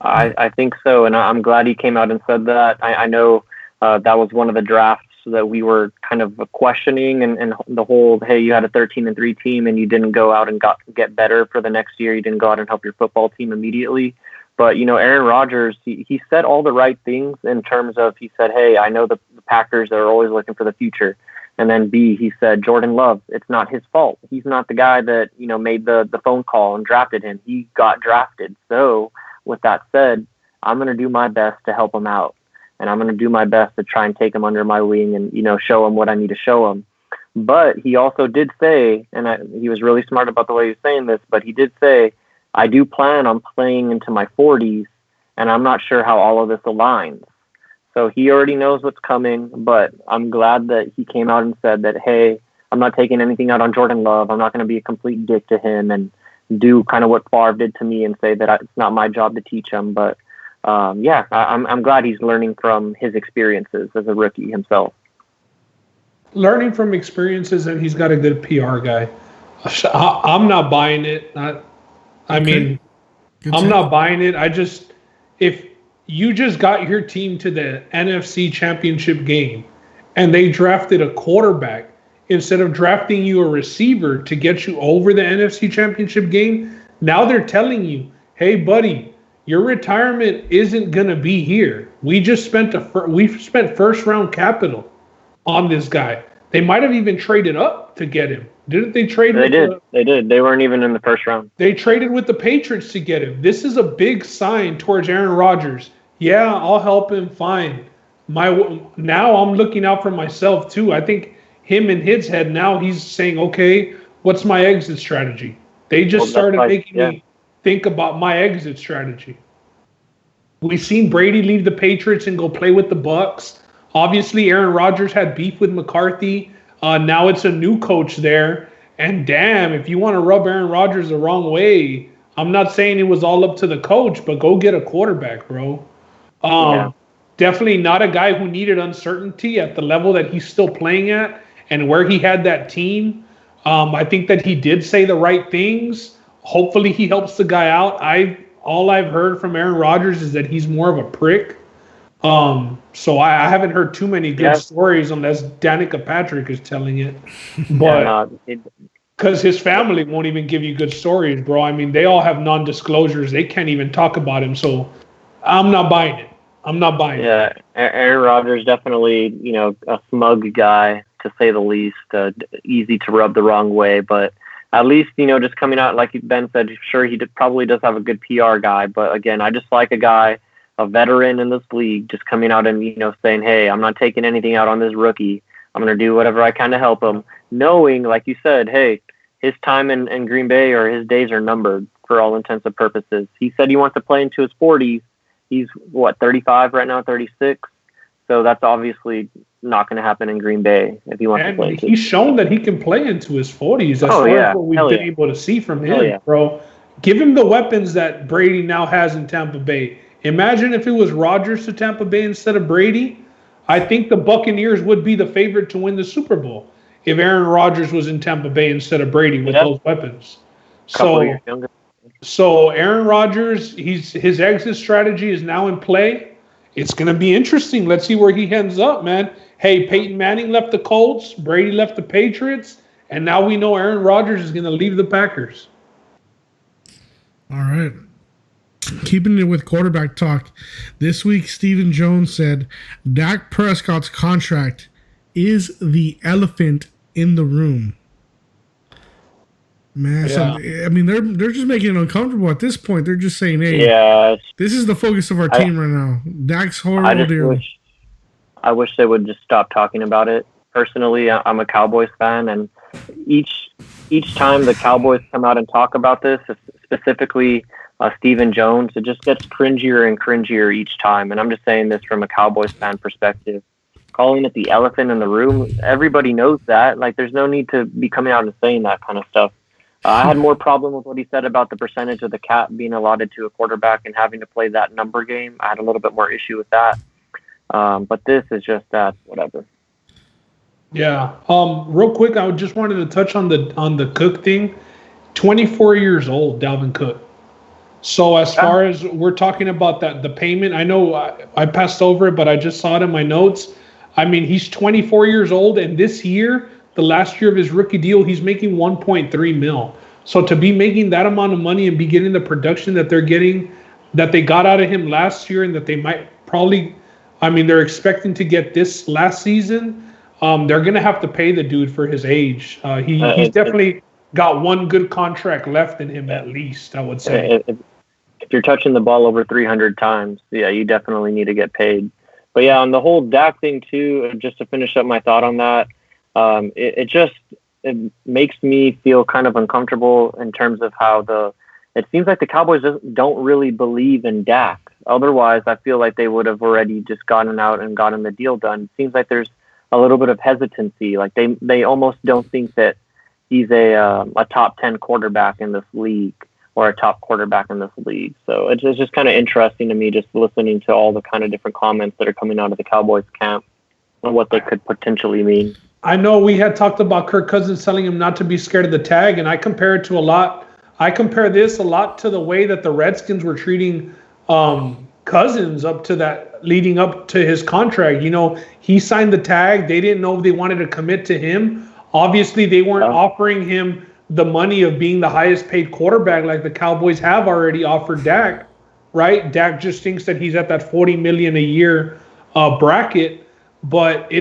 I think so, and I'm glad he came out and said that. I know that was one of the drafts that we were kind of questioning, and the whole, hey, you had a 13-3 team and you didn't go out and get better for the next year. You didn't go out and help your football team immediately. But, Aaron Rodgers, he said all the right things in terms of, he said, hey, I know the Packers are always looking for the future. And then B, he said, Jordan Love, it's not his fault. He's not the guy that, made the phone call and drafted him. He got drafted. So with that said, I'm going to do my best to help him out. And I'm going to do my best to try and take him under my wing and, show him what I need to show him. But he also did say, and he was really smart about the way he was saying this, but he did say, I do plan on playing into my 40s, and I'm not sure how all of this aligns. So he already knows what's coming, but I'm glad that he came out and said that, hey, I'm not taking anything out on Jordan Love. I'm not going to be a complete dick to him and do kind of what Favre did to me and say that it's not my job to teach him. But, I'm glad he's learning from his experiences as a rookie himself. Learning from experiences, and he's got a good PR guy. I'm not buying it. I'm not buying it. If you just got your team to the NFC Championship game and they drafted a quarterback instead of drafting you a receiver to get you over the NFC Championship game, now they're telling you, hey, buddy, your retirement isn't going to be here. We spent first round capital on this guy. They might have even traded up to get him. Didn't they trade? They did. They weren't even in the first round. They traded with the Patriots to get him. This is a big sign towards Aaron Rodgers. Yeah, I'll help him. Fine. Now I'm looking out for myself too. I think him in his head now he's saying, okay, what's my exit strategy? They just started making me think about my exit strategy. We've seen Brady leave the Patriots and go play with the Bucs. Obviously, Aaron Rodgers had beef with McCarthy. Now it's a new coach there. And damn, if you want to rub Aaron Rodgers the wrong way, I'm not saying it was all up to the coach, but go get a quarterback, bro. Definitely not a guy who needed uncertainty at the level that he's still playing at and where he had that team. I think that he did say the right things. Hopefully he helps the guy out. All I've heard from Aaron Rodgers is that he's more of a prick. So I haven't heard too many good stories unless Danica Patrick is telling it. But because his family won't even give you good stories, bro. I mean, they all have non-disclosures. They can't even talk about him. So I'm not buying it. Yeah, Aaron Rodgers definitely, a smug guy to say the least. Easy to rub the wrong way, but at least, just coming out, like Ben said, sure, he probably does have a good PR guy. But again, I just like a guy, a veteran in this league, just coming out and, saying, hey, I'm not taking anything out on this rookie. I'm going to do whatever I can to help him, knowing, like you said, hey, his time in Green Bay or his days are numbered for all intents and purposes. He said he wants to play into his 40s. He's, 35 right now, 36? So that's obviously not going to happen in Green Bay if he wants to play. He's shown that he can play into his 40s. That's what we've been able to see from him, bro. Give him the weapons that Brady now has in Tampa Bay. Imagine if it was Rodgers to Tampa Bay instead of Brady. I think the Buccaneers would be the favorite to win the Super Bowl if Aaron Rodgers was in Tampa Bay instead of Brady with those weapons. So Aaron Rodgers, his exit strategy is now in play. It's going to be interesting. Let's see where he ends up, man. Hey, Peyton Manning left the Colts, Brady left the Patriots, and now we know Aaron Rodgers is going to leave the Packers. All right. Keeping it with quarterback talk, this week Stephen Jones said Dak Prescott's contract is the elephant in the room. Man, so, I mean, they're just making it uncomfortable at this point. They're just saying, hey, this is the focus of our team right now. Dak's horrible deal. I wish they would just stop talking about it. Personally, I'm a Cowboys fan, and each time the Cowboys come out and talk about this, specifically Stephen Jones, it just gets cringier and cringier each time. And I'm just saying this from a Cowboys fan perspective. Calling it the elephant in the room, everybody knows that. Like, there's no need to be coming out and saying that kind of stuff. I had more problem with what he said about the percentage of the cap being allotted to a quarterback and having to play that number game. I had a little bit more issue with that. But this is just that, whatever. Yeah. Real quick, I just wanted to touch on the Cook thing. 24 years old, Dalvin Cook. So as far as we're talking about the payment, I know I passed over it, but I just saw it in my notes. I mean, he's 24 years old, and this year, the last year of his rookie deal, he's making $1.3 million. So to be making that amount of money and be getting the production that they're getting, that they got out of him last year, and that they might probably, I mean, they're expecting to get this last season, they're going to have to pay the dude for his age. He's definitely got one good contract left in him at least, I would say. If you're touching the ball over 300 times, yeah, you definitely need to get paid. But yeah, on the whole Dak thing too, just to finish up my thought on that, it makes me feel kind of uncomfortable in terms of how it seems like the Cowboys don't really believe in Dak. Otherwise, I feel like they would have already just gotten out and gotten the deal done. It seems like there's a little bit of hesitancy. Like they almost don't think that he's a top 10 quarterback in this league or a top quarterback in this league. So it's just kind of interesting to me just listening to all the kind of different comments that are coming out of the Cowboys camp and what they could potentially mean. I know we had talked about Kirk Cousins telling him not to be scared of the tag, and I compare this a lot to the way that the Redskins were treating Cousins up to that, leading up to his contract. You know, he signed the tag. They didn't know if they wanted to commit to him. Obviously, they weren't offering him the money of being the highest paid quarterback like the Cowboys have already offered Dak, right? Dak just thinks that he's at that $40 million a year bracket, but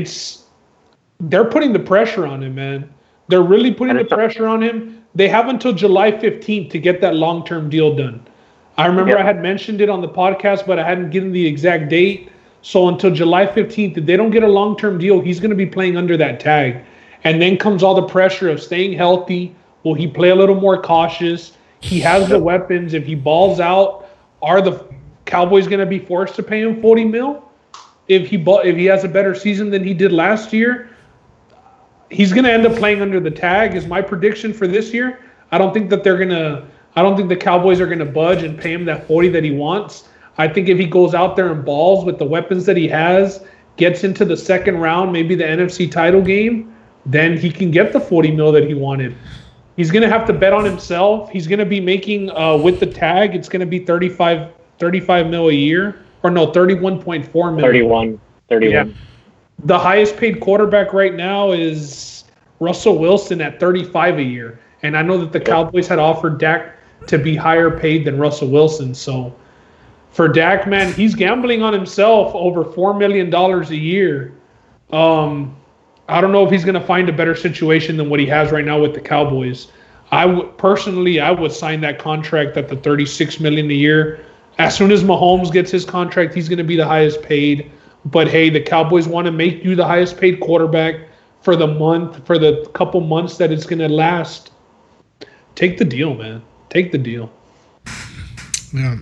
they're putting the pressure on him, man. They're really putting the pressure on him. They have until July 15th to get that long-term deal done. I remember I had mentioned it on the podcast, but I hadn't given the exact date. So until July 15th, if they don't get a long-term deal, he's going to be playing under that tag. And then comes all the pressure of staying healthy. Will he play a little more cautious? He has the weapons. If he balls out, are the Cowboys going to be forced to pay him $40 million? If he has a better season than he did last year, he's going to end up playing under the tag. Is my prediction for this year. I don't think the Cowboys are going to budge and pay him that $40 that he wants. I think if he goes out there and balls with the weapons that he has, gets into the second round, maybe the NFC title game, then he can get the $40 million that he wanted. He's going to have to bet on himself. He's going to be making, with the tag, it's going to be $35 million a year. Or no, $31.4 million. 31. Yeah. The highest paid quarterback right now is Russell Wilson at $35 a year. And I know that the Cowboys had offered Dak to be higher paid than Russell Wilson. So for Dak, man, he's gambling on himself over $4 million a year. I don't know if he's going to find a better situation than what he has right now with the Cowboys. I would sign that contract at the $36 million a year. As soon as Mahomes gets his contract, he's going to be the highest paid. But hey, the Cowboys want to make you the highest paid quarterback. for the month, for the couple months that it's going to last, take the deal, man. Take the deal. Yeah.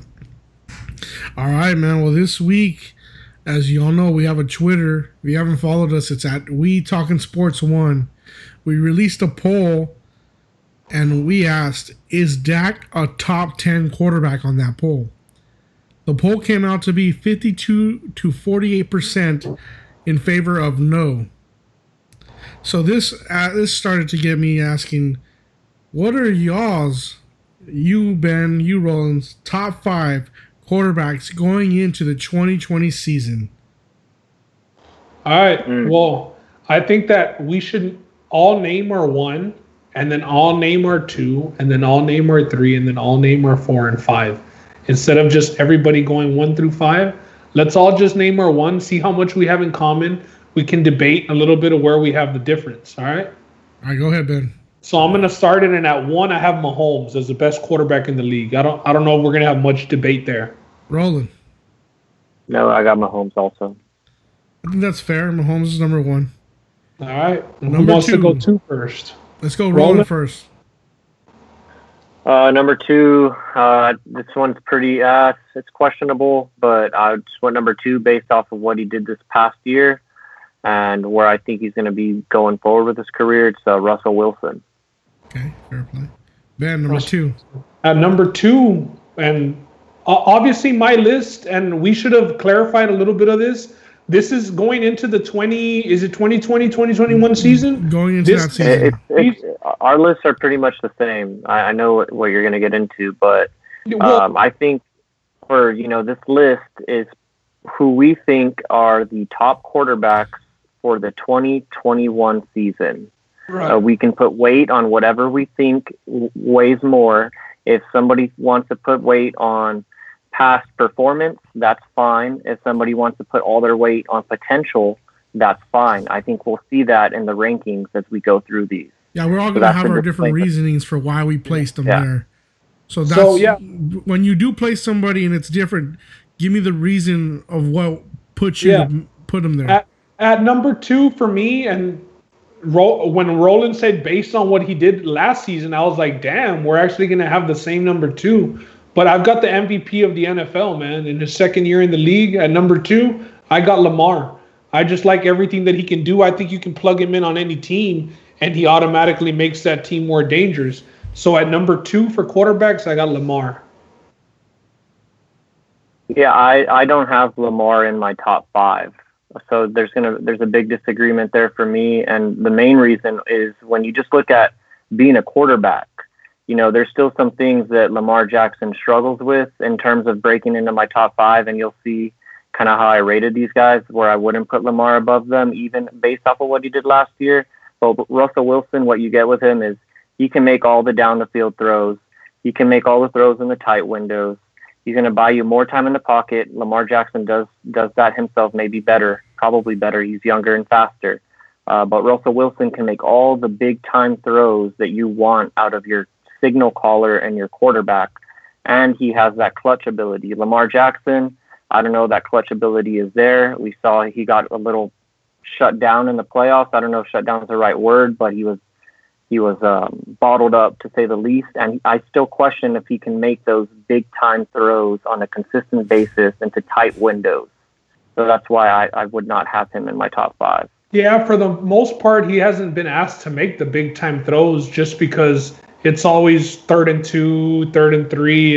All right, man. Well, this week, as you all know, we have a Twitter. If you haven't followed us, it's at We Talking Sports 1. We released a poll, and we asked, is Dak a top 10 quarterback on that poll? The poll came out to be 52 to 48% in favor of no. So this started to get me asking, what are y'all's, you Ben, you Rollins, top 5 quarterbacks going into the 2020 season? All right. Well, I think that we should all name our 1, and then all name our 2, and then all name our 3, and then all name our 4 and 5. Instead of just everybody going 1 through 5, let's all just name our 1, see how much we have in common. We can debate a little bit of where we have the difference. All right. All right, go ahead, Ben. So I'm going to start it, and at 1, I have Mahomes as the best quarterback in the league. I don't know if we're going to have much debate there. Roland. No, I got Mahomes also. I think that's fair. Mahomes is number 1. All right. Who Number wants to 2. go 2 first? Let's go Roland first. Number 2, this one's pretty it's questionable, but I just went number 2 based off of what he did this past year and where I think he's going to be going forward with his career. It's Russell Wilson. Okay, fair play. Ben, number 2. At number 2, and obviously my list, and we should have clarified a little bit of this. This is going into the 2021 season? Going into that season. Our lists are pretty much the same. I know what you're going to get into, but I think for, this list is who we think are the top quarterbacks for the 2021 season. Right. We can put weight on whatever we think weighs more. If somebody wants to put weight on past performance, that's fine. If somebody wants to put all their weight on potential, that's fine. I think we'll see that in the rankings as we go through these. Yeah, we're all going to have our different reasonings for why we placed them there. So when you do place somebody and it's different, give me the reason of what put you to put them there. At number 2 for me, and when Roland said based on what he did last season, I was like, damn, we're actually going to have the same number 2. But I've got the MVP of the NFL, man. In his second year in the league, at number 2, I got Lamar. I just like everything that he can do. I think you can plug him in on any team, and he automatically makes that team more dangerous. So at number 2 for quarterbacks, I got Lamar. Yeah, I don't have Lamar in my top 5. So there's a big disagreement there for me. And the main reason is when you just look at being a quarterback, there's still some things that Lamar Jackson struggles with in terms of breaking into my top 5. And you'll see kind of how I rated these guys, where I wouldn't put Lamar above them, even based off of what he did last year. But Russell Wilson, what you get with him is he can make all the down the field throws. He can make all the throws in the tight windows. He's going to buy you more time in the pocket. Lamar Jackson does that himself, maybe better, probably better. He's younger and faster. But Russell Wilson can make all the big time throws that you want out of your signal caller and your quarterback. And he has that clutch ability. Lamar Jackson, I don't know, that clutch ability is there. We saw he got a little shut down in the playoffs. I don't know if shut down is the right word, but he was bottled up, to say the least. And I still question if he can make those big time throws on a consistent basis into tight windows. So that's why I would not have him in my top 5. Yeah, for the most part, he hasn't been asked to make the big time throws just because it's always 3rd and 2, 3rd and 3.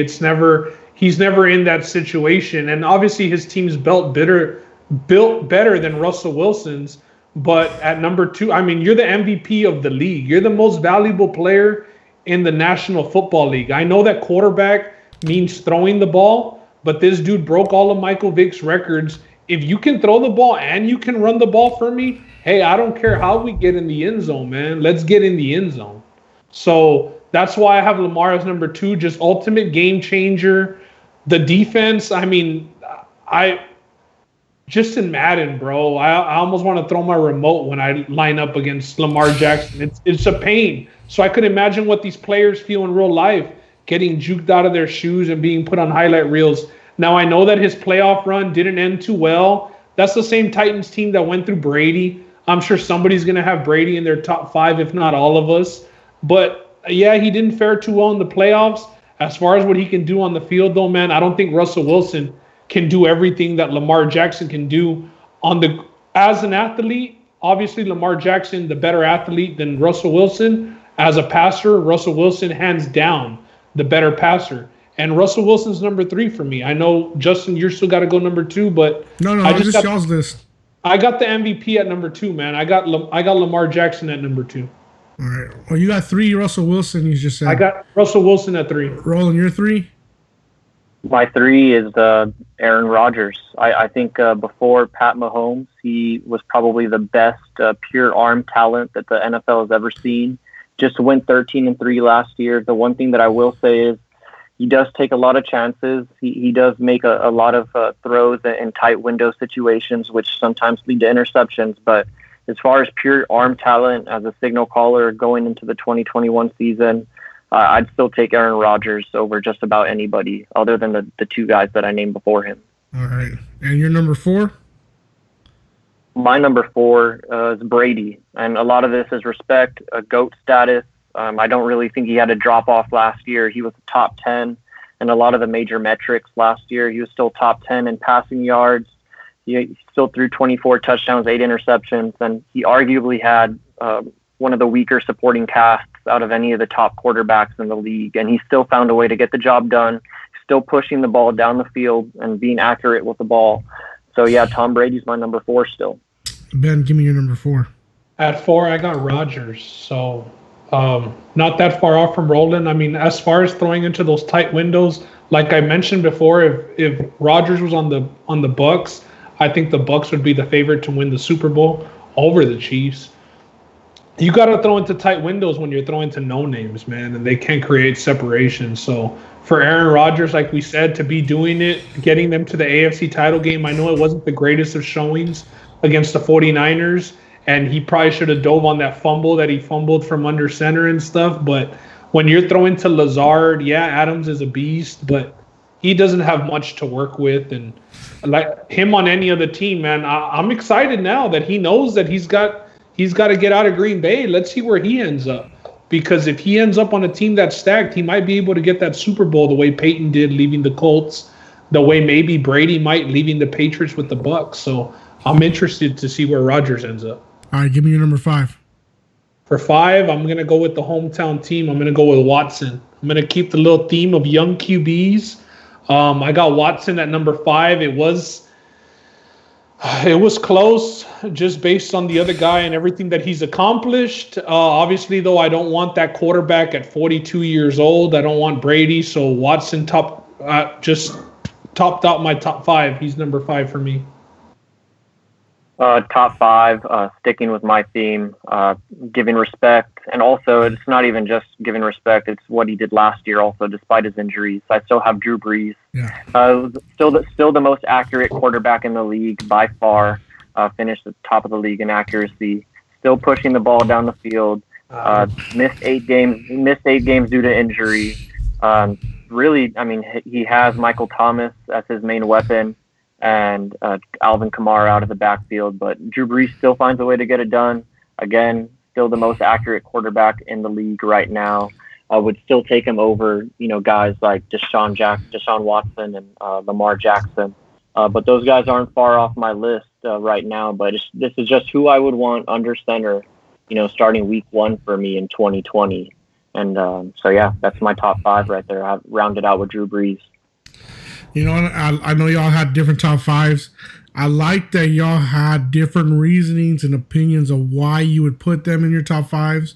He's never in that situation. And obviously his team's built better than Russell Wilson's. But at number 2, I mean, you're the MVP of the league. You're the most valuable player in the National Football League. I know that quarterback means throwing the ball, but this dude broke all of Michael Vick's records. If you can throw the ball and you can run the ball for me, hey, I don't care how we get in the end zone, man. Let's get in the end zone. So that's why I have Lamar as number 2, just ultimate game changer. The defense, I mean, just in Madden, bro, I almost want to throw my remote when I line up against Lamar Jackson. It's a pain. So I could imagine what these players feel in real life, getting juked out of their shoes and being put on highlight reels. Now, I know that his playoff run didn't end too well. That's the same Titans team that went through Brady. I'm sure somebody's going to have Brady in their top 5, if not all of us. But yeah, he didn't fare too well in the playoffs. As far as what he can do on the field, though, man, I don't think Russell Wilson can do everything that Lamar Jackson can do as an athlete. Obviously, Lamar Jackson, the better athlete than Russell Wilson. As a passer, Russell Wilson, hands down, the better passer. And Russell Wilson's number 3 for me. I know, Justin, you're still got to go number 2, but No, I just y'all's list. I got the MVP at number 2, man. I got Lamar Jackson at number 2. All right. Well, you got 3 Russell Wilson. You just said. I got Russell Wilson at 3. Roland, you're 3. My 3 is Aaron Rodgers. I think before Pat Mahomes, he was probably the best pure arm talent that the NFL has ever seen. Just went 13-3 last year. The one thing that I will say is he does take a lot of chances. He does make a lot of throws in tight window situations, which sometimes lead to interceptions. But as far as pure arm talent as a signal caller going into the 2021 season, I'd still take Aaron Rodgers over just about anybody other than the 2 guys that I named before him. All right. And your number 4? My number 4 is Brady. And a lot of this is respect, GOAT status. I don't really think he had a drop off last year. He was top 10 in a lot of the major metrics last year. He was still top 10 in passing yards. He still threw 24 touchdowns, 8 interceptions, and he arguably had one of the weaker supporting casts out of any of the top quarterbacks in the league. And he still found a way to get the job done, still pushing the ball down the field and being accurate with the ball. So, yeah, Tom Brady's my number 4 still. Ben, give me your number 4. At 4, I got Rodgers. So not that far off from Roland. I mean, as far as throwing into those tight windows, like I mentioned before, if Rodgers was on the Bucks, I think the Bucks would be the favorite to win the Super Bowl over the Chiefs. You got to throw into tight windows when you're throwing to no names, man, and they can't create separation. So for Aaron Rodgers, like we said, to be doing it, getting them to the AFC title game, I know it wasn't the greatest of showings against the 49ers, and he probably should have dove on that fumble that he fumbled from under center and stuff. But when you're throwing to Lazard, yeah, Adams is a beast, but he doesn't have much to work with. And like him on any other team, man, I'm excited now that he knows that he's got to get out of Green Bay. Let's see where he ends up. Because if he ends up on a team that's stacked, he might be able to get that Super Bowl the way Peyton did leaving the Colts, the way maybe Brady might leaving the Patriots with the Bucks. So I'm interested to see where Rodgers ends up. All right, give me your number 5. For 5, I'm going to go with the hometown team. I'm going to go with Watson. I'm going to keep the little theme of young QBs. I got Watson at number 5. It was close just based on the other guy and everything that he's accomplished. Obviously, though, I don't want that quarterback at 42 years old. I don't want Brady. So Watson just topped out my top 5. He's number 5 for me. Top 5, sticking with my theme, giving respect. And also, it's not even just giving respect. It's what he did last year also, despite his injuries. I still have Drew Brees. Yeah. Still the most accurate quarterback in the league by far. Finished at the top of the league in accuracy. Still pushing the ball down the field. Missed 8 games due to injury. Really, I mean, he has Michael Thomas as his main weapon, and Alvin Kamara out of the backfield. But Drew Brees still finds a way to get it done. Again, still the most accurate quarterback in the league right now. I would still take him over, guys like Deshaun Watson and Lamar Jackson. But those guys aren't far off my list right now. But this is just who I would want under center, starting week 1 for me in 2020. And so, yeah, that's my top 5 right there. I've rounded out with Drew Brees. I know y'all had different top 5s. I like that y'all had different reasonings and opinions of why you would put them in your top 5s.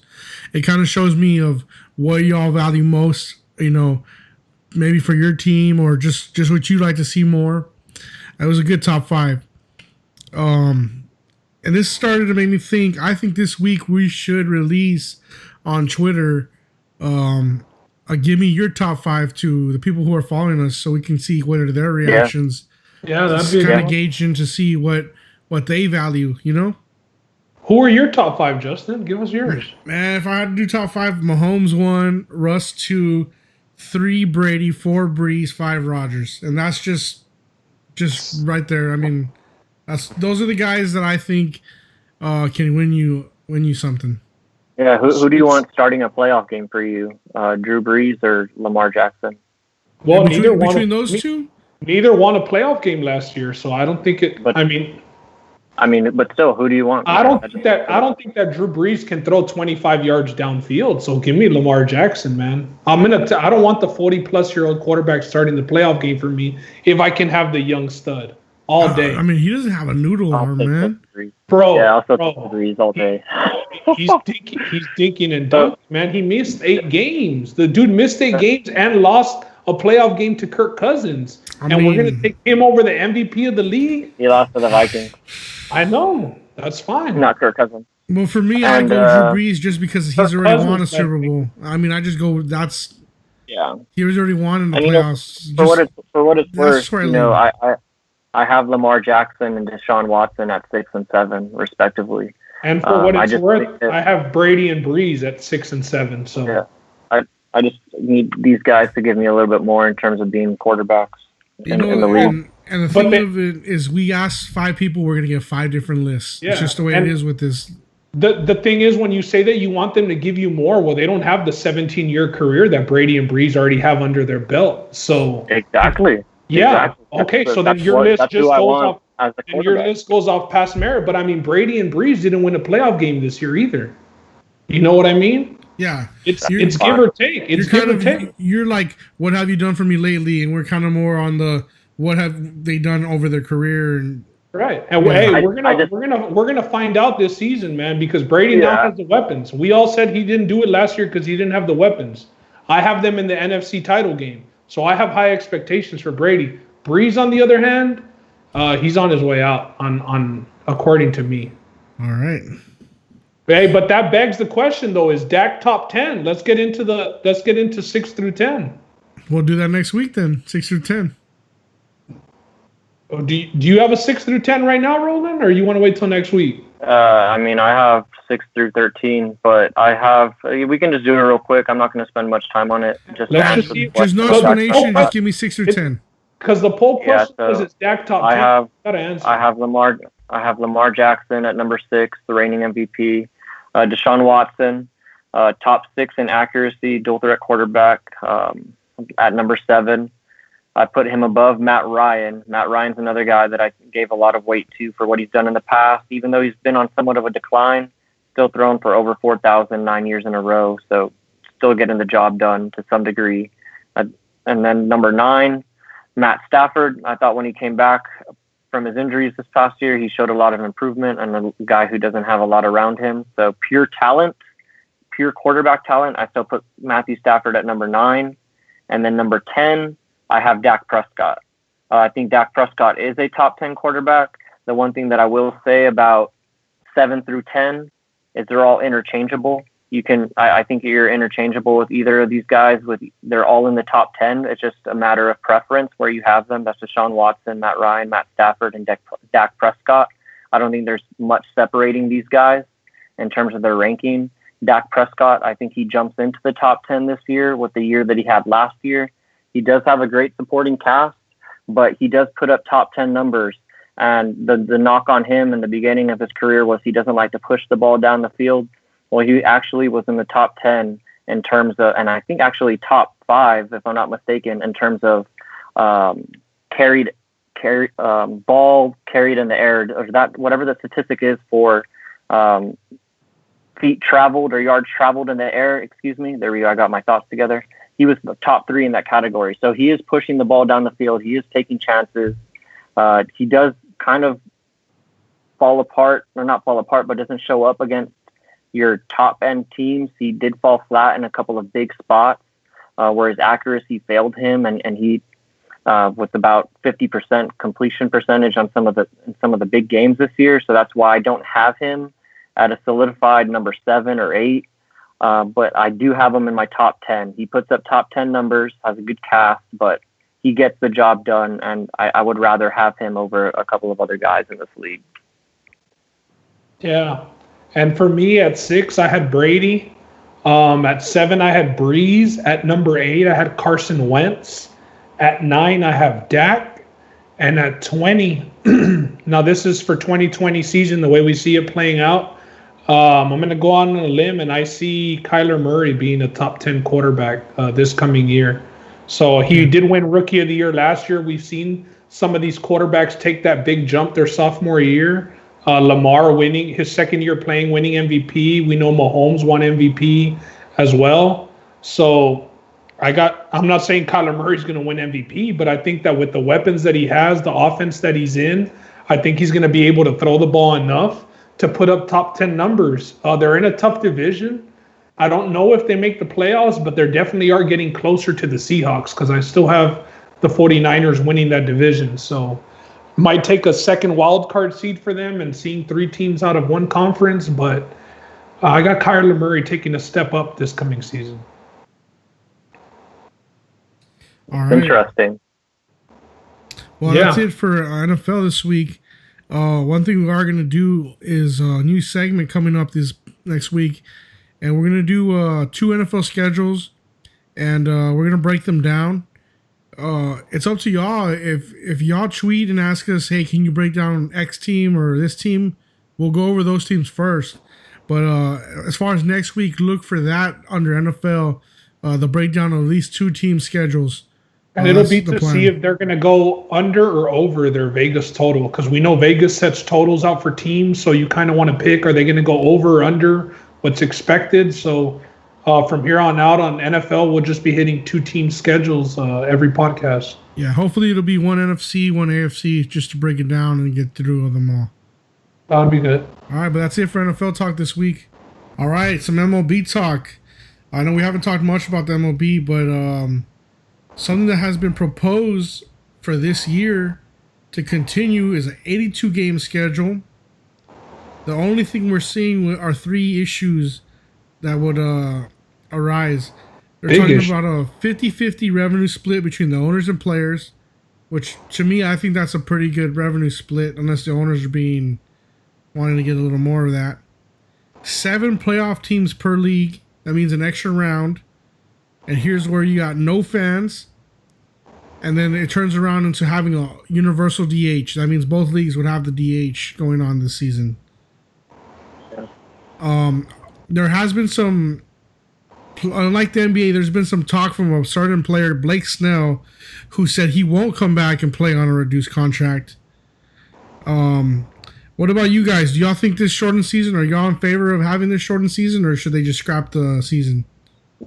It kind of shows me of what y'all value most, maybe for your team or just what you'd like to see more. That was a good top 5. And this started to make me think, I think this week we should release on Twitter give me your top 5 to the people who are following us so we can see what are their reactions. Yeah, that'd be kind of gauge in to see what they value, Who are your top 5, Justin? Give us yours. Man, if I had to do top 5, Mahomes 1, Russ 2, 3 Brady, 4 Brees, 5 Rodgers. And that's just right there. I mean, those are the guys that I think can win you something. Yeah, who do you want starting a playoff game for you? Drew Brees or Lamar Jackson? Well, Yeah, between those two. Neither won a playoff game last year, so I don't think it. But- I mean, but still, who do you want? I don't think that Drew Brees can throw 25 yards downfield. So give me Lamar Jackson, man. I don't want the 40-plus-year-old quarterback starting the playoff game for me if I can have the young stud all day. I mean, he doesn't have a noodle I'll arm, take man. Brees. Bro, Yeah, I'll still bro. take Brees all day. He's dinking and dunking, man. He missed 8 games. The dude missed 8 games and lost a playoff game to Kirk Cousins. We're going to take him over the MVP of the league? He lost to the Vikings, I know. That's fine. not Kirk Cousins. Well, for me, I And, go Drew Brees just because he's Kirk already won a Cousins, Super Bowl. I mean, I just go. Yeah. He was already won in the And, you know, playoffs. For what it's that's worth, where I you know, I have Lamar Jackson and Deshaun Watson at 6 and 7, respectively. And for what I it's just worth, think that- I have Brady and Breeze at 6 and 7. So Yeah. I just need these guys to give me a little bit more in terms of being quarterbacks in the league. And the But thing of it is, we asked 5 people, we're gonna get 5 different lists. Yeah, It's just the way and- it is with this. the thing is, when you say that you want them to give you more, well, they don't have the 17-year career that Brady and Breeze already have under their belt. So Exactly. yeah, Exactly. okay. That's- So then that's your what- list that's just who I goes want off. as a And your quarterback. list goes off past merit. But I mean, Brady and Breeze didn't win a playoff game this year either. You know what I mean? Yeah, It's You're- give or take. It's you're give or take. you're like, what have you done for me lately? And we're kind of more on the what have they done over their career and Right. And Yeah. hey, I we're gonna find out this season, man, because Brady now Yeah. has the weapons. We all said he didn't do it last year because he didn't have the weapons. I have them in the NFC title game, so I have high expectations for Brady. Breeze, on the other hand, he's on his way out. On according to me. all right. Hey, but that begs the question though: is Dak top 10? Let's get into 6 through 10. We'll do that next week then, 6 through 10. Do you have a 6 through 10 right now, Roland, or you want to wait till next week? I mean, I have 6 through 13, but we can just do it real quick. I'm not going to spend much time on it. Let's to just answer see- the There's no question. explanation. Just give me 6 through 10. Because the poll Yeah, question so is it's Dak top 10. Gotta answer. I have Lamar Jackson at number 6, the reigning MVP. Deshaun Watson, top 6 in accuracy, dual threat quarterback, at number 7. I put him above Matt Ryan. Matt Ryan's another guy that I gave a lot of weight to for what he's done in the past, even though he's been on somewhat of a decline, still thrown for over 4,000 9 years in a row. So still getting the job done to some degree. And then number 9, Matt Stafford. I thought when he came back from his injuries this past year, he showed a lot of improvement, and a guy who doesn't have a lot around him. So pure talent, pure quarterback talent, I still put Matthew Stafford at number 9. And then number 10, I have Dak Prescott. I think Dak Prescott is a top 10 quarterback. The one thing that I will say about 7 through 10 is they're all interchangeable. I think you're interchangeable with either of these guys. They're all in the top 10. It's just a matter of preference where you have them. That's Deshaun Watson, Matt Ryan, Matt Stafford, and Dak Prescott. I don't think there's much separating these guys in terms of their ranking. Dak Prescott, I think he jumps into the top 10 this year with the year that he had last year. He does have a great supporting cast, but he does put up top 10 numbers. And the knock on him in the beginning of his career was he doesn't like to push the ball down the field. Well, he actually was in the top 10 in terms of, and I think actually top 5, if I'm not mistaken, in terms of ball carried in the air, or that whatever the statistic is for feet traveled or yards traveled in the air. Excuse me. There we go. I got my thoughts together. He was the top 3 in that category. So he is pushing the ball down the field. He is taking chances. He does kind of fall apart, or not fall apart, but doesn't show up against your top end teams. He did fall flat in a couple of big spots where his accuracy failed him, and he with about 50% completion percentage on some of the big games this year. So that's why I don't have him at a solidified number 7 or 8. But I do have him in my top 10. He puts up top 10 numbers, has a good cast, but he gets the job done, and I would rather have him over a couple of other guys in this league. Yeah. And for me at 6, I had Brady. At 7, I had Breeze. At number 8, I had Carson Wentz. At 9, I have Dak. And at 20, now this is for 2020 season, the way we see it playing out. I'm going to go on a limb, and I see Kyler Murray being a top 10 quarterback this coming year. So he did win Rookie of the Year last year. We've seen some of these quarterbacks take that big jump their sophomore year. Lamar winning his second year playing, winning MVP. We know Mahomes won MVP as well. So I'm not saying Kyler Murray's going to win MVP, but I think that with the weapons that he has, the offense that he's in, I think he's going to be able to throw the ball enough to put up top 10 numbers. They're in a tough division. I don't know if they make the playoffs, but they definitely are getting closer to the Seahawks because I still have the 49ers winning that division. So might take a second wild card seed for them and seeing 3 teams out of one conference, but I got Kyler Murray taking a step up this coming season. All right. Interesting. Well, that's it for NFL this week. One thing we are going to do is a new segment coming up this next week, and we're going to do 2 NFL schedules, and we're going to break them down. It's up to y'all. If y'all tweet and ask us, hey, can you break down X team or this team, we'll go over those teams first. But as far as next week, look for that under NFL, the breakdown of at least 2 team schedules. And it'll be to see if they're going to go under or over their Vegas total, because we know Vegas sets totals out for teams, so you kind of want to pick, are they going to go over or under what's expected? So from here on out on NFL, we'll just be hitting 2 team schedules every podcast. Yeah, hopefully it'll be one NFC, one AFC, just to break it down and get through them all. That would be good. All right, but that's it for NFL talk this week. All right, some MLB talk. I know we haven't talked much about the MLB, but something that has been proposed for this year to continue is an 82-game schedule. The only thing we're seeing are 3 issues that would arise. They're talking about a 50-50 revenue split between the owners and players, which to me, I think that's a pretty good revenue split, unless the owners are wanting to get a little more of that. 7 playoff teams per league. That means an extra round. And here's where you got no fans. And then it turns around into having a universal DH. That means both leagues would have the DH going on this season. There has been some, unlike the NBA, there's been some talk from a certain player, Blake Snell, who said he won't come back and play on a reduced contract. What about you guys? Do y'all think this shortened season? Are y'all in favor of having this shortened season, or should they just scrap the season?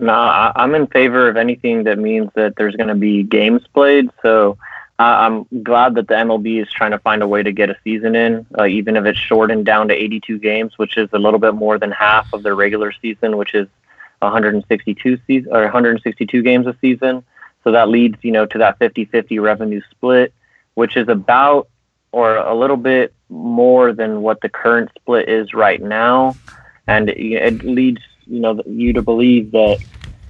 No, I'm in favor of anything that means that there's going to be games played. So I'm glad that the MLB is trying to find a way to get a season in, even if it's shortened down to 82 games, which is a little bit more than half of their regular season, which is 162 games a season. So that leads, to that 50-50 revenue split, which is about or a little bit more than what the current split is right now. And it leads you to believe that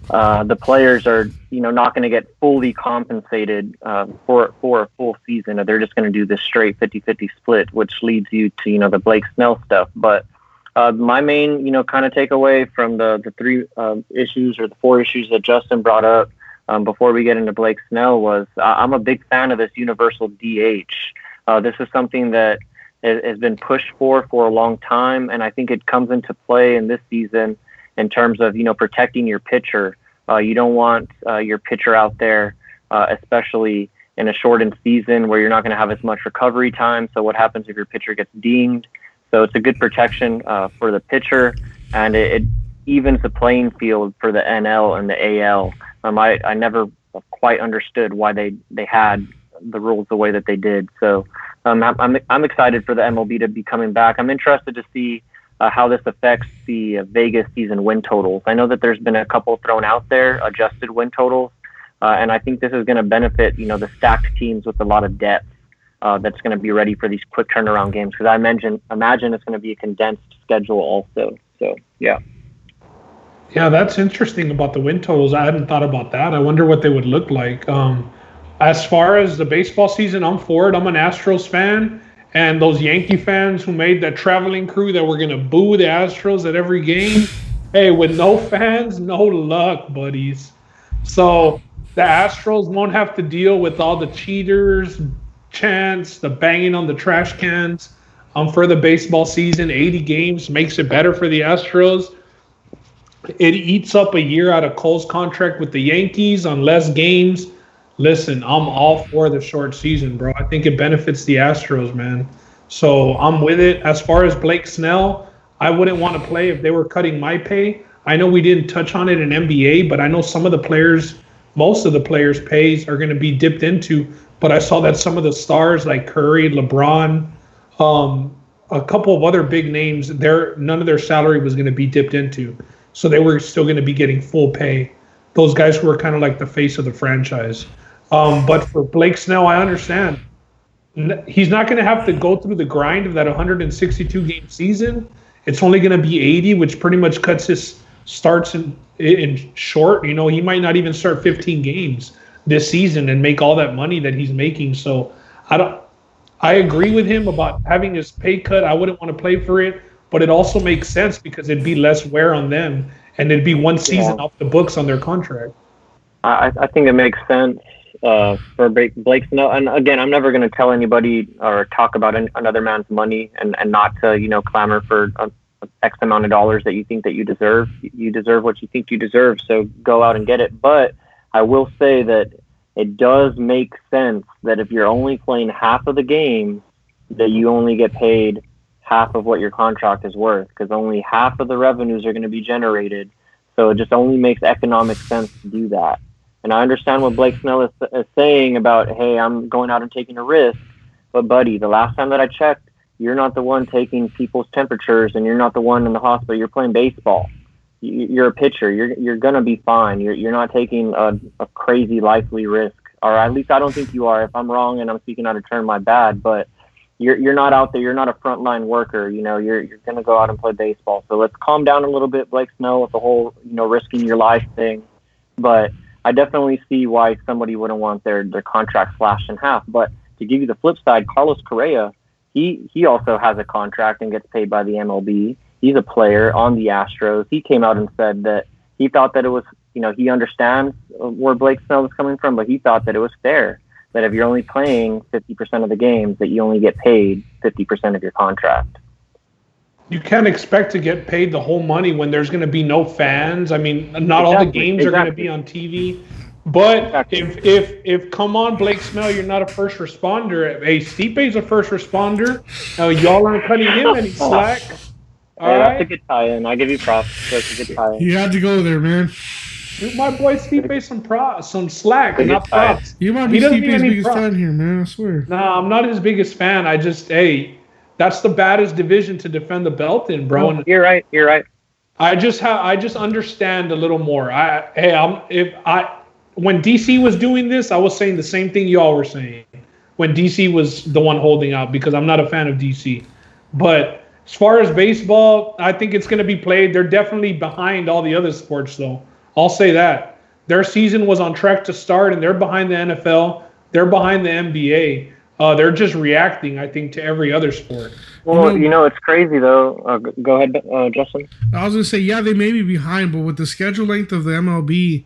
the players are, not going to get fully compensated for a full season. They're just going to do this straight 50-50 split, which leads you to, the Blake Snell stuff. But my main, kind of takeaway from the 3 issues or the 4 issues that Justin brought up before we get into Blake Snell was I'm a big fan of this universal DH. This is something that has been pushed for a long time, and I think it comes into play in this season in terms of, protecting your pitcher. You don't want your pitcher out there, especially in a shortened season where you're not going to have as much recovery time. So what happens if your pitcher gets dinged? So it's a good protection for the pitcher, and it evens the playing field for the NL and the AL. I never quite understood why they had the rules the way that they did. So I'm excited for the MLB to be coming back. I'm interested to see how this affects the Vegas season win totals. I know that there's been a couple thrown out there, adjusted win totals, and I think this is going to benefit, the stacked teams with a lot of depth that's going to be ready for these quick turnaround games, because I imagine it's going to be a condensed schedule also. So, yeah. Yeah, that's interesting about the win totals. I hadn't thought about that. I wonder what they would look like. As far as the baseball season, I'm for it. I'm an Astros fan. And those Yankee fans who made that traveling crew that were going to boo the Astros at every game, hey, with no fans, no luck, buddies. So the Astros won't have to deal with all the cheaters, chants, the banging on the trash cans for the baseball season. 80 games makes it better for the Astros. It eats up a year out of Cole's contract with the Yankees on less games. Listen, I'm all for the short season, bro. I think it benefits the Astros, man. So I'm with it. As far as Blake Snell, I wouldn't want to play if they were cutting my pay. I know we didn't touch on it in NBA, but I know some of the players, most of the players' pays are going to be dipped into. But I saw that some of the stars like Curry, LeBron, a couple of other big names, none of their salary was going to be dipped into. So they were still going to be getting full pay. Those guys who were kind of like the face of the franchise. But for Blake Snell, I understand. He's not going to have to go through the grind of that 162-game season. It's only going to be 80, which pretty much cuts his starts in short. You know, he might not even start 15 games this season and make all that money that he's making. So I agree with him about having his pay cut. I wouldn't want to play for it. But it also makes sense because it'd be less wear on them, and it'd be one season off the books on their contract. I think it makes sense for Blake Snell. And again, I'm never going to tell anybody or talk about another man's money and not to, clamor for X amount of dollars that you think that you deserve. You deserve what you think you deserve, so go out and get it. But I will say that it does make sense that if you're only playing half of the game, that you only get paid half of what your contract is worth, because only half of the revenues are going to be generated. So it just only makes economic sense to do that. And I understand what Blake Snell is saying about, hey, I'm going out and taking a risk. But buddy, the last time that I checked, you're not the one taking people's temperatures, and you're not the one in the hospital. You're playing baseball. You're a pitcher. You're going to be fine. You're not taking a crazy likely risk, or at least I don't think you are. If I'm wrong and I'm speaking out of turn, my bad. But you're not out there. You're not a frontline worker. You're going to go out and play baseball. So let's calm down a little bit, Blake Snell, with the whole, risking your life thing. But I definitely see why somebody wouldn't want their contract slashed in half. But to give you the flip side, Carlos Correa, he also has a contract and gets paid by the MLB. He's a player on the Astros. He came out and said that he thought that it was, he understands where Blake Snell is coming from, but he thought that it was fair, that if you're only playing 50% of the games, that you only get paid 50% of your contract. You can't expect to get paid the whole money when there's going to be no fans. I mean, not all the games are going to be on TV. But if come on, Blake Snell, you're not a first responder. Hey, Stipe's a first responder. Y'all aren't cutting him any slack. That's a good tie-in. I give you props. That's a good tie-in. You had to go there, man. Give my boy Stipe some slack, not props. You might be Stipe's biggest fan here, man. I swear. Nah, I'm not his biggest fan. I just, that's the baddest division to defend the belt in, bro. Oh, you're right. I just understand a little more. When DC was doing this, I was saying the same thing y'all were saying. When DC was the one holding out, because I'm not a fan of DC. But as far as baseball, I think it's going to be played. They're definitely behind all the other sports, though. I'll say that. Their season was on track to start, and they're behind the NFL. They're behind the NBA. They're just reacting, I think, to every other sport. Well, it's crazy, though. Go ahead, Justin. I was going to say, yeah, they may be behind, but with the schedule length of the MLB,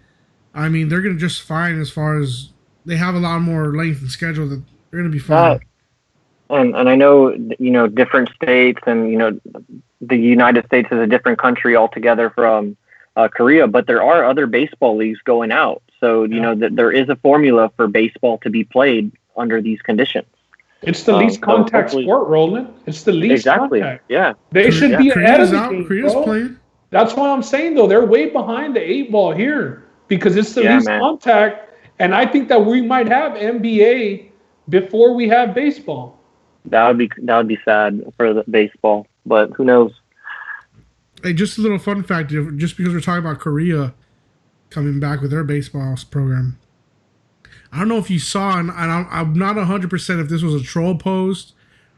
I mean, they're going to just fine as far as they have a lot more length and schedule that they're going to be fine. And I know, different states and, the United States is a different country altogether from Korea, but there are other baseball leagues going out. So, there is a formula for baseball to be played under these conditions. It's the least contact sport, Roland. It's the least contact. Yeah. They should be ahead of the game, Korea's playing. That's what I'm saying, though. They're way behind the 8 ball here because it's the least contact. And I think that we might have NBA before we have baseball. That would be sad for the baseball, but who knows? Hey, just a little fun fact, just because we're talking about Korea coming back with their baseball program. I don't know if you saw, and I'm not 100% if this was a troll post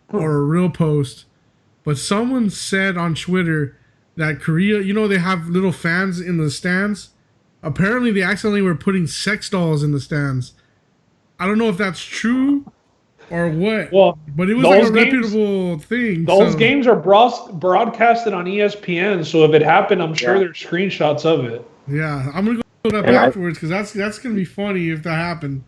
or a real post, but someone said on Twitter that Korea, they have little fans in the stands. Apparently, they accidentally were putting sex dolls in the stands. I don't know if that's true or what. Well, but it was like a reputable thing. Those games are broadcasted on ESPN, so if it happened, I'm sure there's screenshots of it. Yeah, I'm gonna go look up afterwards because that's gonna be funny if that happened.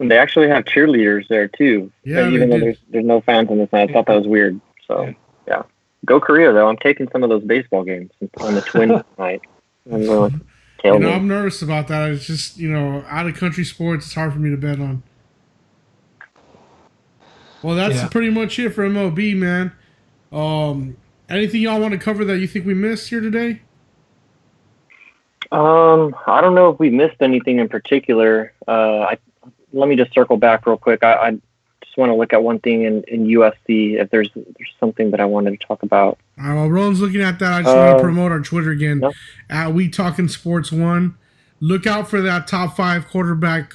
And they actually have cheerleaders there too. Yeah, even they though did. there's no fans in this night. I thought that was weird. So yeah. Go Korea though. I'm taking some of those baseball games on the Twins night. I'm going tailgate. I'm nervous about that. It's just, out of country sports, it's hard for me to bet on. Well, that's pretty much it for MLB, man. Anything y'all want to cover that you think we missed here today? I don't know if we missed anything in particular. Let me just circle back real quick. I just want to look at one thing in UFC, if there's something that I wanted to talk about. All right, while Roland's looking at that, I just want to promote our Twitter again. Yep. At We Talking Sports 1. Look out for that top 5 quarterback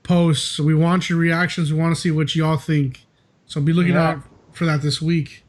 posts. We want your reactions. We want to see what y'all think. So be looking out for that this week.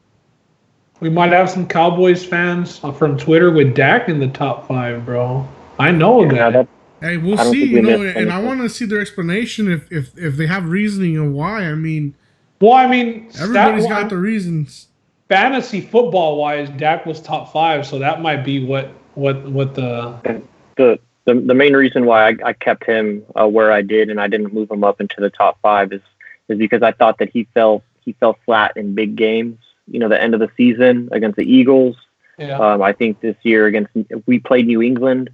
We might have some Cowboys fans from Twitter with Dak in the top 5, bro. I know a guy. Hey, we'll I don't see. think we missed And I anything. want to see their explanation if they have reasoning and why. I mean, Everybody's got the reasons. Fantasy football wise, Dak was top 5, so that might be what The main reason why I kept him where I did and I didn't move him up into the top 5 is because I thought that he fell flat in big games. The end of the season against the Eagles. Yeah. I think this year we played New England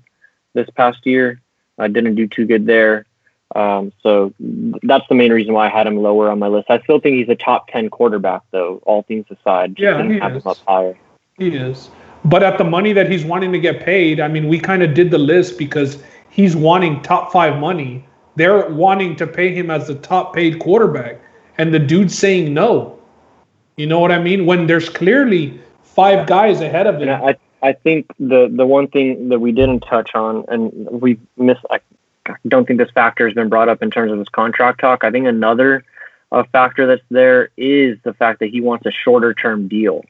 this past year. I didn't do too good there. So that's the main reason why I had him lower on my list. I still think he's a top 10 quarterback, though, all things aside. Just didn't have him up higher. He is. But at the money that he's wanting to get paid, I mean, we kind of did the list because he's wanting top 5 money. They're wanting to pay him as the top paid quarterback. And the dude's saying no. You know what I mean? When there's clearly 5 guys ahead of him. And I think the one thing that we didn't touch on, and we missed, I don't think this factor has been brought up in terms of his contract talk. I think another factor that's there is the fact that he wants a shorter term deal.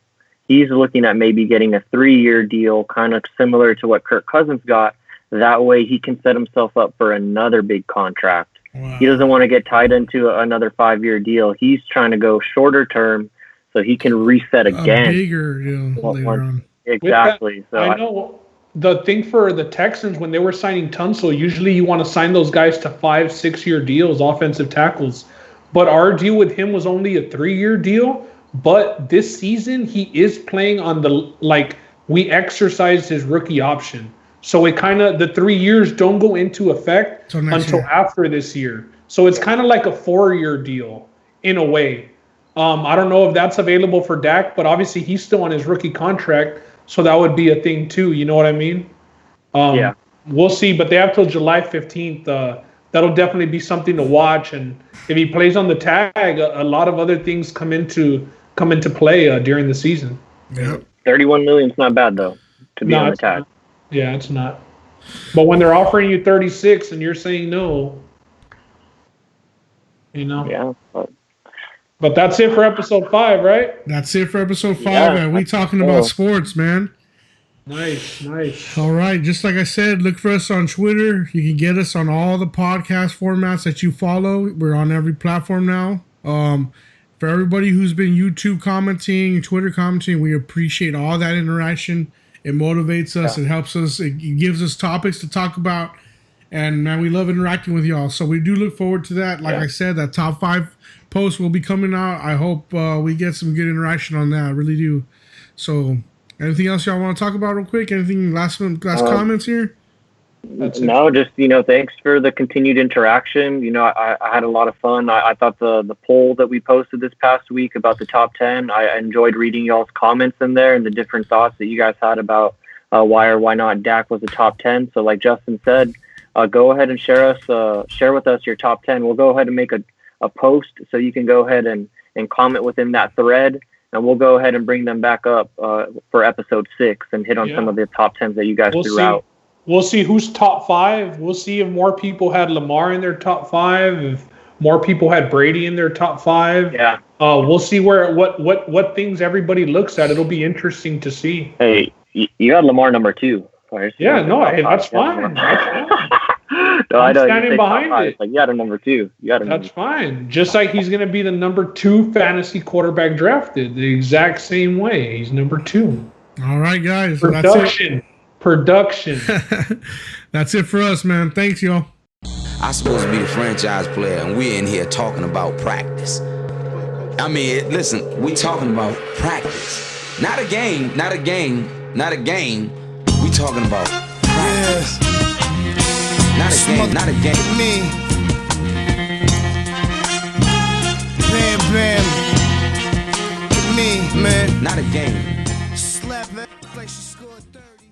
He's looking at maybe getting a 3-year deal, kind of similar to what Kirk Cousins got. That way he can set himself up for another big contract. Wow. He doesn't want to get tied into another 5-year deal. He's trying to go shorter term so he can reset again. A bigger deal later on. Exactly. So I know the thing for the Texans when they were signing Tunsil, usually you want to sign those guys to 5-6-year deals, offensive tackles. But our deal with him was only a 3-year deal. But this season he is playing on we exercised his rookie option. So it kind of, the 3 years don't go into effect until after this year. So it's kind of like a 4-year deal in a way. I don't know if that's available for Dak, but obviously he's still on his rookie contract. So that would be a thing too. You know what I mean? Yeah. We'll see, but they have till July 15th. That'll definitely be something to watch. And if he plays on the tag, a lot of other things come into play during the season. Yeah. 31 million is not bad though to be on the tag. Yeah, it's not. But when they're offering you 36 and you're saying no, Yeah. But that's it for episode 5, right? That's it for episode 5. Yeah, And we talking about sports, man. Nice. All right. Just like I said, look for us on Twitter. You can get us on all the podcast formats that you follow. We're on every platform now. For everybody who's been YouTube commenting, Twitter commenting, we appreciate all that interaction. It motivates us. It helps us. It gives us topics to talk about. And, man, we love interacting with y'all. So we do look forward to that. Like I said, that top 5 post will be coming out. I hope we get some good interaction on that. I really do. So anything else y'all want to talk about real quick? Anything last comments here? No, just, thanks for the continued interaction. I had a lot of fun. I thought the poll that we posted this past week about the top 10, I enjoyed reading y'all's comments in there and the different thoughts that you guys had about why or why not Dak was a top 10. So like Justin said, go ahead and share with us your top 10. We'll go ahead and make a post so you can go ahead and comment within that thread, and we'll go ahead and bring them back up for episode 6 and hit on some of the top 10s that you guys threw out. We'll see who's top 5. We'll see if more people had Lamar in their top 5, if more people had Brady in their top 5. Yeah. We'll see what things everybody looks at. It'll be interesting to see. Hey, you had Lamar number 2. Yeah, no, that's fine. No, I know. Standing behind it. Like, you had a number 2. That's fine. Just like he's going to be the number 2 fantasy quarterback drafted, the exact same way. He's number 2. All right, guys. Production. That's it for us, man. Thanks, y'all. I'm supposed to be the franchise player, and we're in here talking about practice. I mean, listen, we talking about practice. Not a game, not a game, not a game. We talking about practice. Not a game, not a game. Me. Bam, bam. Me, man. Not a game. Slap that like she scored 30.